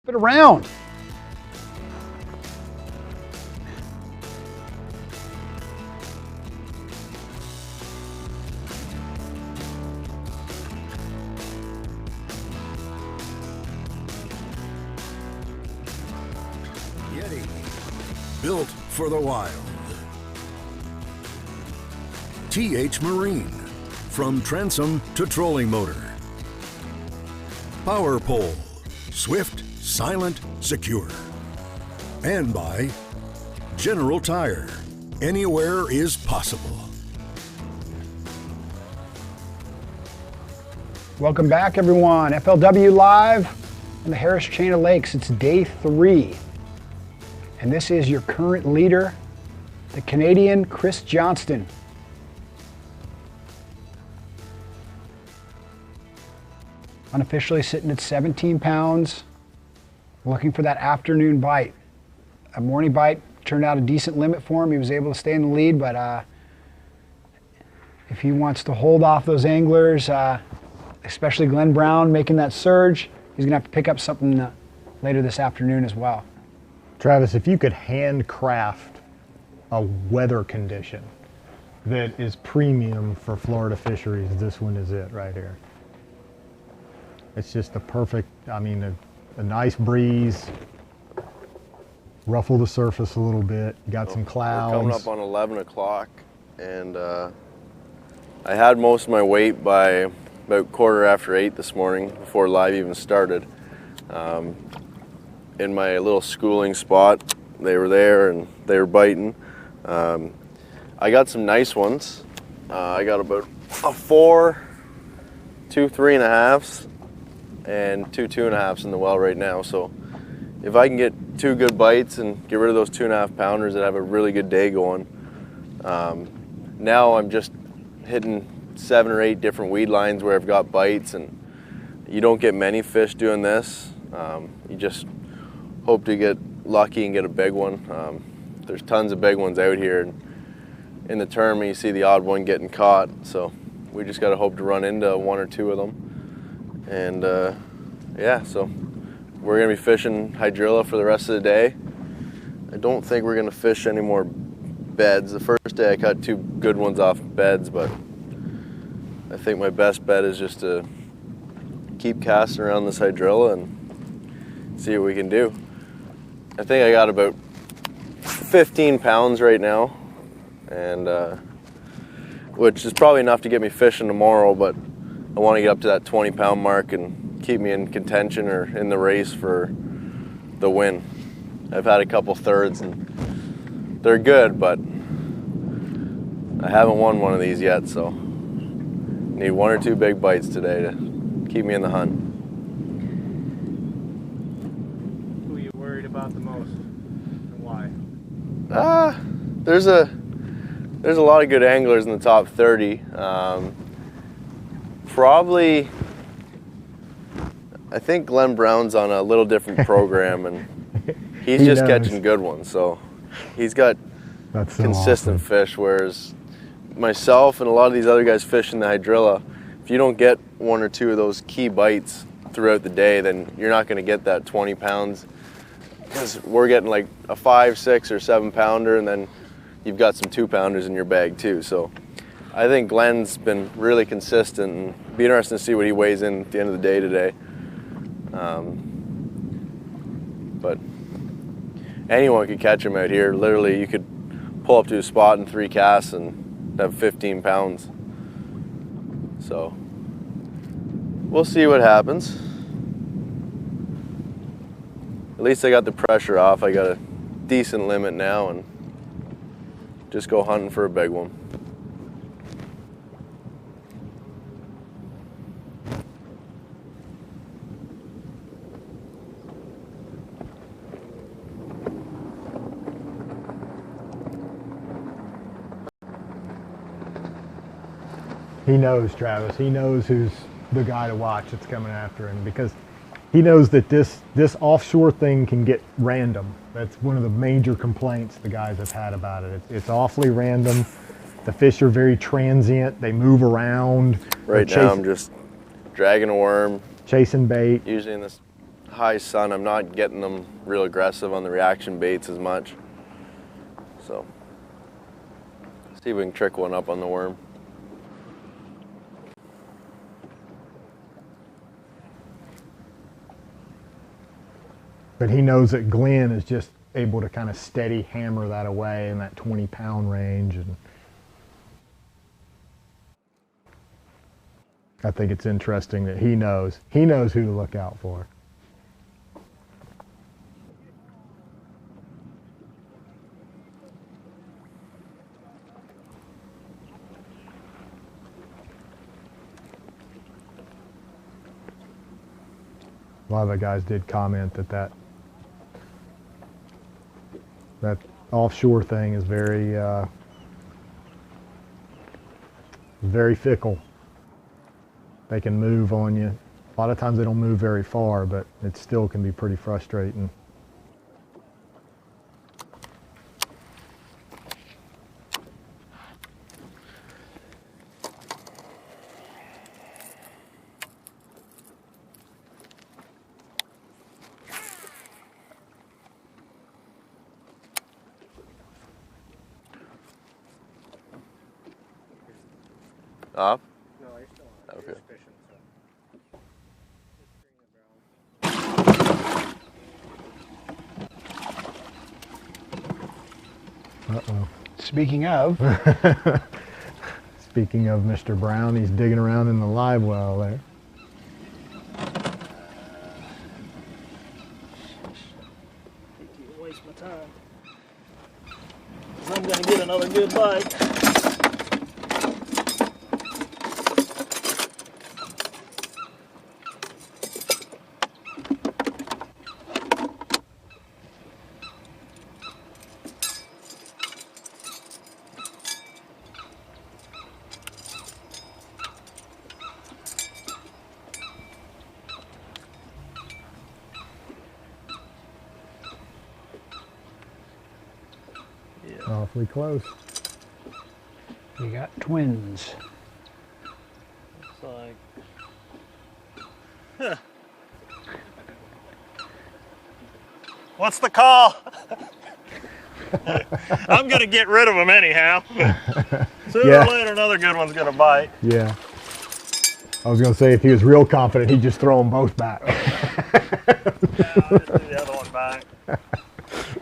Flip it around. Built for the wild. TH Marine, from transom to trolling motor. Power pole, swift, silent, secure. And by General Tire, anywhere is possible. Welcome back, everyone. FLW Live on the Harris Chain of Lakes. It's day 3. And this is your current leader, the Canadian Chris Johnston. Unofficially sitting at 17 pounds, looking for that afternoon bite. A morning bite turned out a decent limit for him. He was able to stay in the lead, but if he wants to hold off those anglers, especially Glenn Brown making that surge, he's gonna have to pick up something later this afternoon as well. Travis, if you could handcraft a weather condition that is premium for Florida fisheries, this one is it right here. It's just the perfect, I mean, a nice breeze, ruffle the surface a little bit, got some clouds. We're coming up on 11 o'clock, and I had most of my weight by about 8:15 this morning before live even started. In my little schooling spot, they were there and they were biting. I got some nice ones. I got about a 4, 2 3.5s, and 2 2.5s in the well right now. So if I can get 2 good bites and get rid of those 2.5 pounders and have a really good day going, now I'm just hitting 7 or 8 different weed lines where I've got bites, and you don't get many fish doing this. You just hope to get lucky and get a big one. There's tons of big ones out here, and in the tournament you see the odd one getting caught, so we just got to hope to run into 1 or 2 of them. And yeah, so we're gonna be fishing hydrilla for the rest of the day. I don't think we're gonna fish any more beds. The first day I caught 2 good ones off beds, but I think my best bet is just to keep casting around this hydrilla and see what we can do. I think I got about 15 pounds right now, and which is probably enough to get me fishing tomorrow, but I want to get up to that 20-pound mark and keep me in contention or in the race for the win. I've had a couple thirds and they're good, but I haven't won one of these yet, so need 1 or 2 big bites today to keep me in the hunt. Who are you worried about the most and why? There's a lot of good anglers in the top 30. Probably, I think Glenn Brown's on a little different program, and he's just catching good ones. So he's got consistent fish, whereas myself and a lot of these other guys fishing the hydrilla, if you don't get 1 or 2 of those key bites throughout the day, then you're not going to get that 20 pounds, because we're getting like a 5, 6, or 7 pounder, and then you've got some 2 pounders in your bag too. So I think Glenn's been really consistent, and it'll be interesting to see what he weighs in at the end of the day today. But anyone could catch him out here. Literally, you could pull up to a spot in 3 casts and have 15 pounds. So we'll see what happens. At least I got the pressure off. I got a decent limit now, and just go hunting for a big one. He knows, Travis. He knows who's the guy to watch that's coming after him, because he knows that this offshore thing can get random. That's one of the major complaints the guys have had about it. It's awfully random. The fish are very transient. They move around. Right now I'm just dragging a worm. Chasing bait. Usually in this high sun, I'm not getting them real aggressive on the reaction baits as much. So, see if we can trick one up on the worm. But he knows that Glenn is just able to kind of steady hammer that away in that 20-pound range. And I think it's interesting that he knows who to look out for. A lot of the guys did comment that offshore thing is very fickle. They can move on you. A lot of times they don't move very far, but it still can be pretty frustrating. Off? No, you're still on. Okay. You're fishing, so. Uh-oh. Speaking of. Speaking of Mr. Brown, he's digging around in the live well there. Hate to waste my time. 'Cause I'm gonna get another good bite. Awfully close. You got twins. Looks like. Huh. What's the call? I'm gonna get rid of them anyhow. Sooner or later, another good one's gonna bite. Yeah. I was gonna say if he was real confident, he'd just throw them both back. Yeah, I'll just do the other one back.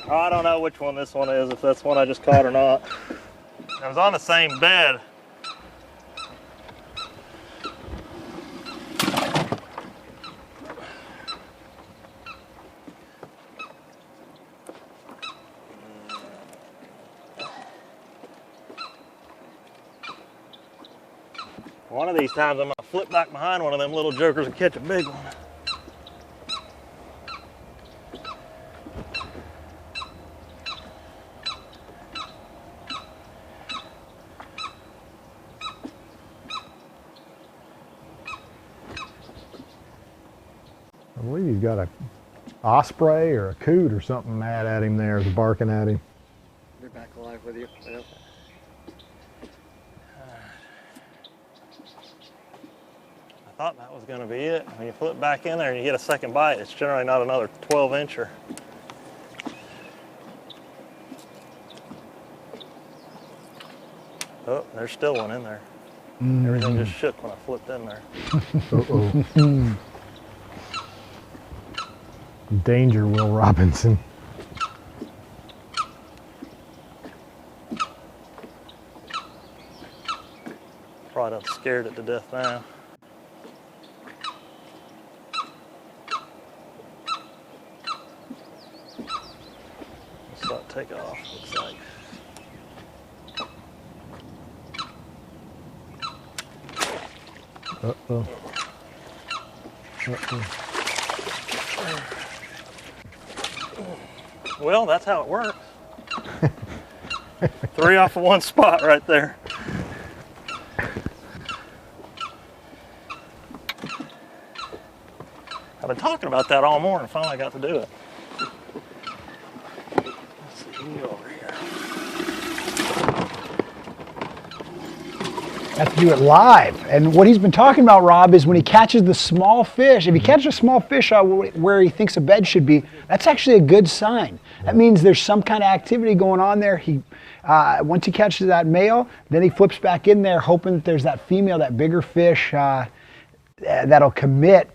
Oh, I don't know which one this one is, if that's one I just caught or not. It was on the same bed. One of these times I'm gonna flip back behind one of them little jokers and catch a big one. I believe he's got a osprey or a coot or something mad at him there, barking at him. They're back alive with you. I know. I thought that was going to be it. When you flip back in there and you get a second bite, it's generally not another 12-incher. Oh, there's still one in there. Everything just shook when I flipped in there. Uh-oh. Danger, Will Robinson. Probably done scared it to death now. Let's not take off, looks like. Uh-oh. Uh-oh. Well, that's how it works. 3 off of one spot right there. I've been talking about that all morning. Finally got to do it. Let's see, you go over here. Have to do it live. And what he's been talking about, Rob, is when he catches the small fish, if he catches a small fish where he thinks a bed should be, that's actually a good sign. That means there's some kind of activity going on there. He, once he catches that male, then he flips back in there hoping that there's that female, that bigger fish that'll commit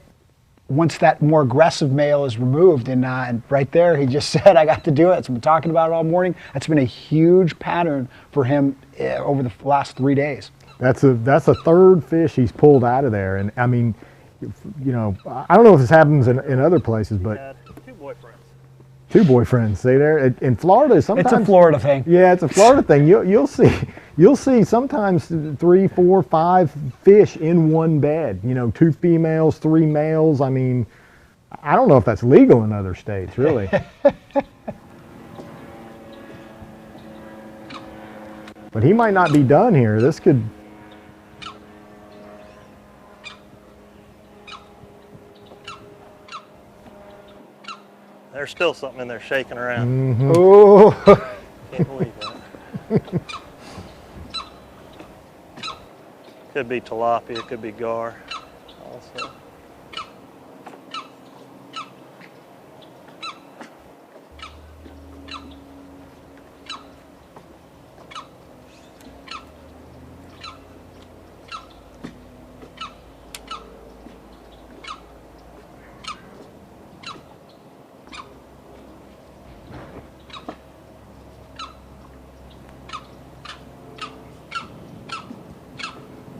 once that more aggressive male is removed. And right there, he just said, I got to do it. So I've been talking about it all morning. That's been a huge pattern for him over the last 3 days. That's a third fish he's pulled out of there. And I mean, you know, I don't know if this happens in other places, but two boyfriends. Two boyfriends. See there in Florida sometimes. It's a Florida thing. Yeah, it's a Florida thing. You'll see sometimes 3, 4, 5 fish in one bed. You know, 2 females, 3 males. I mean, I don't know if that's legal in other states, really. But he might not be done here. This could. There's still something in there shaking around. Mm-hmm. Oh. Can't believe that. Could be tilapia, could be gar also.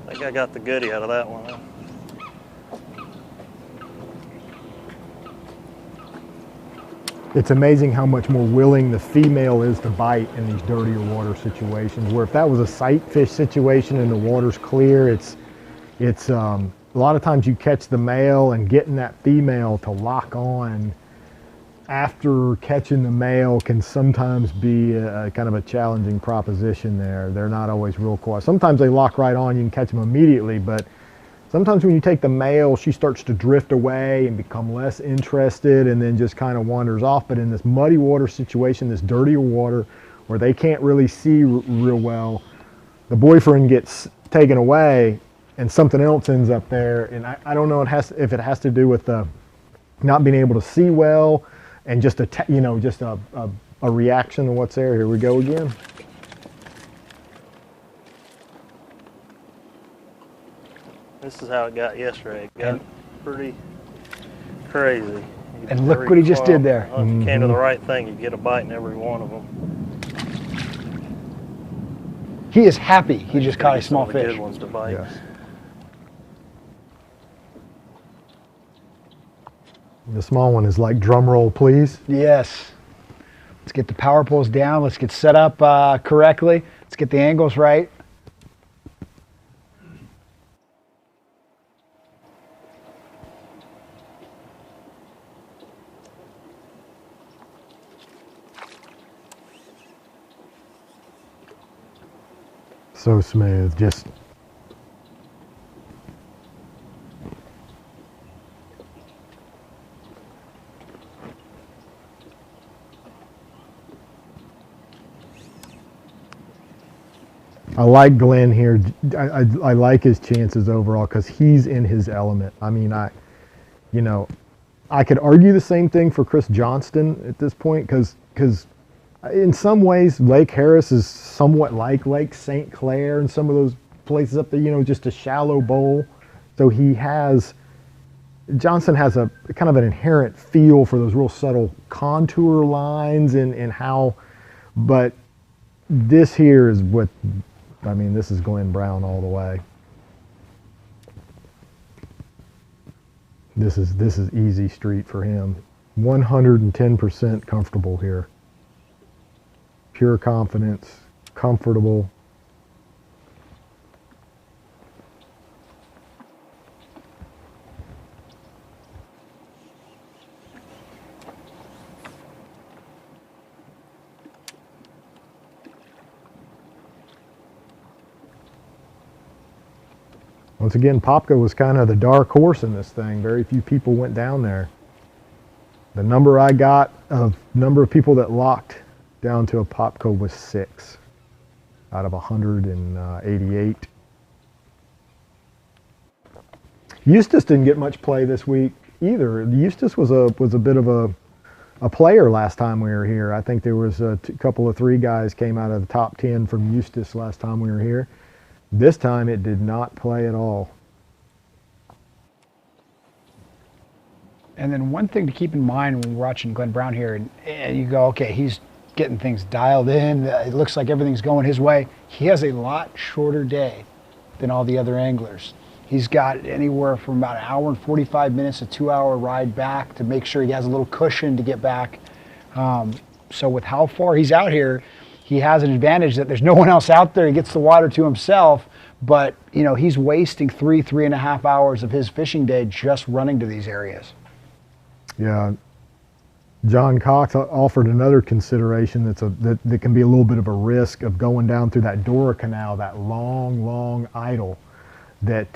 I think I got the goodie out of that one. It's amazing how much more willing the female is to bite in these dirtier water situations, where if that was a sight fish situation and the water's clear, it's a lot of times you catch the male, and getting that female to lock on after catching the male can sometimes be a kind of a challenging proposition there. They're not always real quiet. Sometimes they lock right on, you can catch them immediately, but sometimes when you take the male, she starts to drift away and become less interested and then just kind of wanders off. But in this muddy water situation, this dirtier water where they can't really see real well, the boyfriend gets taken away and something else ends up there. And I don't know if it has to do with not being able to see well and just a reaction to what's there. Here we go again. This is how it got yesterday. It got pretty crazy. And look what he just did there. If you came to the right thing, you get a bite in every one of them. He is happy he just caught a small fish. Good ones to bite. Yes. The small one is like drum roll, please. Yes. Let's get the power poles down. Let's get set up correctly. Let's get the angles right. So smooth, just I like Glenn here. I like his chances overall because he's in his element. I mean, I could argue the same thing for Chris Johnston at this point because in some ways Lake Harris is somewhat like Lake St. Clair and some of those places up there, just a shallow bowl. So Johnston has a kind of an inherent feel for those real subtle contour lines and how, but this here is this is Glenn Brown all the way. This is easy street for him. 110% comfortable here. Pure confidence, comfortable. Once again, Popka was kind of the dark horse in this thing. Very few people went down there. The number I got of number of people that locked down to a Popka was 6 out of 188. Eustace didn't get much play this week either. Eustace was a bit of a player last time we were here. I think there was a couple of 3 guys came out of the top 10 from Eustace last time we were here. This time it did not play at all. And then one thing to keep in mind when we're watching Glenn Brown here, and you go, okay, he's getting things dialed in. It looks like everything's going his way. He has a lot shorter day than all the other anglers. He's got anywhere from about an hour and 45 minutes to 2-hour ride back to make sure he has a little cushion to get back. So with how far he's out here, he has an advantage that there's no one else out there. He gets the water to himself, but you know, he's wasting 3.5 hours of his fishing day just running to these areas. Yeah. John Cox offered another consideration that can be a little bit of a risk of going down through that Dora Canal, that long idle that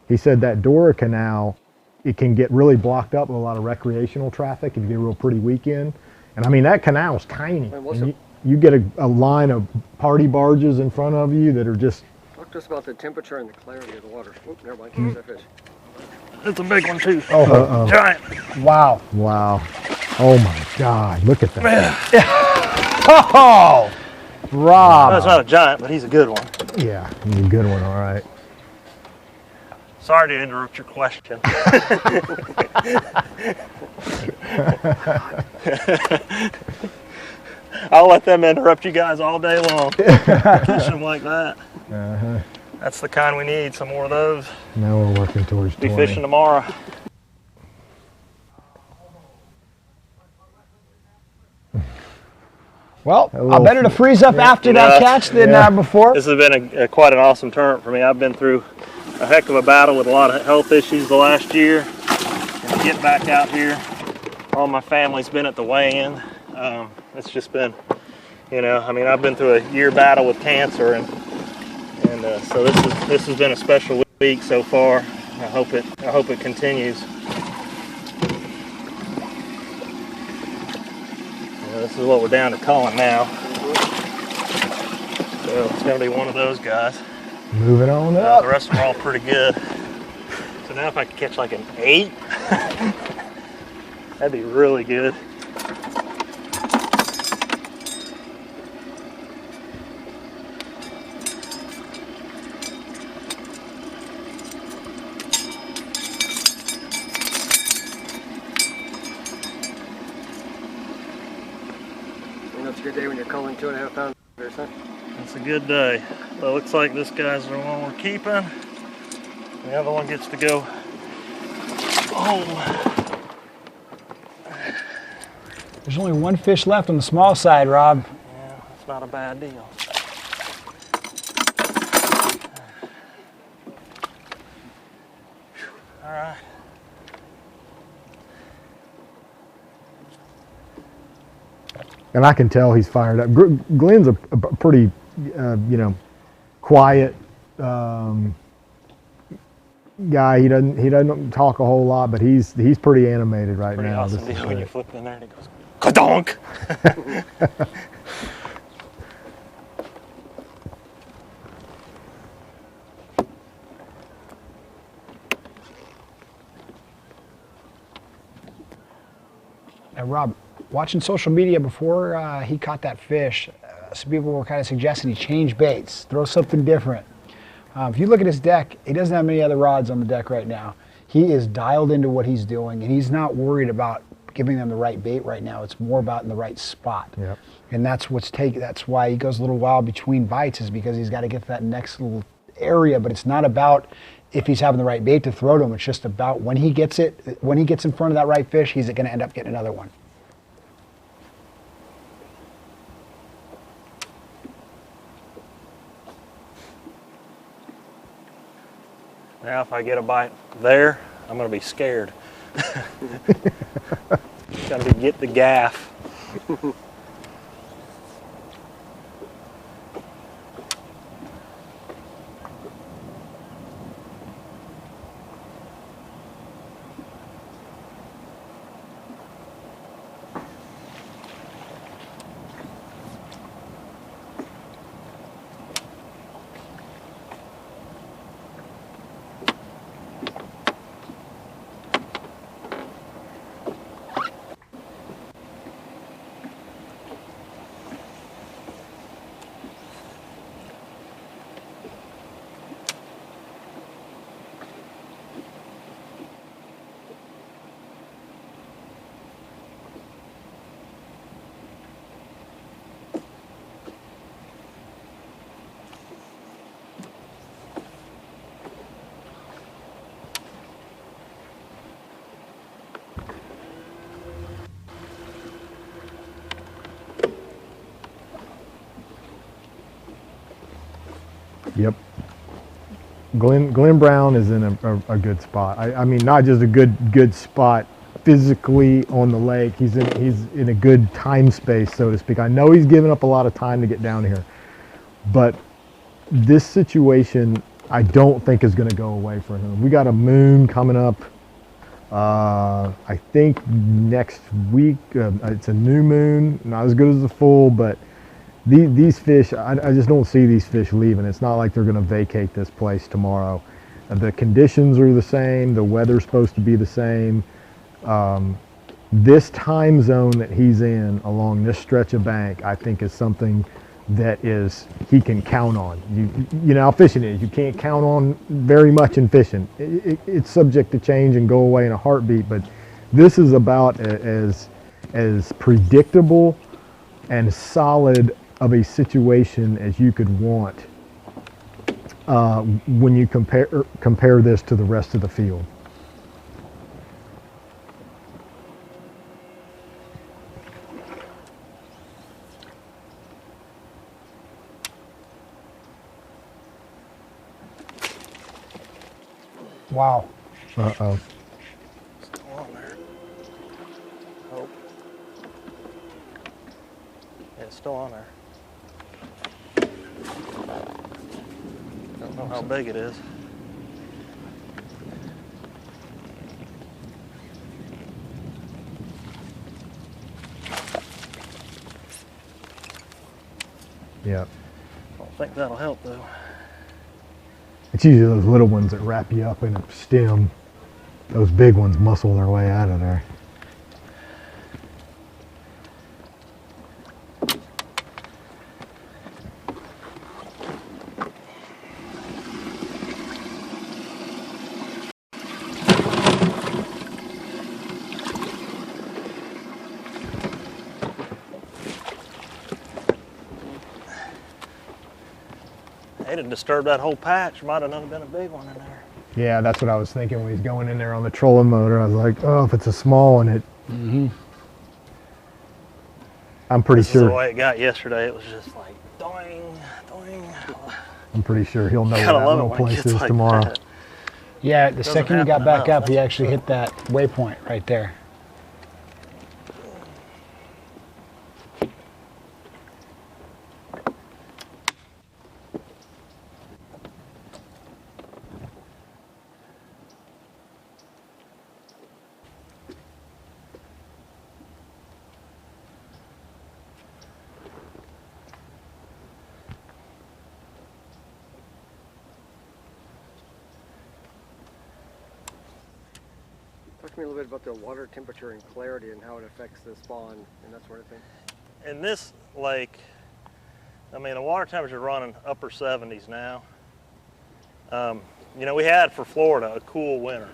he said that Dora Canal, it can get really blocked up with a lot of recreational traffic if you get a real pretty weekend. And I mean, that canal is tiny. And you get a line of party barges in front of you that are just... Talk to us about the temperature and the clarity of the water. Oop, never mind, can't that fish. It's a big one too. Oh, giant. Wow. Wow. Oh my God, look at that. Oh, Rob. No, it's not a giant, but he's a good one. Yeah, he's a good one, all right. Sorry to interrupt your question. I'll let them interrupt you guys all day long. Fishing them like that. That's the kind we need, some more of those. Now we're working towards 20. Be fishing tomorrow. Well, better to freeze up after that catch than before. This has been quite an awesome tournament for me. I've been through a heck of a battle with a lot of health issues the last year. And to get back out here, all my family's been at the weigh-in. It's just been, you know, I mean, I've been through a year battle with cancer, and so this has been a special week so far. I hope it continues. This is what we're down to culling now. So it's going to be one of those guys. Moving on up. The rest of them are all pretty good. So now if I could catch like an 8, that'd be really good. It's a good day when you're culling 2.5 pound fish, huh? It's a good day. So it looks like this guy's the one we're keeping. The other one gets to go home. There's only one fish left on the small side, Rob. Yeah, that's not a bad deal. All right. And I can tell he's fired up. Glenn's a pretty, you know, quiet guy. He doesn't talk a whole lot, but he's pretty animated right pretty now. Awesome deal when you flip in there and it goes, ka-donk! Now, Rob, watching social media before he caught that fish, some people were kind of suggesting he change baits, throw something different. If you look at his deck, he doesn't have many other rods on the deck right now. He is dialed into what he's doing, and he's not worried about giving them the right bait right now. It's more about in the right spot. Yep. And that's that's why he goes a little while between bites, is because he's got to get to that next little area. But it's not about if he's having the right bait to throw to him. It's just about when he gets in front of that right fish, he's going to end up getting another one. Now if I get a bite there, I'm going to be scared. Got to get the gaff. Yep. Glenn Brown is in a good spot. I mean, not just a good spot physically on the lake. He's in a good time space, so to speak. I know he's given up a lot of time to get down here, but this situation I don't think is going to go away for him. We got a moon coming up. I think next week. It's a new moon, not as good as the full, but these fish, I just don't see these fish leaving. It's not like they're going to vacate this place tomorrow. The conditions are the same. The weather's supposed to be the same. This time zone that he's in along this stretch of bank, I think is something that he can count on. You know how fishing is. You can't count on very much in fishing. It's subject to change and go away in a heartbeat, but this is about as predictable and solid of a situation as you could want when you compare this to the rest of the field. Wow. Uh-oh. Still on there. Oh. Yeah, it's still on there. Don't know how big it is. Yeah. I don't think that'll help though. It's usually those little ones that wrap you up in a stem. Those big ones muscle their way out of there. They'd have disturbed that whole patch. Might have not been a big one in there. Yeah, that's what I was thinking when he's going in there on the trolling motor. I was like, oh, if it's a small one, I'm pretty This is sure. the way it got yesterday. It was just like doing, doing. I'm pretty sure he'll know where Gotta that love it little when it place gets is like tomorrow. that. Yeah, the Doesn't second you got happen back enough, up, he that's actually for hit that waypoint right there. Talk to me a little bit about the water temperature and clarity and how it affects the spawn and that sort of thing. In this lake, I mean, the water temperature is running upper 70s now. You know, we had for Florida a cool winter.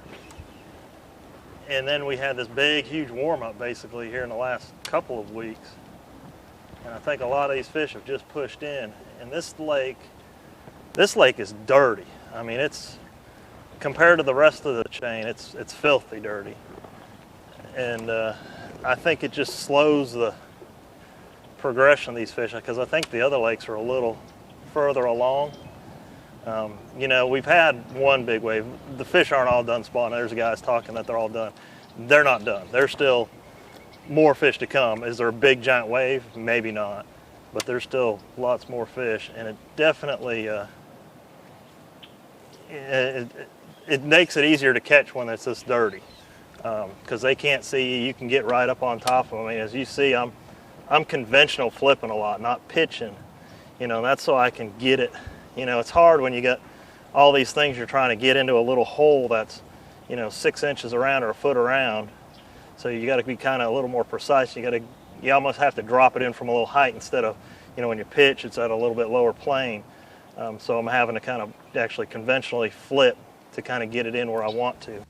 And then we had this big, huge warm up basically here in the last couple of weeks. And I think a lot of these fish have just pushed in. And this lake is dirty. I mean, it's, compared to the rest of the chain, it's filthy dirty. And I think it just slows the progression of these fish because I think the other lakes are a little further along. You know, we've had one big wave. The fish aren't all done spawning. There's guys talking that they're all done. They're not done. There's still more fish to come. Is there a big giant wave? Maybe not. But there's still lots more fish, and it definitely it makes it easier to catch when it's this dirty because they can't see you. You can get right up on top of them. I mean, as you see, I'm conventional flipping a lot, not pitching. You know, that's so I can get it. You know, it's hard when you got all these things you're trying to get into a little hole that's, you know, 6 inches around or a foot around. So you got to be kind of a little more precise. You almost have to drop it in from a little height instead of, you know, when you pitch, it's at a little bit lower plane. So I'm having to kind of actually conventionally flip to kind of get it in where I want to.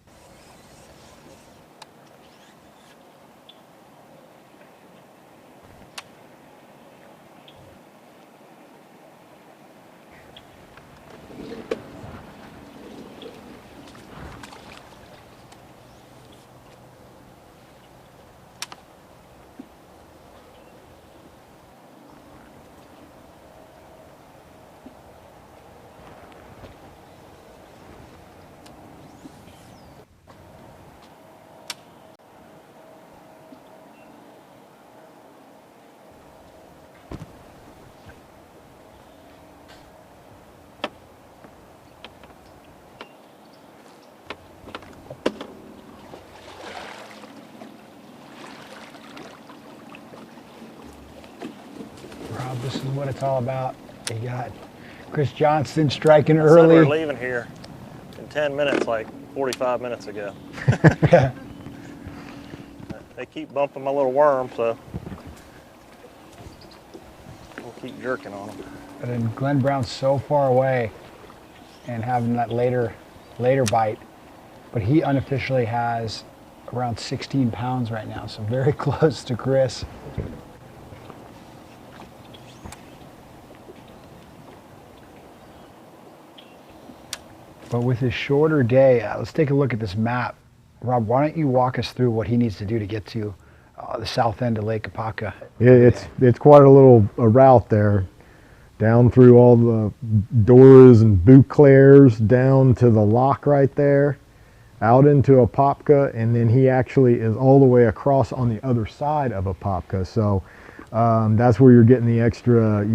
what it's all about. You got Chris Johnston striking I said early. we're leaving here in 10 minutes, like 45 minutes ago. Yeah. They keep bumping my little worm, so we'll keep jerking on them. And then Glenn Brown's so far away and having that later bite, but he unofficially has around 16 pounds right now, so very close to Chris. But with his shorter day, let's take a look at this map. Rob, why don't you walk us through what he needs to do to get to the south end of Lake Apopka? It's quite a little route there, down through all the Doras and Bouclairs, down to the lock right there, out into Apopka, and then he actually is all the way across on the other side of Apopka. So that's where you're getting the extra,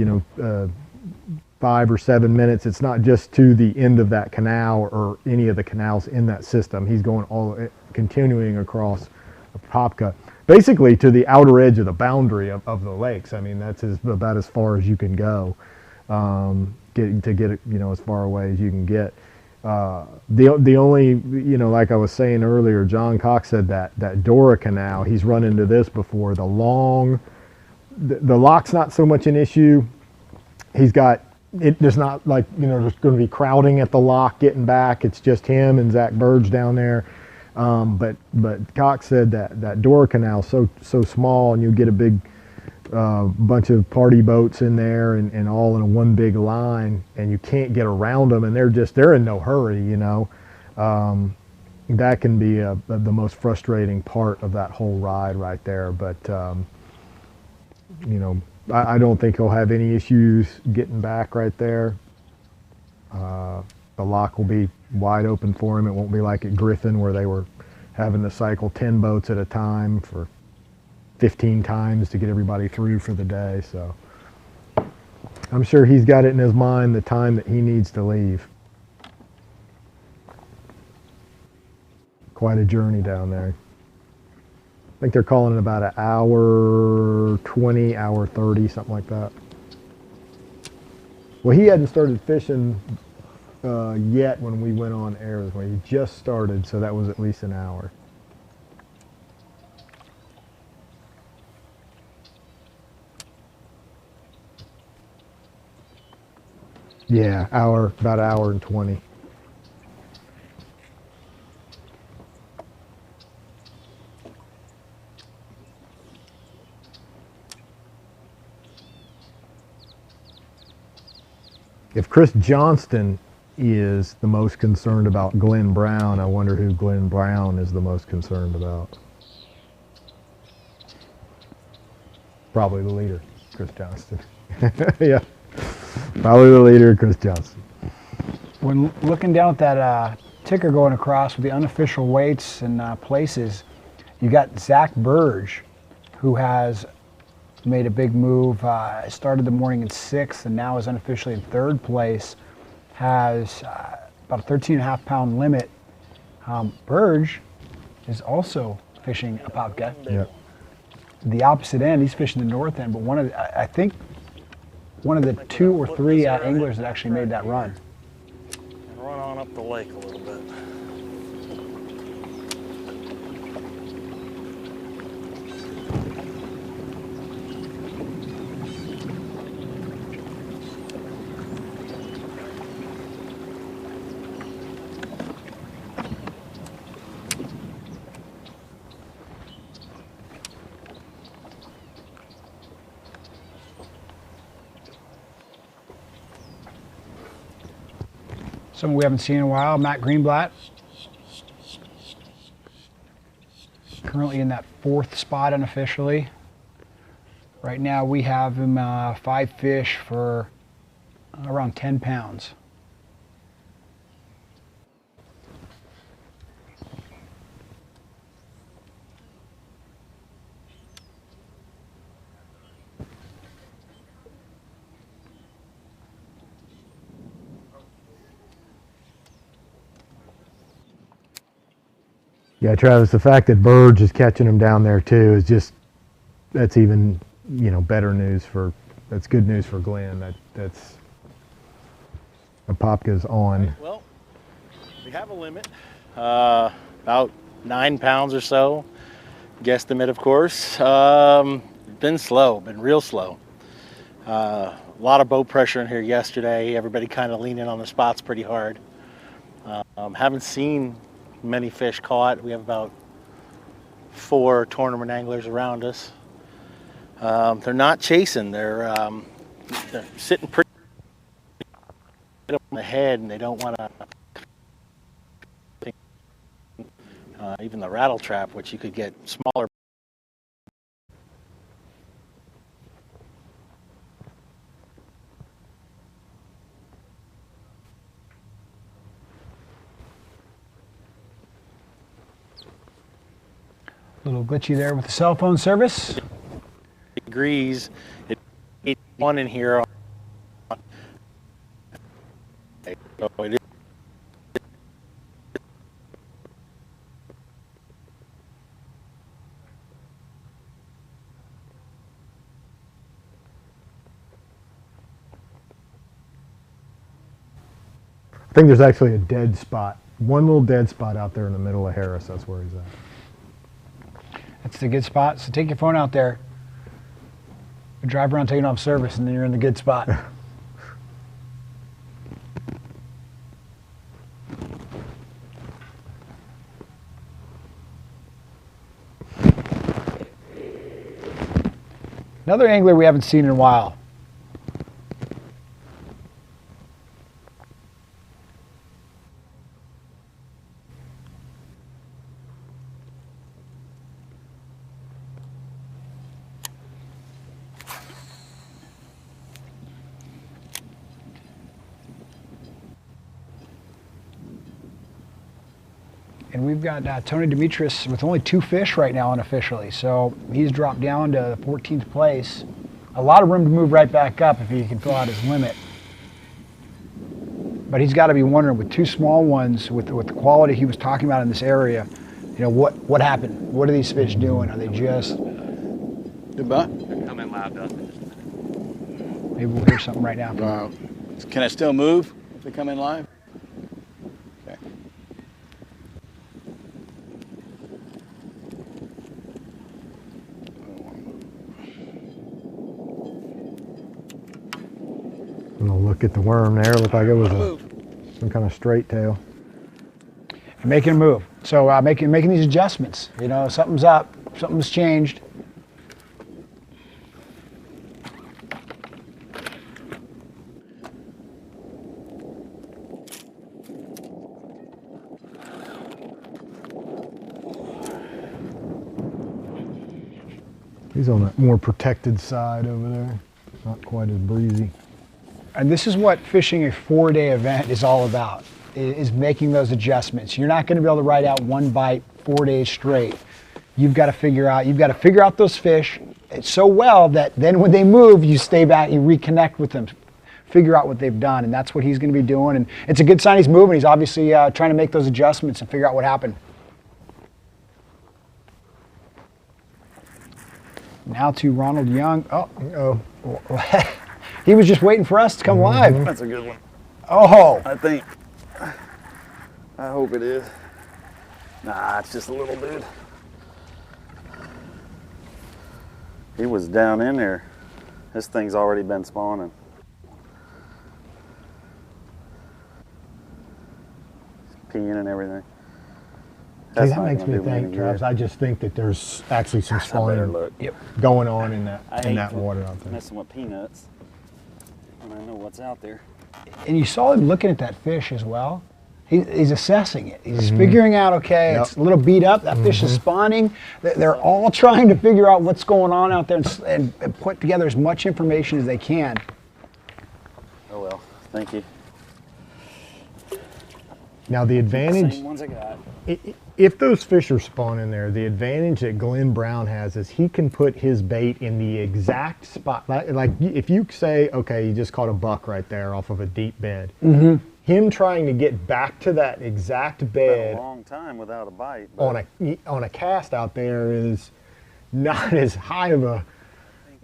5 or 7 minutes. It's not just to the end of that canal or any of the canals in that system. He's going continuing across Apopka, basically to the outer edge of the boundary of the lakes. I mean, that's about as far as you can go, get it, as far away as you can get. The only, like I was saying earlier, John Cox said that Dora Canal, he's run into this before. The lock's not so much an issue. He's got, there's not like, there's going to be crowding at the lock getting back. It's just him and Zach Burge down there. But Cox said that Dora Canal so small, and you get a big bunch of party boats in there and all in one big line, and you can't get around them, and they're in no hurry, that can be the most frustrating part of that whole ride right there. But I don't think he'll have any issues getting back right there. The lock will be wide open for him. It won't be like at Griffin where they were having to cycle 10 boats at a time for 15 times to get everybody through for the day. So I'm sure he's got it in his mind the time that he needs to leave. Quite a journey down there. I think they're calling it about an hour 20, hour 30, something like that. Well, he hadn't started fishing yet when we went on air. He just started, so that was at least an hour. Yeah, about an hour and 20. If Chris Johnston is the most concerned about Glenn Brown, I wonder who Glenn Brown is the most concerned about. Probably the leader, Chris Johnston. Yeah, probably the leader, Chris Johnston. When looking down at that ticker going across with the unofficial weights and places, you got Zach Burge, who has made a big move. Started the morning in 6th and now is unofficially in 3rd place. Has about a 13.5 pound limit. Burge is also fishing Apopka. Yeah. The opposite end, he's fishing the north end, but I think one of the 2 or 3 anglers that actually made that run. And run on up the lake a little bit. Someone we haven't seen in a while, Matt Greenblatt. Currently in that 4th spot unofficially. Right now we have him 5 fish for around 10 pounds. Yeah, Travis, the fact that Burge is catching him down there too is just, that's even, better news for that's good news for Glenn. That's Apopka's on. Well, we have a limit, about 9 pounds or so. Guesstimate, of course. Been slow, been real slow. A lot of boat pressure in here yesterday. Everybody kind of leaning on the spots pretty hard. Haven't seen many fish caught. We have about 4 tournament anglers around us. They're not chasing. They're sitting pretty on the head, and they don't want to. Even the rattle trap, which you could get smaller. A little glitchy there with the cell phone service. Degrees. It's one in here. So it is. I think there's actually a dead spot. One little dead spot out there in the middle of Harris. That's where he's at. That's the good spot. So take your phone out there. Drive around taking off service, and then you're in the good spot. Another angler we haven't seen in a while. And we've got Tony Demetrius with only 2 fish right now unofficially. So he's dropped down to 14th place. A lot of room to move right back up if he can fill out his limit. But he's got to be wondering, with 2 small ones, with the quality he was talking about in this area, you know, what happened? What are these fish doing? Are they just... Good butt. Coming loud, Maybe we'll hear something right now. Can I still move if they come in live? Okay. I'm gonna look at the worm there. Looked like it was some kind of straight tail. Making a move. So making these adjustments. You know, something's up, something's changed. He's on that more protected side over there. Not quite as breezy. And this is what fishing a 4-day event is all about, is making those adjustments. You're not going to be able to ride out one bite 4 days straight. You've got to figure out those fish so well that then when they move, you stay back, you reconnect with them, figure out what they've done, and that's what he's going to be doing. And it's a good sign he's moving. He's obviously trying to make those adjustments and figure out what happened. Now to Ronald Young. Oh. He was just waiting for us to come live. That's a good one. Oh. I think. I hope it is. Nah, it's just a little dude. He was down in there. This thing's already been spawning. Peeing and everything. See, that makes me think, Travis. I just think that there's actually some spawning going on in that water out there. Messing with peanuts. And I know what's out there. And you saw him looking at that fish as well. He's assessing it. He's figuring out, okay, it's a little beat up. That fish is spawning. They're all trying to figure out what's going on out there and put together as much information as they can. Oh well, thank you. Now the advantage, Same ones I got. If those fish are spawning there, the advantage that Glenn Brown has is he can put his bait in the exact spot. Like if you say, okay, you just caught a buck right there off of a deep bed. Him trying to get back to that exact bed a long time without a bite on a cast out there is not as high of a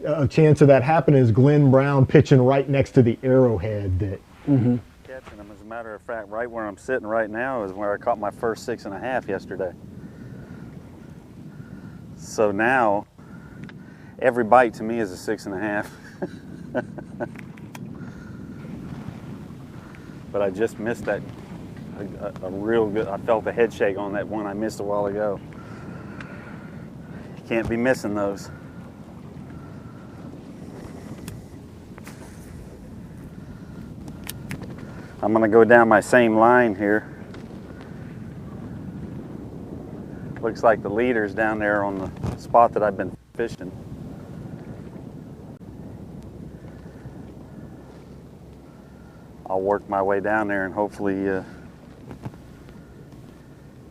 a chance of that happening is Glenn Brown pitching right next to the arrowhead. That Catching them, as a matter of fact, right where I'm sitting right now is where I caught my first 6.5 yesterday. So now, every bite to me is a 6.5. But I just missed that, a real good, I felt the head shake on that one I missed a while ago. You can't be missing those. I'm gonna go down my same line here. Looks like the leader's down there on the spot that I've been fishing. I'll work my way down there and hopefully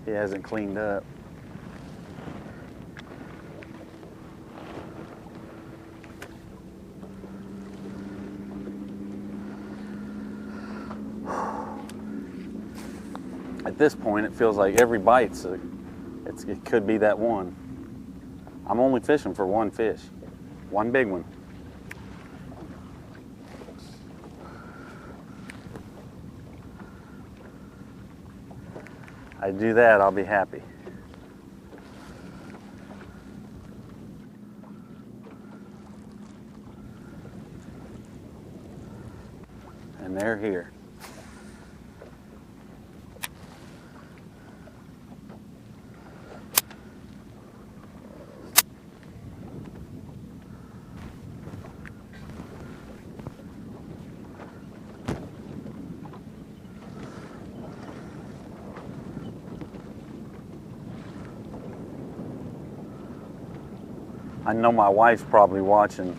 he hasn't cleaned up. At this point, it feels like every bite's it could be that one. I'm only fishing for one fish, one big one. I do that, I'll be happy. And they're here. I know my wife's probably watching.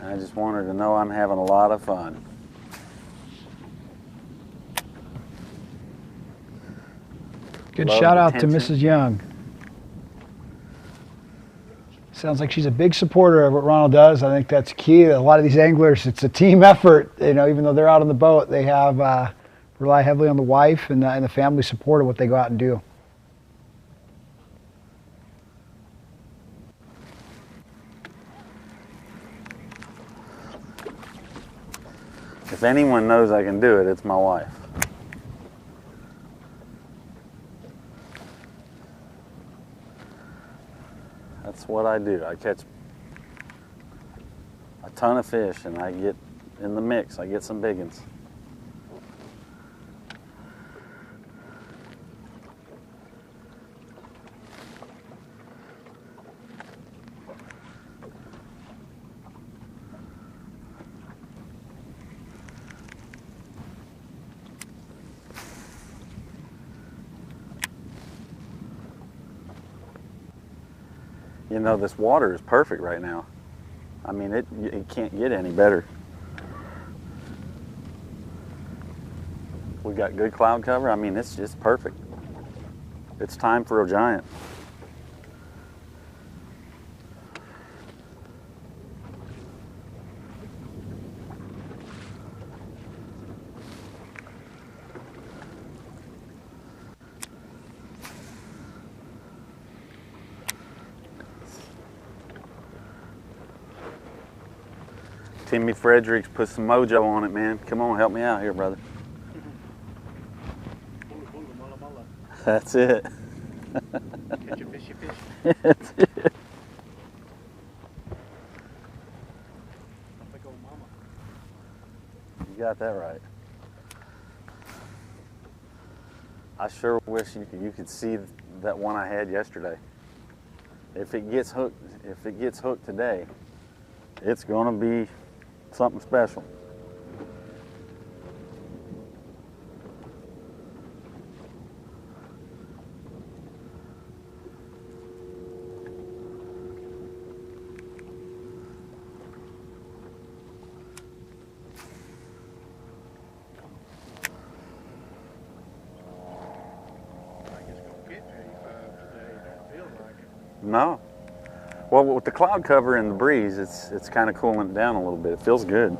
I just want her to know I'm having a lot of fun. Good Love shout the out to tension. Mrs. Young. Sounds like she's a big supporter of what Ronald does. I think that's key. A lot of these anglers, it's a team effort. You know, even though they're out on the boat, they have rely heavily on the wife and the family support of what they go out and do. If anyone knows I can do it, it's my wife. That's what I do. I catch a ton of fish and I get in the mix. I get some big ones. You know, this water is perfect right now. I mean, it can't get any better. We got good cloud cover. I mean, it's just perfect. It's time for a giant. Timmy Fredericks put some mojo on it, man. Come on, help me out here, brother. That's it. Catch a fishy fish. That's it. You got that right. I sure wish you could see that one I had yesterday. If it gets hooked today, it's gonna be something special. No. Well, with the cloud cover and the breeze, it's kind of cooling it down a little bit. It feels good.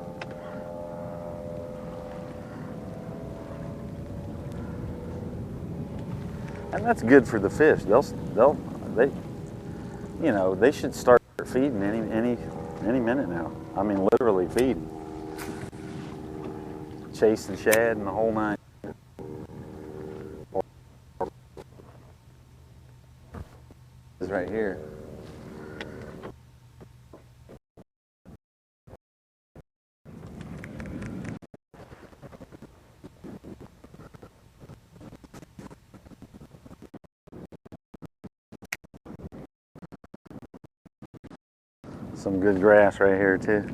And that's good for the fish. They, you know, they should start feeding any minute now. I mean, literally feeding. Chasing shad and the whole nine. Is right here. Some good grass right here too.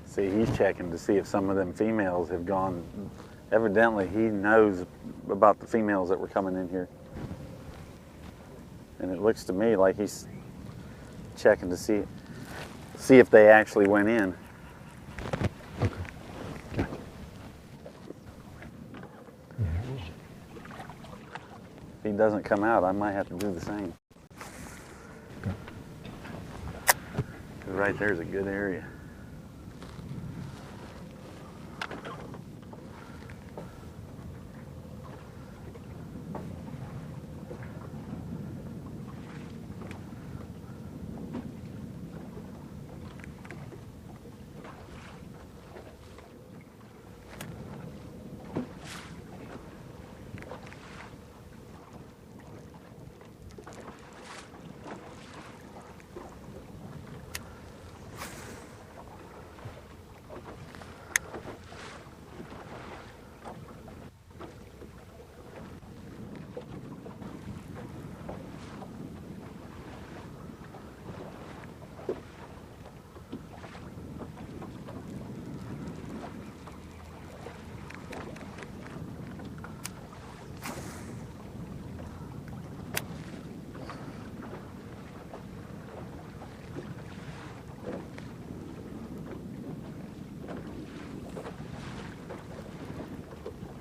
See, he's checking to see if some of them females have gone. Evidently, he knows about the females that were coming in here. And it looks to me like he's checking to see if they actually went in. If he doesn't come out, I might have to do the same. 'Cause right there's a good area.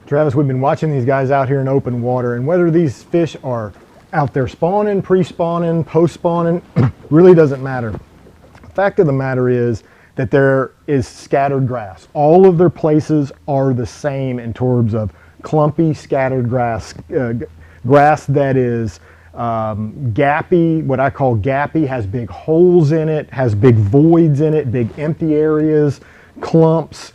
Travis, we've been watching these guys out here in open water, and whether these fish are out there spawning, pre-spawning, post-spawning, really doesn't matter. The fact of the matter is that there is scattered grass. All of their places are the same in terms of clumpy, scattered grass, grass that is gappy, what I call gappy, has big holes in it, has big voids in it, big empty areas, clumps.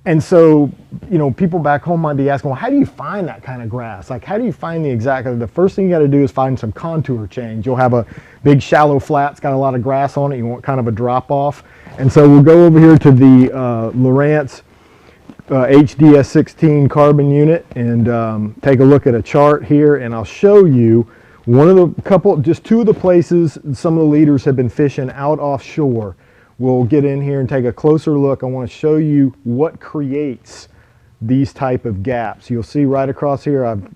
And so, you know, people back home might be asking, well, how do you find that kind of grass? Like, how do you find the first thing you got to do is find some contour change. You'll have a big shallow flat, it's got a lot of grass on it, you want kind of a drop off. And so we'll go over here to the Lowrance HDS16 carbon unit and take a look at a chart here, and I'll show you just two of the places some of the leaders have been fishing out offshore. We'll get in here and take a closer look. I want to show you what creates these type of gaps. You'll see right across here I've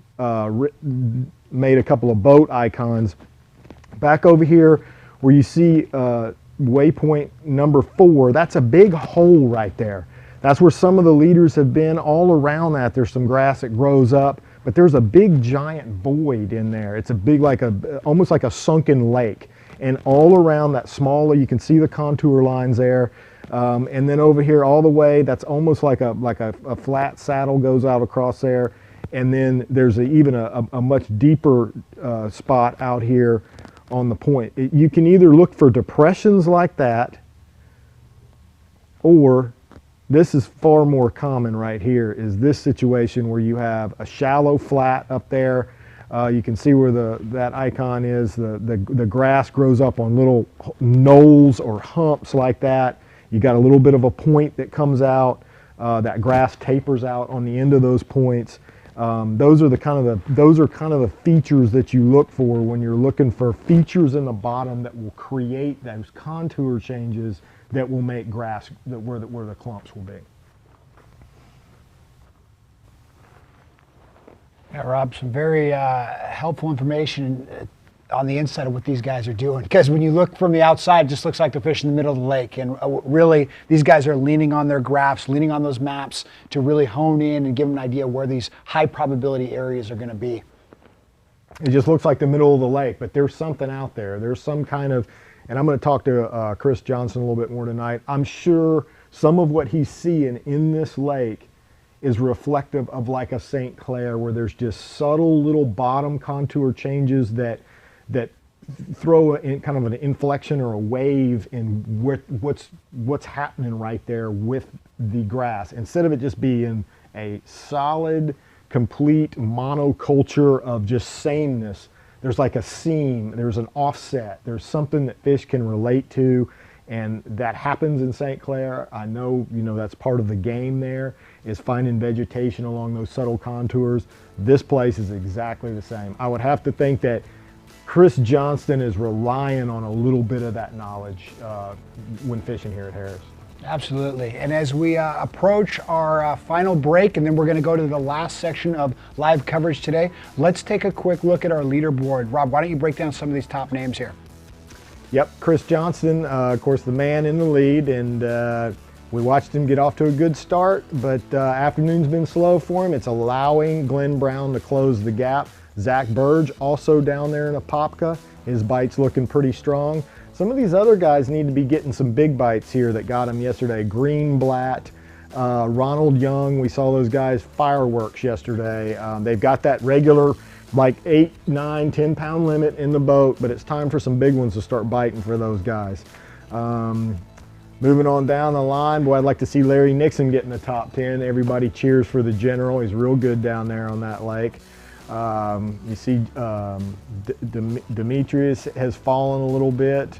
made a couple of boat icons. Back over here where you see waypoint number 4, that's a big hole right there. That's where some of the leaders have been. All around that there's some grass that grows up, but there's a big giant void in there. It's a big, almost like a sunken lake. And all around that smaller, you can see the contour lines there. And then over here all the way, that's almost like a flat saddle goes out across there. And then there's even a much deeper spot out here on the point. You can either look for depressions like that, or this is far more common right here, is this situation where you have a shallow flat up there. You can see where that icon is. The grass grows up on little knolls or humps like that. You got a little bit of a point that comes out. That grass tapers out on the end of those points. Those are kind of the features that you look for when you're looking for features in the bottom that will create those contour changes that will make grass where the clumps will be. Yeah, Rob, some very helpful information on the inside of what these guys are doing. Because when you look from the outside, it just looks like they're fishing in the middle of the lake. And really, these guys are leaning on their graphs, leaning on those maps to really hone in and give them an idea where these high probability areas are going to be. It just looks like the middle of the lake, but there's something out there. There's some kind of, and I'm going to talk to Chris Johnson a little bit more tonight. I'm sure some of what he's seeing in this lake is reflective of like a St. Clair, where there's just subtle little bottom contour changes that throw in kind of an inflection or a wave in what's happening right there with the grass, instead of it just being a solid, complete monoculture of just sameness. There's like a seam, there's an offset, there's something that fish can relate to, and that happens in St. Clair. I know, that's part of the game there, is finding vegetation along those subtle contours. This place is exactly the same. I would have to think that Chris Johnston is relying on a little bit of that knowledge when fishing here at Harris. Absolutely. And as we approach our final break, and then we're going to go to the last section of live coverage today, let's take a quick look at our leaderboard. Rob, why don't you break down some of these top names here? Yep, Chris Johnston, of course, the man in the lead, and we watched him get off to a good start, but afternoon's been slow for him. It's allowing Glenn Brown to close the gap. Zach Burge also down there in Apopka. His bite's looking pretty strong. Some of these other guys need to be getting some big bites here that got him yesterday. Greenblatt, Ronald Young, we saw those guys fireworks yesterday. They've got that regular like 8, 9, 10 pound limit in the boat, but it's time for some big ones to start biting for those guys. Moving on down the line, boy, I'd like to see Larry Nixon get in the top 10. Everybody cheers for the General. He's real good down there on that lake. You see Demetrius has fallen a little bit.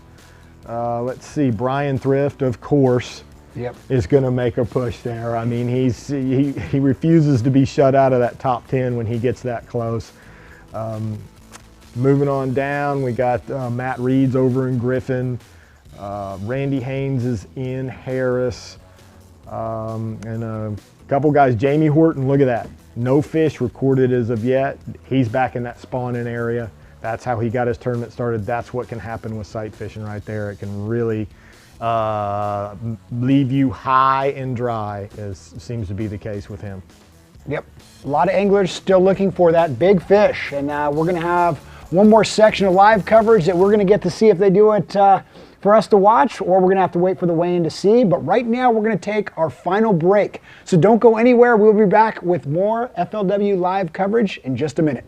Let's see, Brian Thrift, of course, is going to make a push there. I mean, he refuses to be shut out of that top 10 when he gets that close. Moving on down, we got Matt Reed's over in Griffin. Randy Haynes is in Harris. And a couple guys, Jamie Horton, look at that. No fish recorded as of yet. He's back in that spawning area. That's how he got his tournament started. That's what can happen with sight fishing right there. It can really leave you high and dry, as seems to be the case with him. Yep, a lot of anglers still looking for that big fish, and we're going to have one more section of live coverage that we're going to get to see if they do it for us to watch, or we're going to have to wait for the weigh-in to see. But right now, we're going to take our final break. So don't go anywhere. We'll be back with more FLW live coverage in just a minute.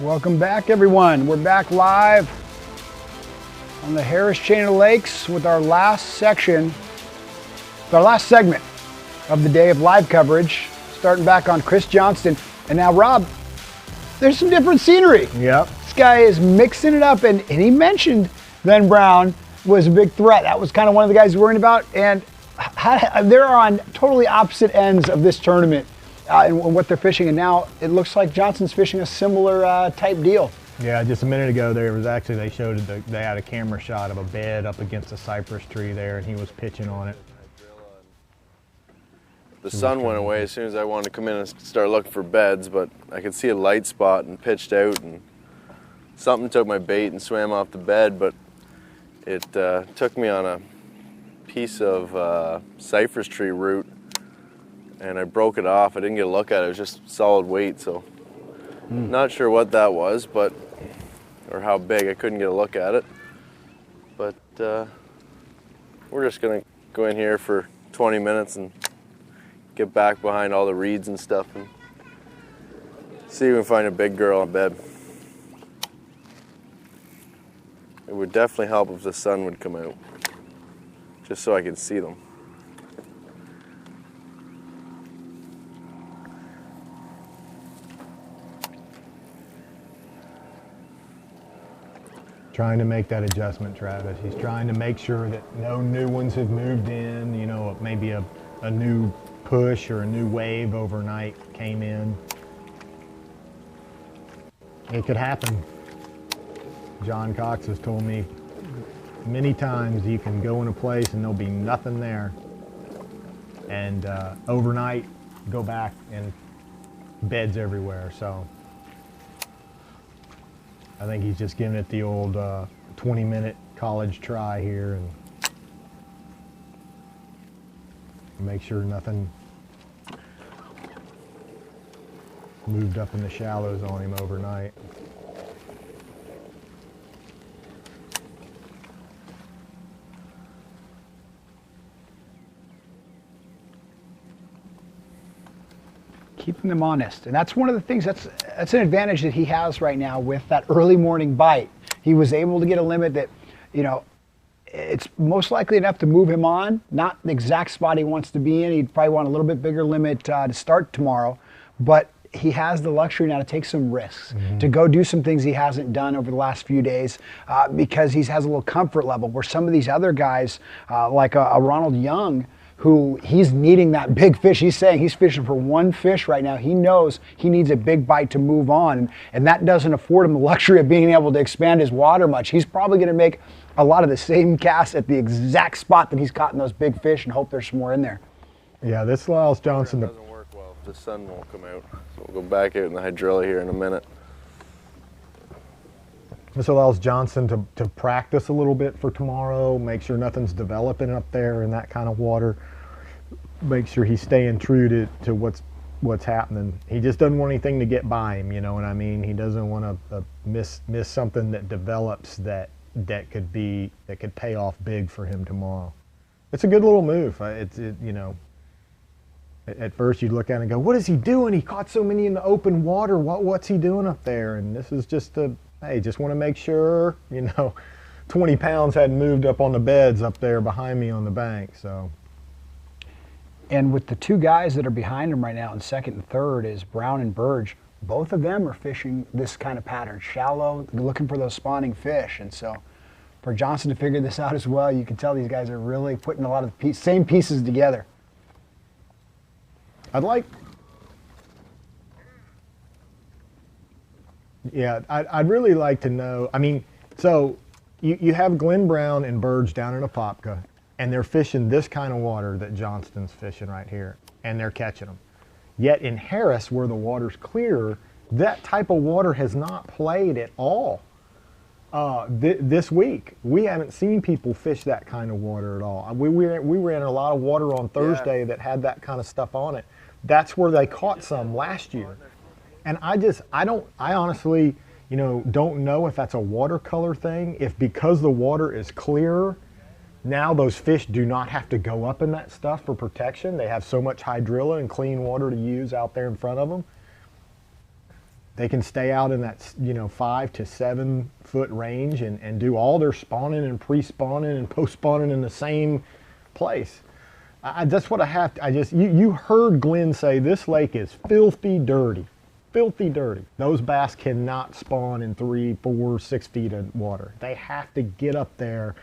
Welcome back, everyone. We're back live on the Harris Chain of Lakes with our last section, our last segment of the day of live coverage, starting back on Chris Johnston. And now, Rob, there's some different scenery. Yep. This guy is mixing it up, and he mentioned Glenn Brown was a big threat. That was kind of one of the guys he's worrying about, and they're on totally opposite ends of this tournament and what they're fishing, and now it looks like Johnson's fishing a similar type deal. Yeah, just a minute ago there was actually, they had a camera shot of a bed up against a cypress tree there, and he was pitching on it. The sun went away as soon as I wanted to come in and start looking for beds, but I could see a light spot and pitched out, and something took my bait and swam off the bed, but it took me on a piece of cypress tree root, and I broke it off. I didn't get a look at it. It was just solid weight, so not sure what that was, but or how big. I couldn't get a look at it. But we're just gonna go in here for 20 minutes and get back behind all the reeds and stuff and see if we can find a big girl in bed. It would definitely help if the sun would come out, just so I could see them. Trying to make that adjustment, Travis. He's trying to make sure that no new ones have moved in, you know, maybe a new push or a new wave overnight came in. It could happen. John Cox has told me many times you can go in a place and there'll be nothing there, and overnight go back and beds everywhere. So I think he's just giving it the old 20-minute college try here and make sure nothing moved up in the shallows on him overnight. Keeping them honest, and that's one of the things that's an advantage that he has right now with that early morning bite. He was able to get a limit that, you know, it's most likely enough to move him on, not the exact spot he wants to be in. He'd probably want a little bit bigger limit to start tomorrow, but he has the luxury now to take some risks, to go do some things he hasn't done over the last few days because he has a little comfort level where some of these other guys, like a Ronald Young, who he's needing that big fish. He's saying he's fishing for one fish right now. He knows he needs a big bite to move on, and that doesn't afford him the luxury of being able to expand his water much. He's probably going to make a lot of the same casts at the exact spot that he's caught in those big fish and hope there's some more in there. Yeah, this allows Johnson to... It doesn't work well if the sun won't come out. So we'll go back out in the hydrilla here in a minute. This allows Johnson to practice a little bit for tomorrow, make sure nothing's developing up there in that kind of water, make sure he's staying true to what's happening. He just doesn't want anything to get by him, you know what I mean? He doesn't want to miss something that develops that could pay off big for him tomorrow. It's a good little move. You know, at first you'd look at it and go, what is he doing? He caught so many in the open water. What's he doing up there? And this is just hey, just want to make sure, you know, 20 pounds hadn't moved up on the beds up there behind me on the bank, so. And with the two guys that are behind him right now in second and third is Brown and Burge. Both of them are fishing this kind of pattern, shallow, looking for those spawning fish. And so for Johnson to figure this out as well, you can tell these guys are really putting a lot of the same pieces together. I'd really like to know, I mean, so you have Glenn Brown and Burge down in Apopka, and they're fishing this kind of water that Johnston's fishing right here, and they're catching them. Yet in Harris, where the water's clearer, that type of water has not played at all this week. We haven't seen people fish that kind of water at all. We were in a lot of water on Thursday that had that kind of stuff on it. That's where they caught some last year. And I honestly, you know, don't know if that's a watercolor thing, if because the water is clearer, now those fish do not have to go up in that stuff for protection. They have so much hydrilla and clean water to use out there in front of them. they can stay out in that 5 to 7 foot range and do all their spawning and pre-spawning and post-spawning in the same place. That's what I have to, you heard Glenn say this lake is filthy dirty. Filthy dirty. Those bass cannot spawn in 3, 4, 6 feet of water. They have to get up there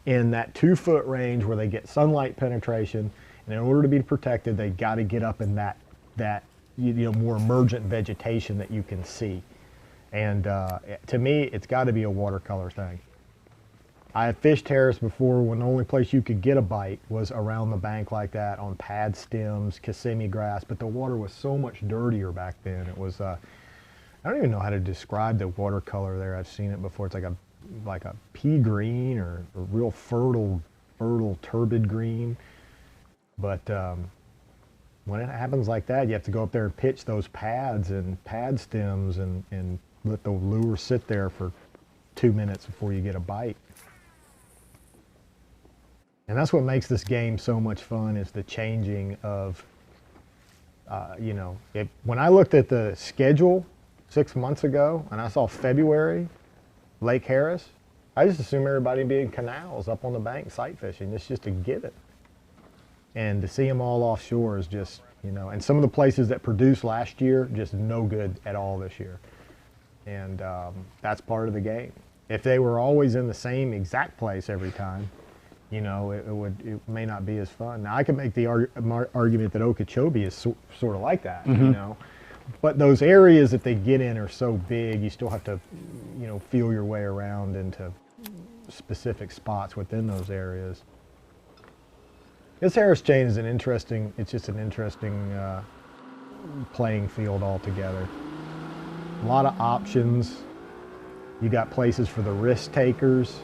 in that 2 foot range where they get sunlight penetration. And in order to be protected, they got to get up in that more emergent vegetation that you can see. And to me, it's got to be a watercolor thing. I have fished Harris before when the only place you could get a bite was around the bank like that on pad stems, Kissimmee grass, but the water was so much dirtier back then. It was, I don't even know how to describe the watercolor there. I've seen it before. It's like a pea green or a real fertile, turbid green. But when it happens like that, you have to go up there and pitch those pads and pad stems and let the lure sit there for 2 minutes before you get a bite. And that's what makes this game so much fun, is the changing of, when I looked at the schedule 6 months ago and I saw February, Lake Harris, I just assumed everybody would be in canals up on the bank sight fishing. It's just a given. And to see them all offshore is just, and some of the places that produced last year, just no good at all this year. And that's part of the game. If they were always in the same exact place every time, it may not be as fun. Now, I could make the argument that Okeechobee is sort of like that, But those areas that they get in are so big, you still have to, feel your way around into specific spots within those areas. This Harris chain is it's just an interesting playing field altogether. A lot of options. You got places for the risk takers.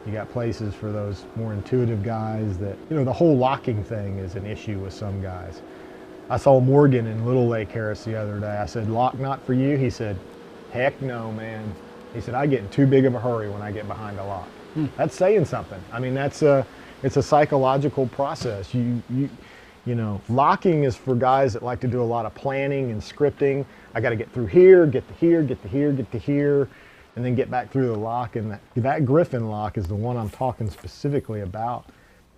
You got places for those more intuitive guys that, the whole locking thing is an issue with some guys. I saw Morgan in Little Lake Harris the other day. I said, lock not for you? He said, heck no, man. He said, I get in too big of a hurry when I get behind a lock. That's saying something. I mean, it's a psychological process. Locking is for guys that like to do a lot of planning and scripting. I got to get through here, get to here, get to here, get to here, and then get back through the lock. And that Griffin lock is the one I'm talking specifically about.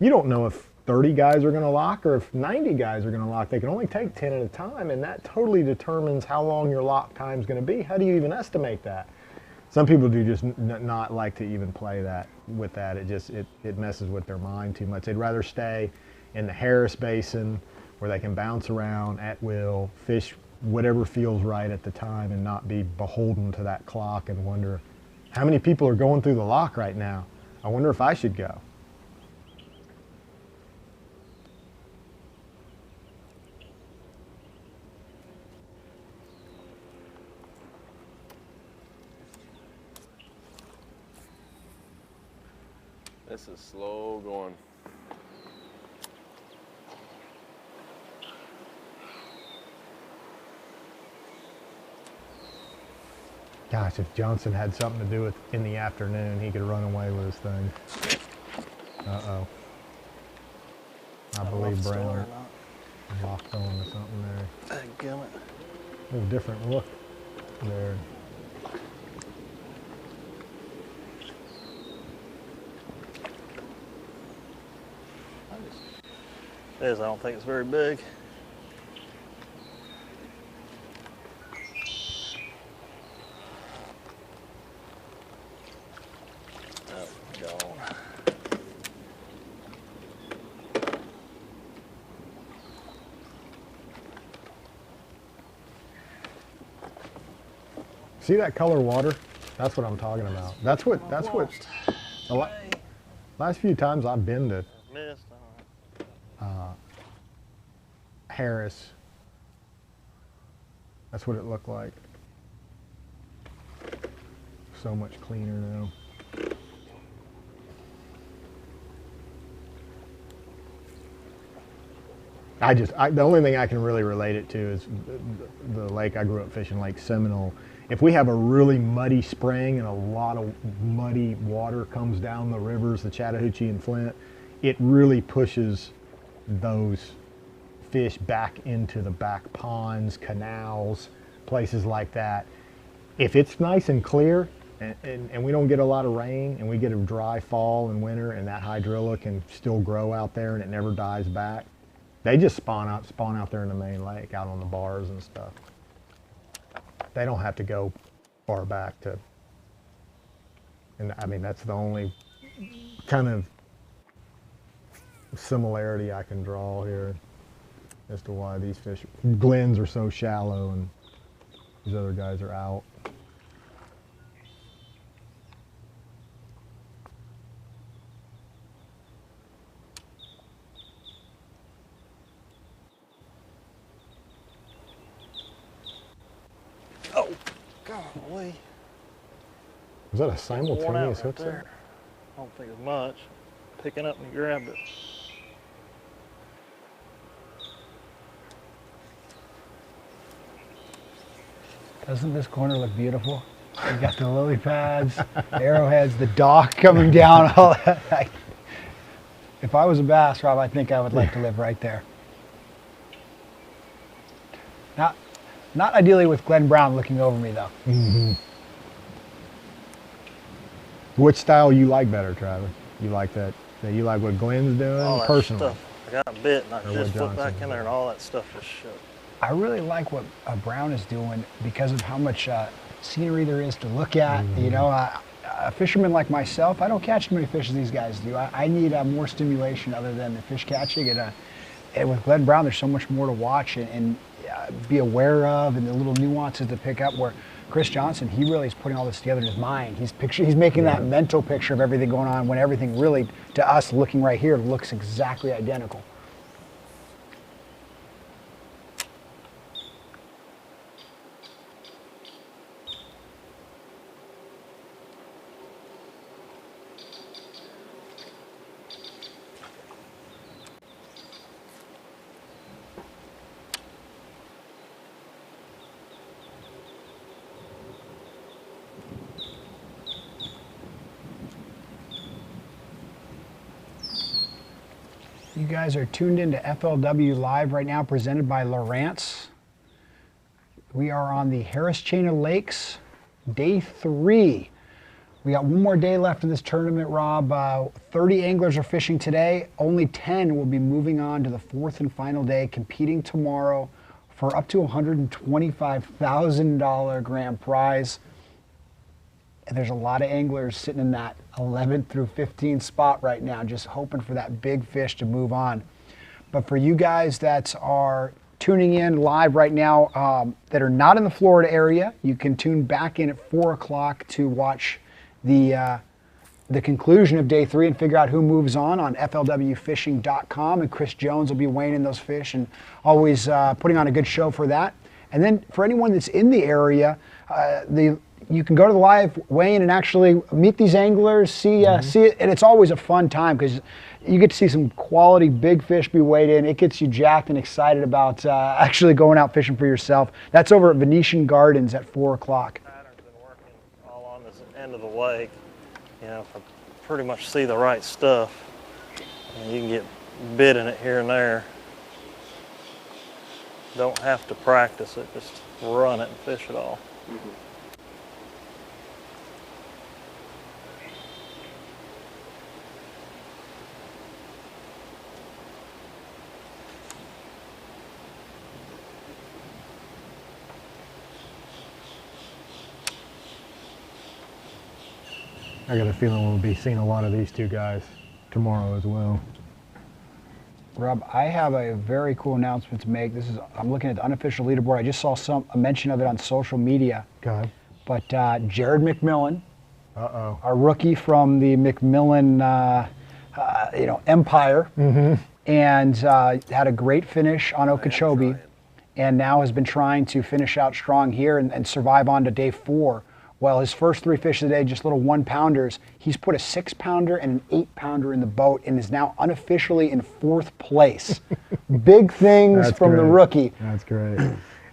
You don't know if 30 guys are going to lock or if 90 guys are going to lock. They can only take 10 at a time, and that totally determines how long your lock time is going to be. How do you even estimate that? Some people do just not like to even play that with that. It messes with their mind too much. They'd rather stay in the Harris Basin where they can bounce around at will, fish whatever feels right at the time, and not be beholden to that clock and wonder how many people are going through the lock right now. I wonder if I should go. This is slow going. Gosh, if Johnson had something to do with in the afternoon, he could run away with his thing. Uh-oh. I believe Brown locked on to something there. Dadgummit. A little different look there. It is, I don't think it's very big. Oh, gone. See that color water? That's what I'm talking about. That's what the last few times I've been to Missed. Harris, that's what it looked like. So much cleaner now. The only thing I can really relate it to is the lake I grew up fishing, Lake Seminole. If we have a really muddy spring and a lot of muddy water comes down the rivers, the Chattahoochee and Flint, it really pushes those fish back into the back ponds, canals, places like that. if it's nice and clear and we don't get a lot of rain and we get a dry fall and winter and that hydrilla can still grow out there and it never dies back, they just spawn out there in the main lake, out on the bars and stuff. They don't have to go far back to, and I mean, that's the only kind of similarity I can draw here as to why these glens are so shallow and these other guys are out. Oh, golly. Was that a simultaneous hook there? I don't think it's much. Picking up and grabbed it. Doesn't this corner look beautiful? You got the lily pads, arrowheads, the dock coming down, all that. If I was a bass, Rob, I think I would like to live right there. Not ideally with Glenn Brown looking over me, though. Mm-hmm. Which style you like better, Travis? You like that? You like what Glenn's doing all that personally? Stuff. I got bit and I Or just what put back Johnson's in there and all that stuff just shook. I really like what Brown is doing because of how much scenery there is to look at. Mm-hmm. You know, a fisherman like myself, I don't catch as many fish as these guys do. I need more stimulation other than the fish catching. And with Glenn Brown, there's so much more to watch and be aware of, and the little nuances to pick up. Where Chris Johnson, he really is putting all this together in his mind. He's making that mental picture of everything going on when everything really, to us looking right here, looks exactly identical. You guys are tuned into FLW Live right now, presented by Lowrance. We are on the Harris Chain of Lakes, day 3. We got one more day left of this tournament, Rob. 30 anglers are fishing today. Only 10 will be moving on to the 4th and final day, competing tomorrow for up to $125,000 grand prize. And there's a lot of anglers sitting in that 11th through 15th spot right now, just hoping for that big fish to move on. But for you guys that are tuning in live right now that are not in the Florida area, you can tune back in at 4 o'clock to watch the conclusion of day 3 and figure out who moves on FLWfishing.com. And Chris Jones will be weighing in those fish and always putting on a good show for that. And then for anyone that's in the area, you can go to the live weigh-in and actually meet these anglers, see it, and it's always a fun time because you get to see some quality big fish be weighed in. It gets you jacked and excited about actually going out fishing for yourself. That's over at Venetian Gardens at 4 o'clock. Pattern's been working all on this end of the lake. You know, if I pretty much see the right stuff, and you can get bit in it here and there. Don't have to practice it, just run it and fish it all. Mm-hmm. I got a feeling we'll be seeing a lot of these two guys tomorrow as well. Rob, I have a very cool announcement to make. I'm looking at the unofficial leaderboard. I just saw a mention of it on social media. Okay. But Jared McMillan, our rookie from the McMillan empire, and had a great finish on Okeechobee, and now has been trying to finish out strong here and survive on to day 4. Well, his first 3 fish of the day, just little 1-pounders. He's put a 6-pounder and an 8-pounder in the boat and is now unofficially in 4th place. Big things from the rookie. That's great.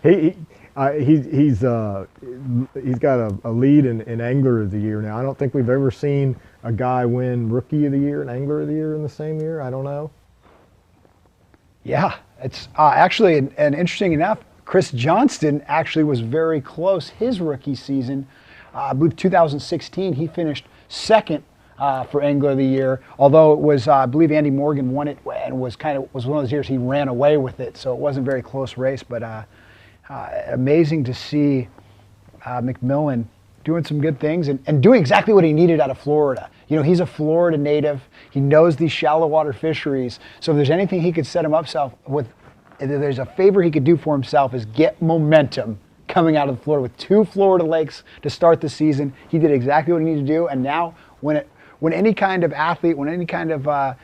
He's got a lead in Angler of the Year now. I don't think we've ever seen a guy win Rookie of the Year and Angler of the Year in the same year. I don't know. Yeah, it's actually an interesting enough. Chris Johnston actually was very close his rookie season. I believe 2016, he finished second for Angler of the Year, although it was, I believe Andy Morgan won it and was one of those years he ran away with it, so it wasn't a very close race, but amazing to see McMillan doing some good things and doing exactly what he needed out of Florida. You know, he's a Florida native. He knows these shallow water fisheries, so if there's anything he could set himself with, if there's a favor he could do for himself, is get momentum coming out of Florida. With 2 Florida lakes to start the season, he did exactly what he needed to do, and now when any kind of athlete, when any kind of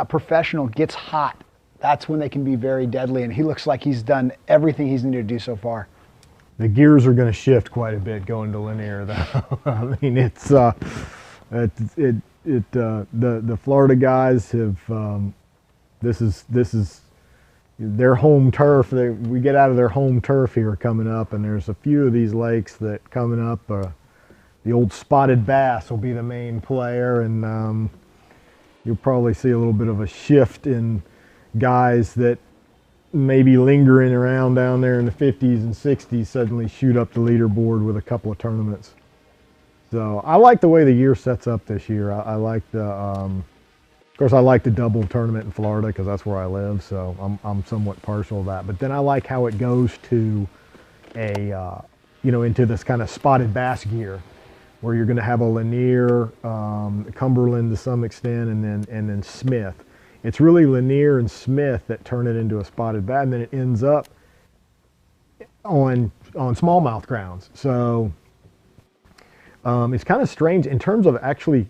professional gets hot, that's when they can be very deadly, and he looks like he's done everything he's needed to do so far. The gears are going to shift quite a bit going to linear, though. I mean, the Florida guys have this is their home turf. We get out of their home turf here coming up, and there's a few of these lakes that coming up. The old spotted bass will be the main player, and you'll probably see a little bit of a shift in guys that maybe lingering around down there in the 50s and 60s suddenly shoot up the leaderboard with a couple of tournaments. So I like the way the year sets up this year. I like the, of course I like the double tournament in Florida because that's where I live, so I'm somewhat partial to that. But then I like how it goes to into this kind of spotted bass gear, where you're going to have a Lanier, Cumberland to some extent, and then Smith. It's really Lanier and Smith that turn it into a spotted bass, and then it ends up on smallmouth grounds. So it's kind of strange in terms of actually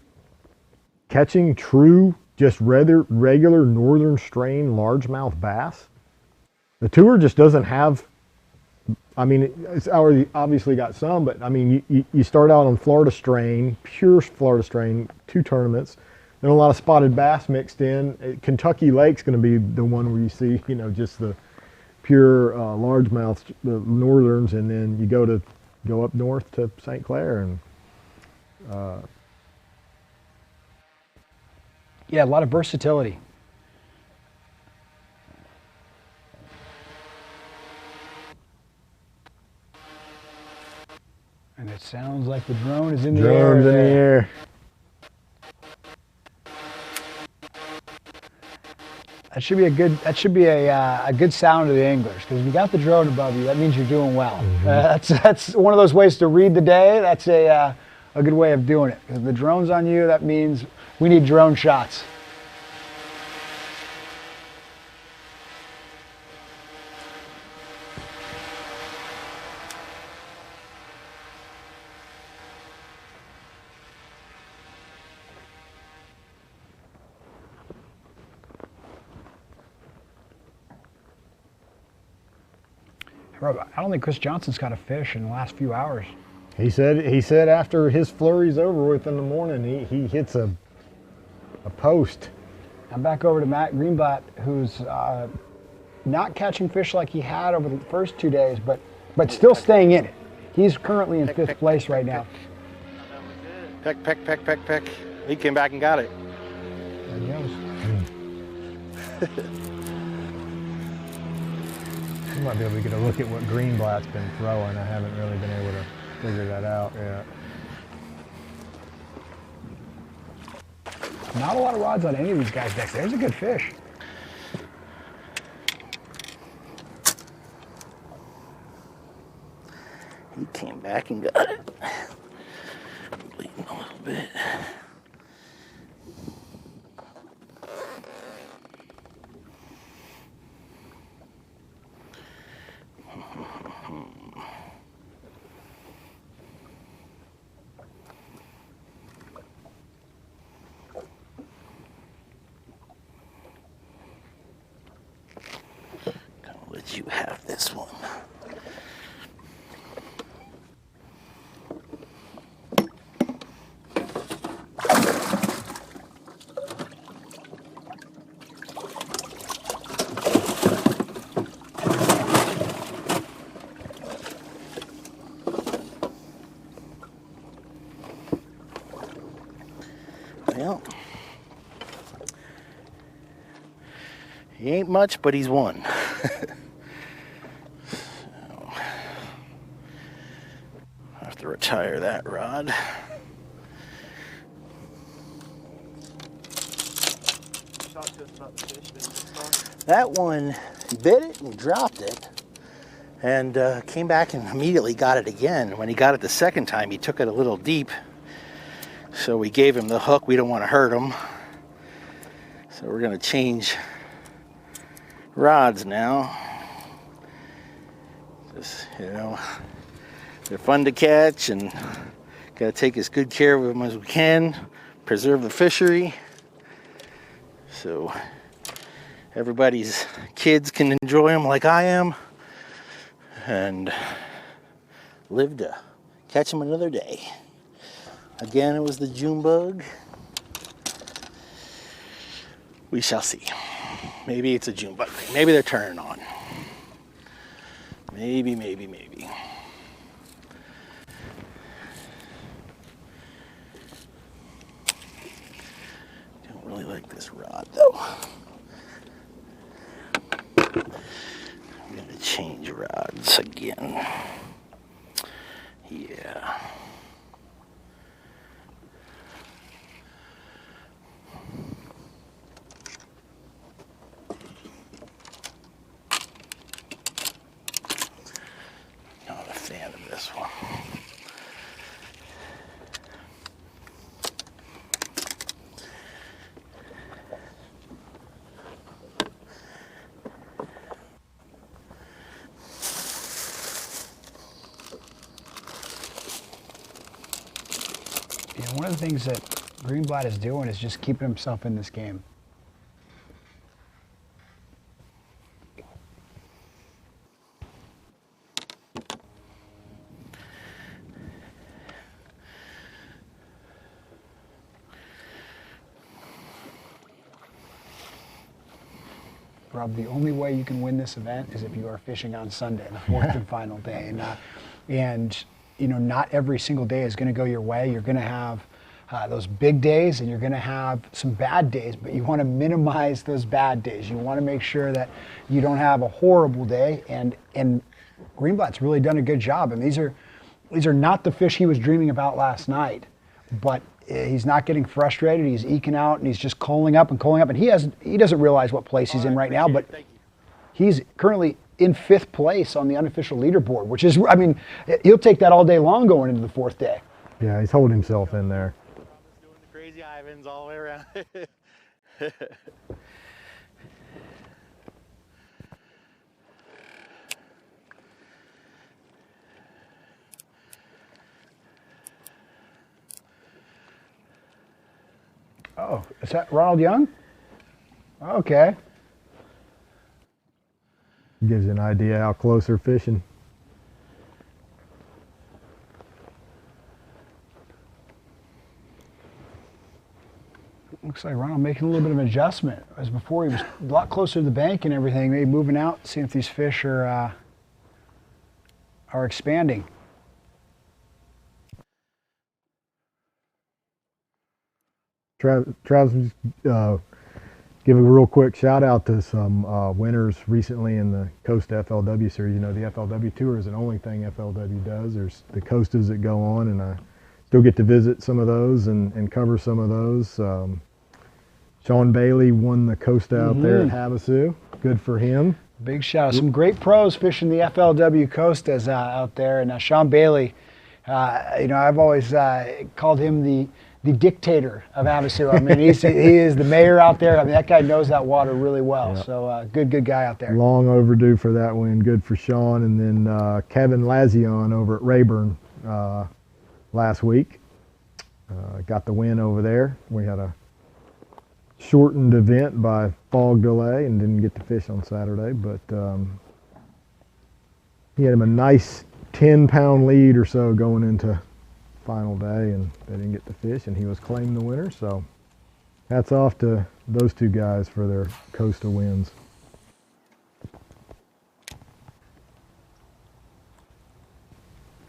catching true, just regular northern strain largemouth bass. The tour just doesn't have. I mean, it's already obviously got some, but I mean, you start out on Florida strain, pure Florida strain, 2 tournaments, then a lot of spotted bass mixed in. Kentucky Lake's going to be the one where you see, just the pure largemouth, the northerns, and then you go up north to St. Clair and. Yeah, a lot of versatility. And it sounds like the drone is in the air. Drone's in the air. That should be a good sound to the anglers, because if you got the drone above you, that means you're doing well. Mm-hmm. That's one of those ways to read the day. That's a good way of doing it. Because if the drone's on you, that means we need drone shots. I don't think Chris Johnston's got a fish in the last few hours. He said after his flurry's over with in the morning, he hits a post. I'm back over to Matt Greenblatt, who's not catching fish like he had over the first 2 days, but still staying in it. He's currently in 5th place right now. Peck, peck, peck, peck, peck. He came back and got it. There he goes. You might be able to get a look at what Greenblatt's been throwing. I haven't really been able to figure that out yet. Not a lot of rods on any of these guys' decks. There's a good fish. He came back and got it. Bleeding a little bit. You have this one. Well, he ain't much, but he's won. retire that rod. That one bit it and dropped it, and came back and immediately got it again. When he got it the second time, he took it a little deep, so we gave him the hook. We don't want to hurt him, so we're going to change rods now. Just, you know, they're fun to catch, and got to take as good care of them as we can, preserve the fishery, so everybody's kids can enjoy them like I am, and live to catch them another day. Again, it was the June bug. We shall see. Maybe it's a June bug thing. Maybe they're turning on. Maybe. Don't really like this rod though. I'm gonna change rods again. Yeah. Not a fan of this one. You know, one of the things that Greenblatt is doing is just keeping himself in this game. Rob, the only way you can win this event is if you are fishing on Sunday, the fourth and final day. And you know, not every single day is going to go your way. You're going to have those big days, and you're going to have some bad days, but you want to minimize those bad days. You want to make sure that you don't have a horrible day, and Greenblatt's really done a good job. And these are not the fish he was dreaming about last night, but he's not getting frustrated. He's eking out, and he's just calling up, and he doesn't realize what place he's in right now, but he's currently in 5th place on the unofficial leaderboard, which is, I mean, he'll take that all day long going into the 4th day. Yeah, he's holding himself in there. Doing the crazy Ivans all the way around. Oh, is that Ronald Young? Okay. Gives you an idea how close they're fishing. Looks like Ronald making a little bit of an adjustment. As before, he was a lot closer to the bank and everything. Maybe moving out, seeing if these fish are expanding. Travis, give a real quick shout out to some winners recently in the Coast FLW series. You know, the FLW Tour isn't the only thing FLW does. There's the coastas that go on, and I still get to visit some of those and cover some of those. Sean Bailey won the coasta out there at Havasu. Good for him. Big shout out. Some great pros fishing the FLW coastas out there. And Sean Bailey, you know, I've always called him the dictator of Havasu. I mean, he is the mayor out there. I mean, that guy knows that water really well. Yep. So good guy out there. Long overdue for that win. Good for Sean. And then Kevin Lazion over at Rayburn last week. Got the win over there. We had a shortened event by fog delay and didn't get to fish on Saturday, but he had him a nice 10-pound lead or so going into final day, and they didn't get to fish, and he was claimed the winner. So hats off to those two guys for their coastal wins.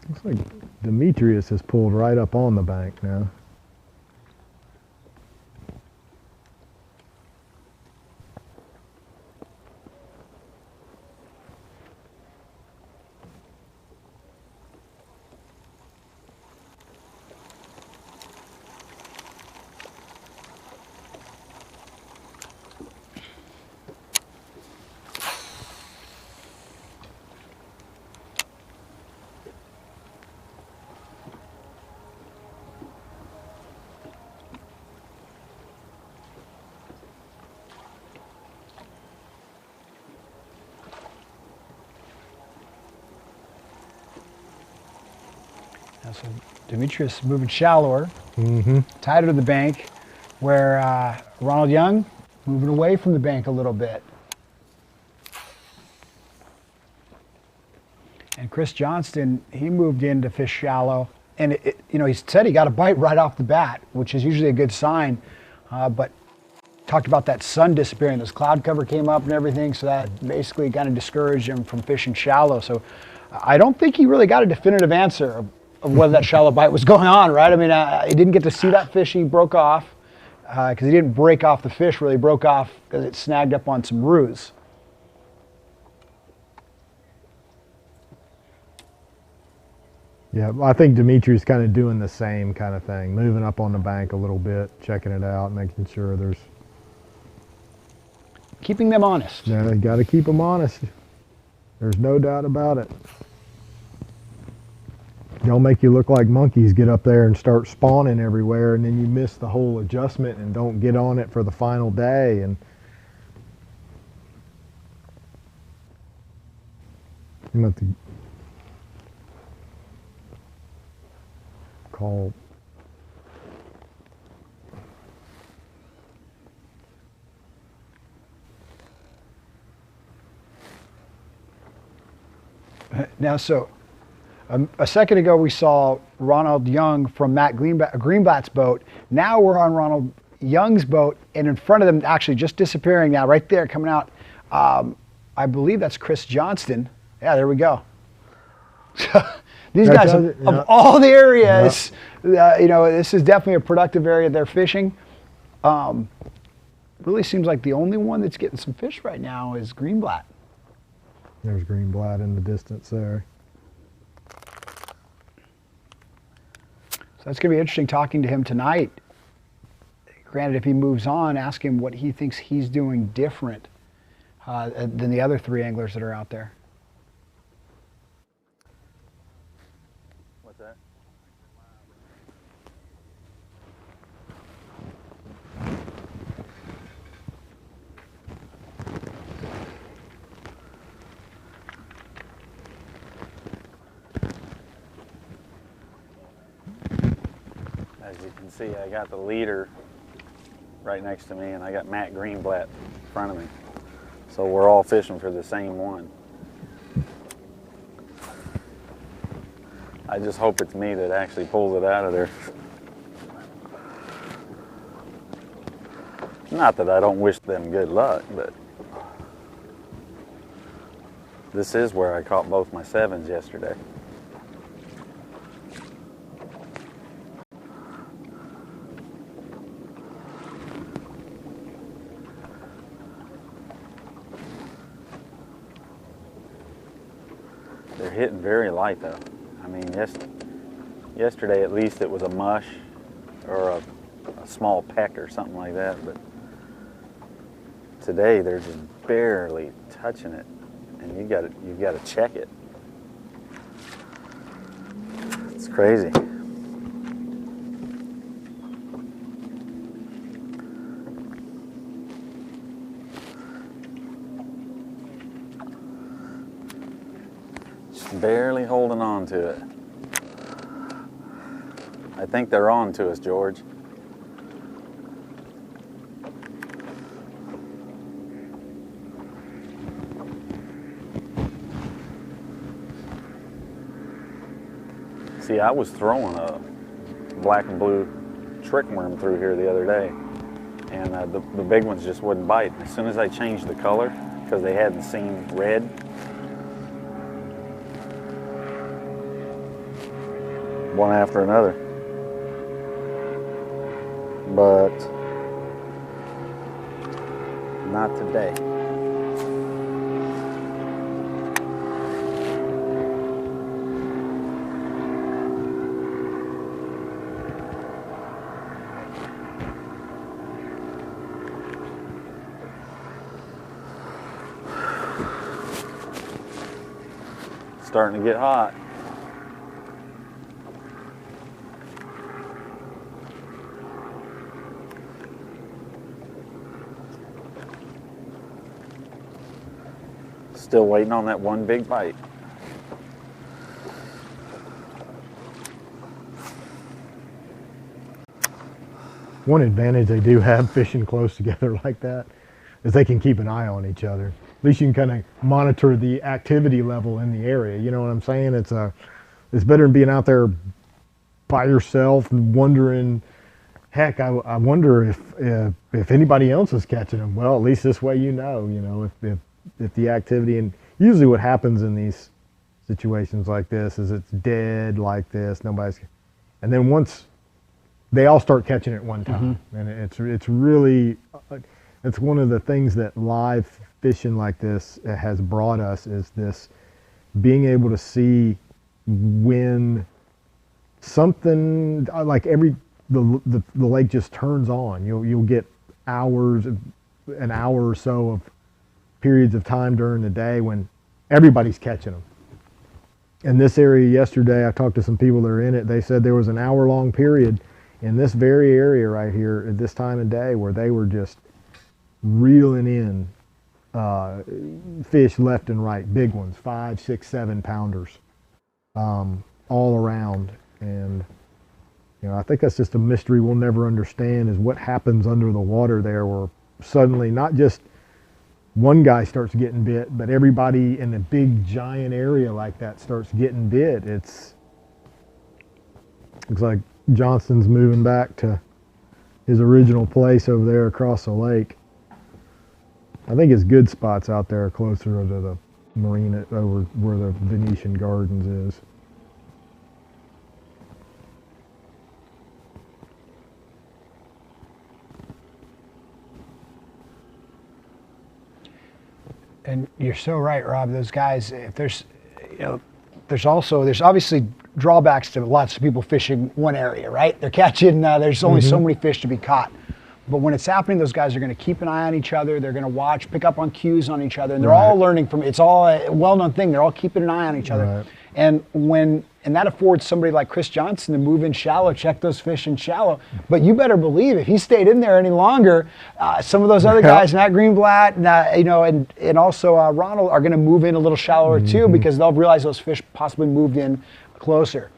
Looks like Demetrius has pulled right up on the bank now. So Demetrius moving shallower, tighter to the bank, where Ronald Young moving away from the bank a little bit. And Chris Johnston, he moved in to fish shallow. And, he said he got a bite right off the bat, which is usually a good sign. But talked about that sun disappearing. This cloud cover came up and everything, so that basically kind of discouraged him from fishing shallow. So I don't think he really got a definitive answer of whether that shallow bite was going on, right? I mean, he didn't get to see that fish he broke off because he didn't break off the fish, really broke off because it snagged up on some roots. Yeah, I think Dimitri's kind of doing the same kind of thing, moving up on the bank a little bit, checking it out, making sure there's... Keeping them honest. Yeah, you got to keep them honest. There's no doubt about it. They'll make you look like monkeys, get up there and start spawning everywhere, and then you miss the whole adjustment and don't get on it for the final day. And you have to call. Now, so a second ago we saw Ronald Young from Matt Greenblatt's boat. Now we're on Ronald Young's boat, and in front of them, actually just disappearing now, right there, coming out. I believe that's Chris Johnston. Yeah, there we go. These guys, of all the areas, this is definitely a productive area they're fishing. Really seems like the only one that's getting some fish right now is Greenblatt. There's Greenblatt in the distance there. So that's going to be interesting talking to him tonight. Granted, if he moves on, ask him what he thinks he's doing different than the other three anglers that are out there. What's that? As you can see, I got the leader right next to me, and I got Matt Greenblatt in front of me. So we're all fishing for the same one. I just hope it's me that actually pulls it out of there. Not that I don't wish them good luck, but this is where I caught both my 7s yesterday. They're hitting very light though. I mean, yesterday at least it was a mush or a small peck or something like that, but today they're just barely touching it, and you've got to check it. It's crazy. Barely holding on to it. I think they're on to us, George. See, I was throwing a black and blue trick worm through here the other day, and the big ones just wouldn't bite. As soon as I changed the color, because they hadn't seen red, one after another. But not today. Starting to get hot. Still waiting on that one big bite. one advantage they do have fishing close together like that is they can keep an eye on each other. At least you can kind of monitor the activity level in the area. You know what I'm saying? It's better than being out there by yourself and wondering, heck, I wonder if anybody else is catching them. Well, at least this way you know if the activity, and usually what happens in these situations like this is it's dead like this, nobody's, and then once they all start catching it at one time, and it's really, it's one of the things that live fishing like this has brought us, is this being able to see when something like the lake just turns on. You'll get an hour or so of periods of time during the day when everybody's catching them. In this area yesterday, I talked to some people that are in it. They said there was an hour-long period in this very area right here at this time of day where they were just reeling in fish left and right, big ones, 5, 6, 7 pounders, all around. And I think that's just a mystery we'll never understand, is what happens under the water there, where suddenly not just one guy starts getting bit, but everybody in a big giant area like that starts getting bit. Looks like Johnston's moving back to his original place over there across the lake. I think his good spots out there are closer to the marina, over where the Venetian Gardens is. And you're so right, Rob. Those guys, if there's obviously drawbacks to lots of people fishing one area, right? They're catching, there's only so many fish to be caught. But when it's happening, those guys are going to keep an eye on each other. They're going to watch, pick up on cues on each other, and they're all learning from it. It's all a well-known thing. They're all keeping an eye on each other. Right. And that affords somebody like Chris Johnston to move in shallow, check those fish in shallow. But you better believe if he stayed in there any longer, some of those other guys, Nat Greenblatt, and also Ronald, are going to move in a little shallower too, because they'll realize those fish possibly moved in closer.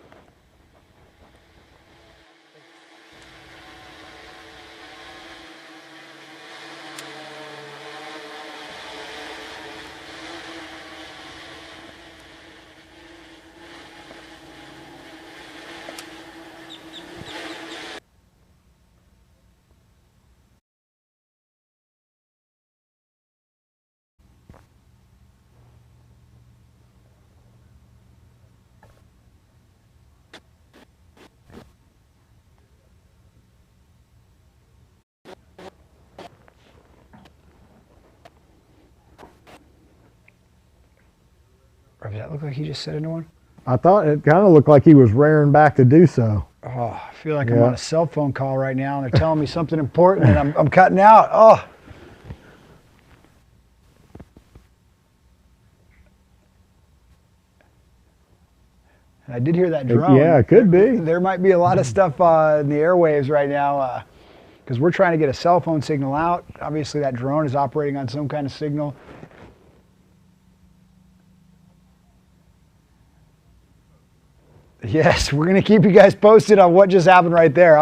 Or did that look like he just set into one? I thought it kind of looked like he was rearing back to do so. Oh, I feel like I'm on a cell phone call right now, and they're telling me something important, and I'm cutting out. Oh. And I did hear that drone. Yeah, it could be. There might be a lot of stuff in the airwaves right now, because we're trying to get a cell phone signal out. Obviously, that drone is operating on some kind of signal. Yes, we're going to keep you guys posted on what just happened right there.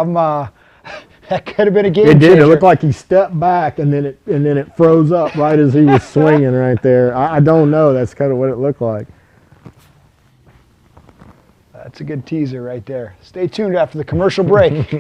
That could have been a game changer. It did. It looked like he stepped back and then it froze up right as he was swinging right there. I don't know. That's kind of what it looked like. That's a good teaser right there. Stay tuned after the commercial break.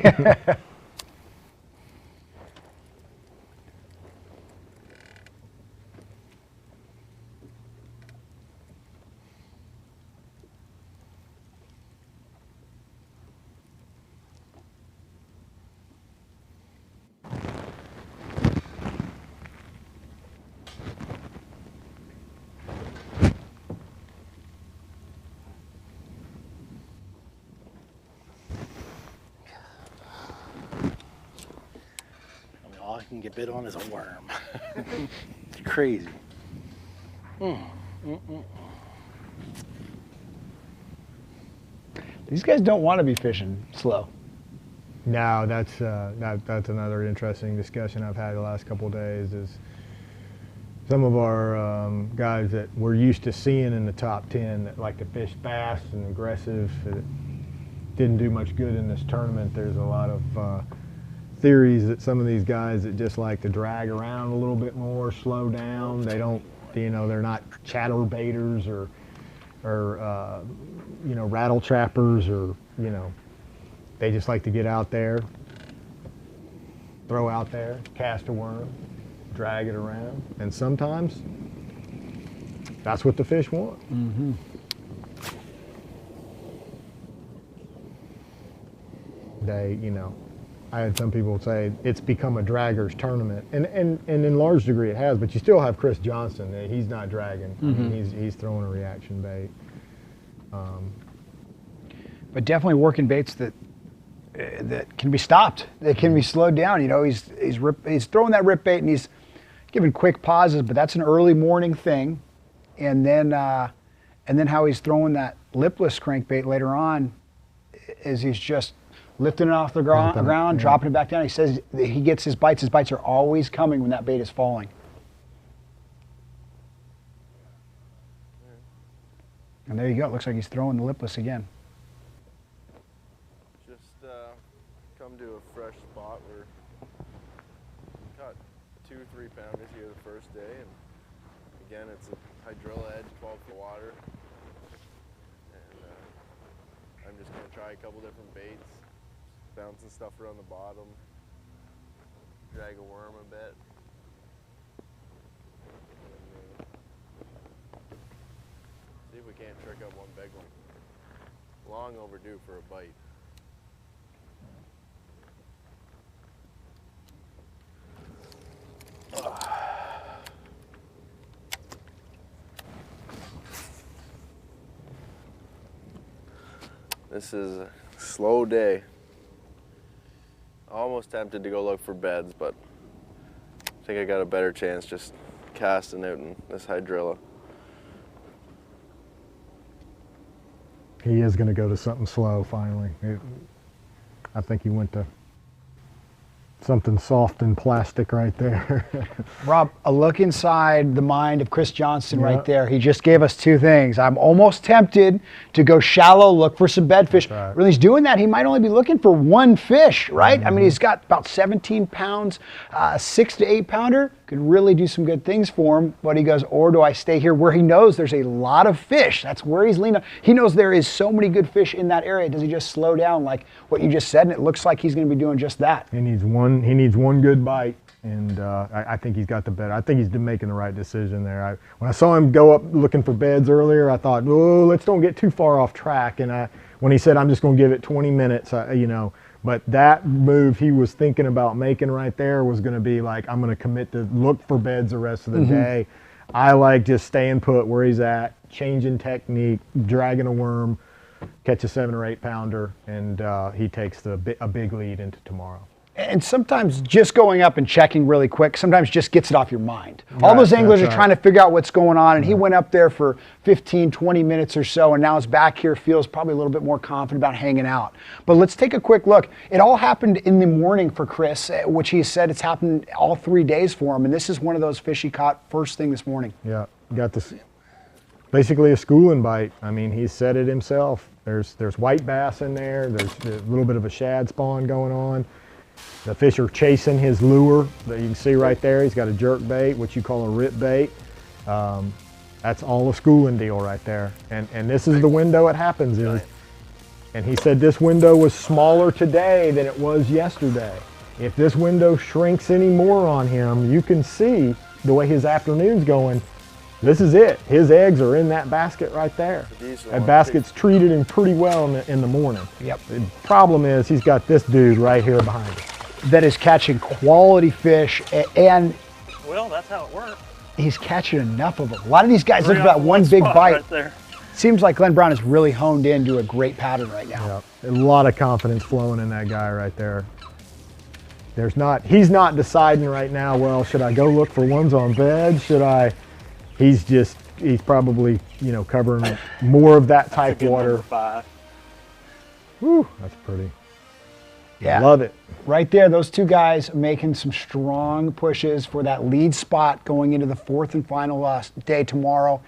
All I can get bit on is a worm. It's crazy. These guys don't want to be fishing slow. No, that's another interesting discussion I've had the last couple of days. Is some of our guys that we're used to seeing in the top 10 that like to fish fast and aggressive, didn't do much good in this tournament. There's a lot of theories that some of these guys that just like to drag around a little bit more, slow down, they don't, you know, they're not chatterbaiters or you know, rattle trappers, or, you know, they just like to get out there, throw out there, cast a worm, drag it around, and sometimes that's what the fish want. Mm-hmm. They, you know, I had some people say it's become a dragger's tournament, and in large degree it has, but you still have Chris Johnson. He's not dragging. I mean, he's throwing a reaction bait. But definitely working baits that can be stopped. They can be slowed down. You know, he's throwing that rip bait and he's giving quick pauses, but that's an early morning thing. And then how he's throwing that lipless crankbait later on is he's just lifting it off the ground, dropping it back down. He says he gets his bites. His bites are always coming when that bait is falling. And there you go. It looks like he's throwing the lipless again. Just come to a fresh spot where caught 2-3 pounders here the first day, and again it's a hydrilla edge, 12-foot water, and I'm just gonna try a couple different baits, bouncing stuff around the bottom, drag a worm a bit. See if we can't trick up one big one. Long overdue for a bite. This is a slow day. Almost tempted to go look for beds, but I think I got a better chance just casting out in this hydrilla. He is going to go to something slow finally. I think he went to something soft and plastic right there. Rob, a look inside the mind of Chris Johnson right there. He just gave us two things. I'm almost tempted to go shallow, look for some bedfish. Right. When he's doing that, he might only be looking for one fish, right? I mean, he's got about 17 pounds, 6 to 8 pounder. Could really do some good things for him. But he goes, or do I stay here where he knows there's a lot of fish? That's where he's leaning. He knows there is so many good fish in that area. Does he just slow down like what you just said? And it looks like he's going to be doing just that. He needs one good bite, and I think he's got the bet. I think he's making the right decision there. When I saw him go up looking for beds earlier, I thought, oh, let's don't get too far off track. And when he said, I'm just going to give it 20 minutes, you know, but that move he was thinking about making right there was going to be like, I'm going to commit to look for beds the rest of the day. I like just staying put where he's at, changing technique, dragging a worm, catch a 7 or 8 pounder, and he takes a big lead into tomorrow. And sometimes just going up and checking really quick sometimes just gets it off your mind. All those anglers are trying to figure out what's going on, and he went up there for 15, 20 minutes or so, and now is back here, feels probably a little bit more confident about hanging out. But let's take a quick look. It all happened in the morning for Chris, which he said it's happened all 3 days for him, and this is one of those fish he caught first thing this morning. Yeah, got this, basically a schooling bite. I mean, he said it himself. There's white bass in there. There's a little bit of a shad spawn going on. The fish are chasing his lure that you can see right there. He's got a jerk bait, which you call a rip bait. That's all a schooling deal right there. And this is the window it happens in. And he said this window was smaller today than it was yesterday. If this window shrinks any more on him, you can see the way his afternoon's going. This is it. His eggs are in that basket right there. That basket's treated him pretty well in the morning. Yep. The problem is he's got this dude right here behind him. That is catching quality fish, and Well, that's how it works. he's catching enough of them. A lot of these guys look for that one big bite. Right there. Seems like Glenn Brown is really honed into a great pattern right now. Yep. A lot of confidence flowing in that guy right there. He's not deciding right now, well, should I go look for ones on bed? He's probably, you know, covering more of that type water. Number 5. Whew, that's pretty. Yeah. Love it. Right there, those two guys making some strong pushes for that lead spot going into the 4th and final day tomorrow.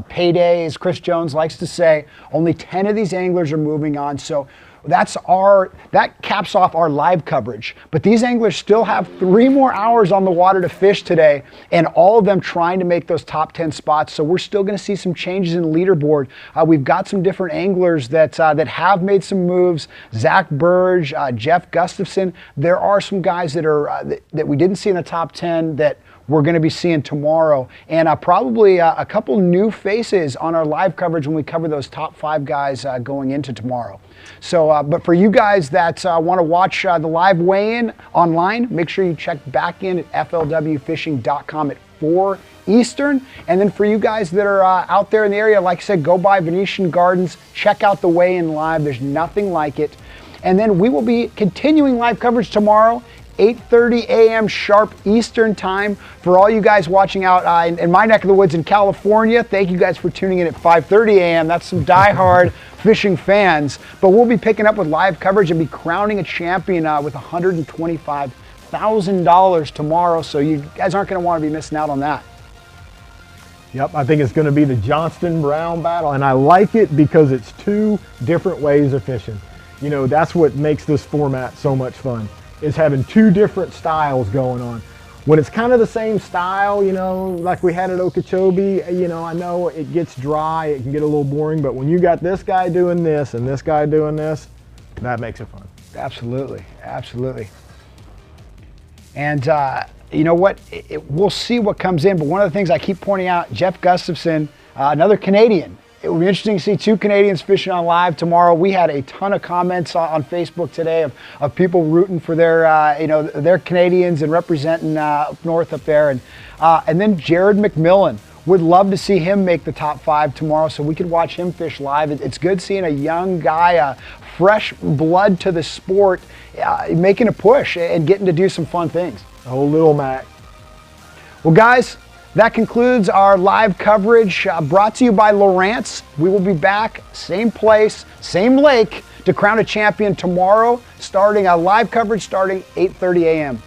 Payday, as Chris Jones likes to say, only 10 of these anglers are moving on. So that caps off our live coverage. But these anglers still have 3 more hours on the water to fish today, and all of them trying to make those top 10 spots. So we're still going to see some changes in the leaderboard. We've got some different anglers that have made some moves. Zach Burge, Jeff Gustafson. There are some guys that are that we didn't see in the top 10 that we're going to be seeing tomorrow, and probably a couple new faces on our live coverage when we cover those top 5 guys going into tomorrow. So, but for you guys that want to watch the live weigh-in online, make sure you check back in at flwfishing.com at 4 Eastern. And then for you guys that are out there in the area, like I said, go by Venetian Gardens, check out the weigh-in live. There's nothing like it. And then we will be continuing live coverage tomorrow, 8:30 a.m. sharp Eastern time. For all you guys watching out in my neck of the woods in California, thank you guys for tuning in at 5:30 a.m. That's some diehard fishing fans. But we'll be picking up with live coverage and be crowning a champion with $125,000 tomorrow. So you guys aren't going to want to be missing out on that. Yep, I think it's going to be the Johnston-Brown battle, and I like it because it's 2 different ways of fishing. You know, that's what makes this format so much fun, is having 2 different styles going on. When it's kind of the same style, you know, like we had at Okeechobee, you know, I know it gets dry, it can get a little boring, but when you got this guy doing this and this guy doing this, that makes it fun. Absolutely, absolutely. And you know what, we'll see what comes in, but one of the things I keep pointing out, Jeff Gustafson, another Canadian. It will be interesting to see 2 Canadians fishing on live tomorrow. We had a ton of comments on Facebook today of people rooting for their, their Canadians and representing up north up there. And then Jared McMillan. Would love to see him make the top 5 tomorrow so we could watch him fish live. It's good seeing a young guy, fresh blood to the sport, making a push and getting to do some fun things. Oh, little Mac. Well, guys, that concludes our live coverage brought to you by Lowrance. We will be back, same place, same lake, to crown a champion tomorrow, starting a live coverage starting 8:30 a.m.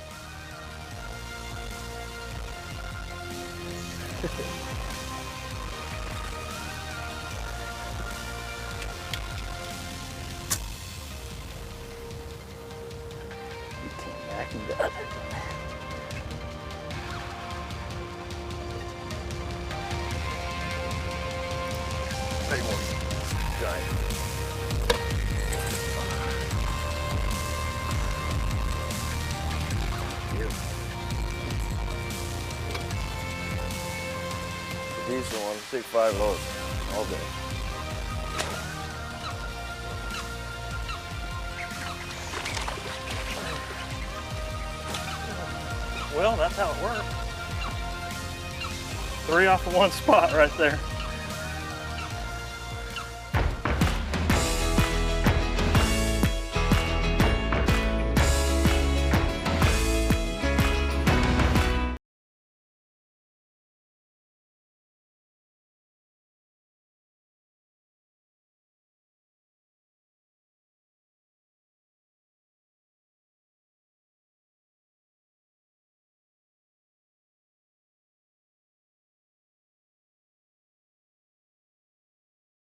Decent one, take 5 of those all day. Well, that's how it works. 3 off of 1 spot right there.